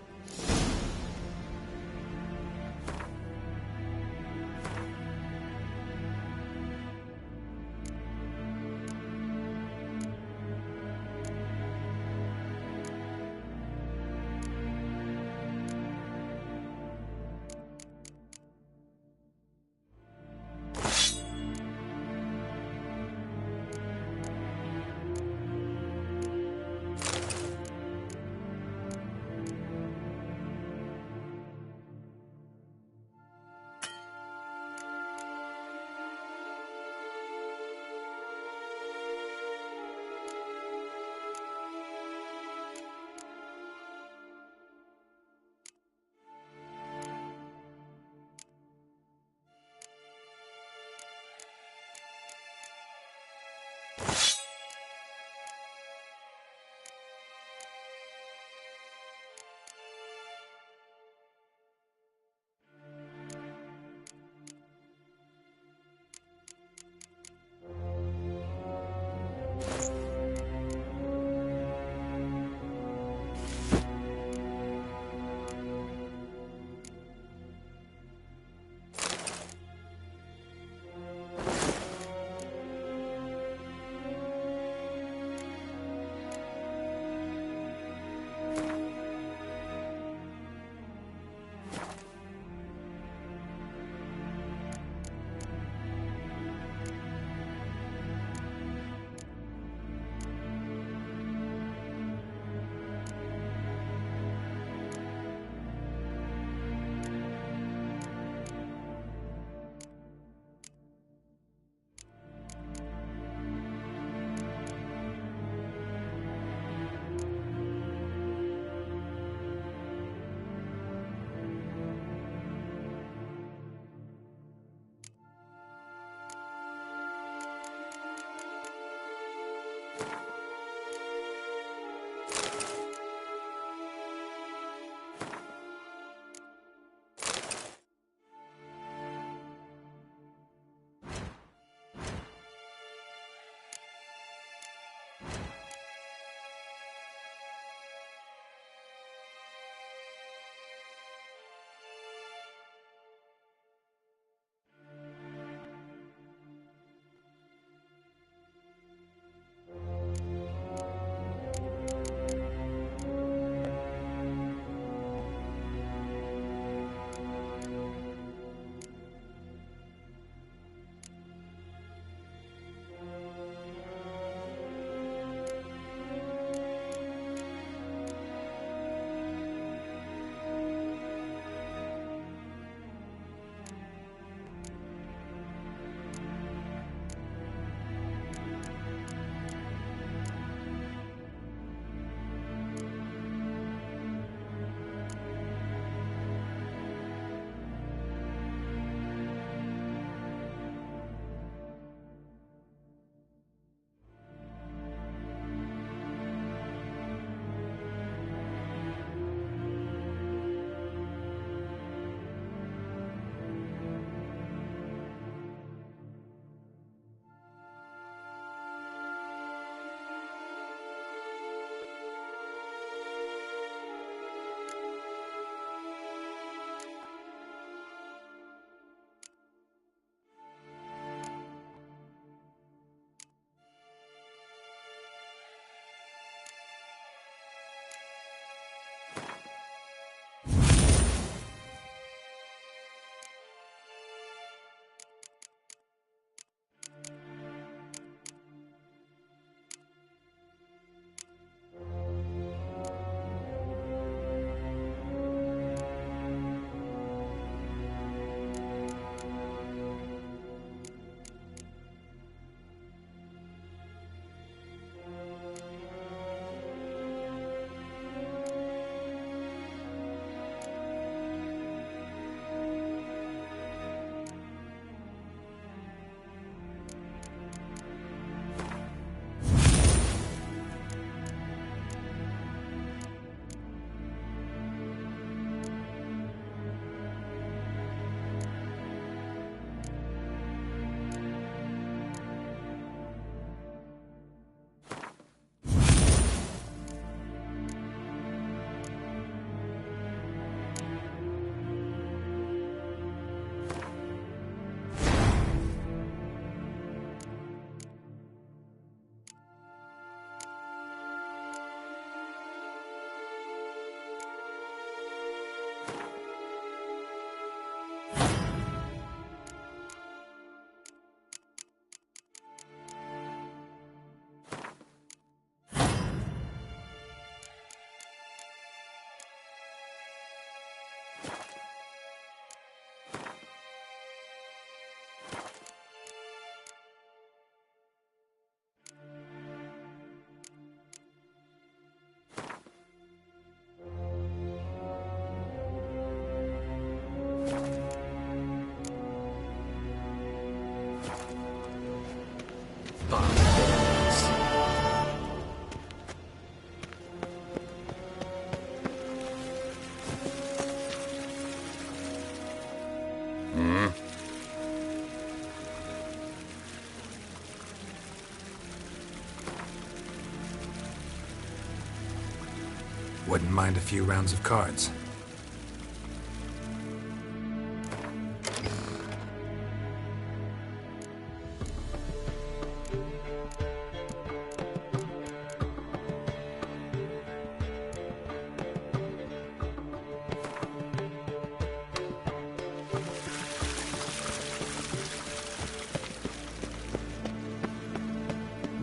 Wouldn't mind a few rounds of cards.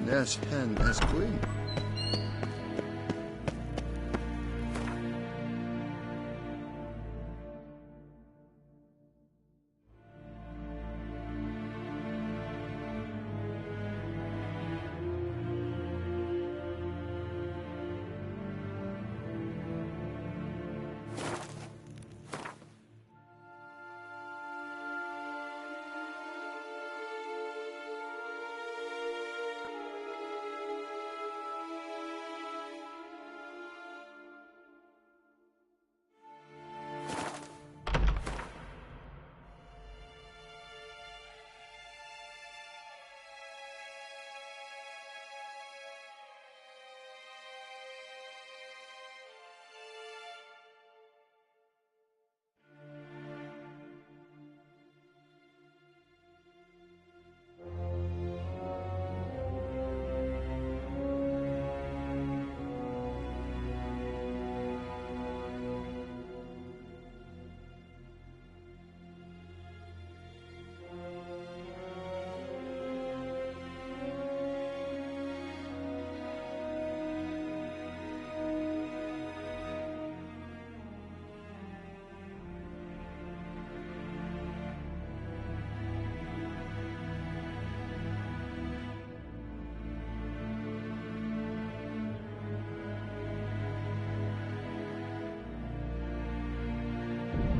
Less hand, less queen.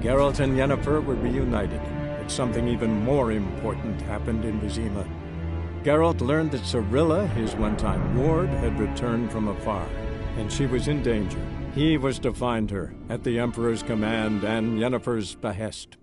Geralt and Yennefer were reunited, but something even more important happened in Vizima. Geralt learned that Cirilla, his one-time ward, had returned from afar, and she was in danger. He was to find her, at the Emperor's command and Yennefer's behest.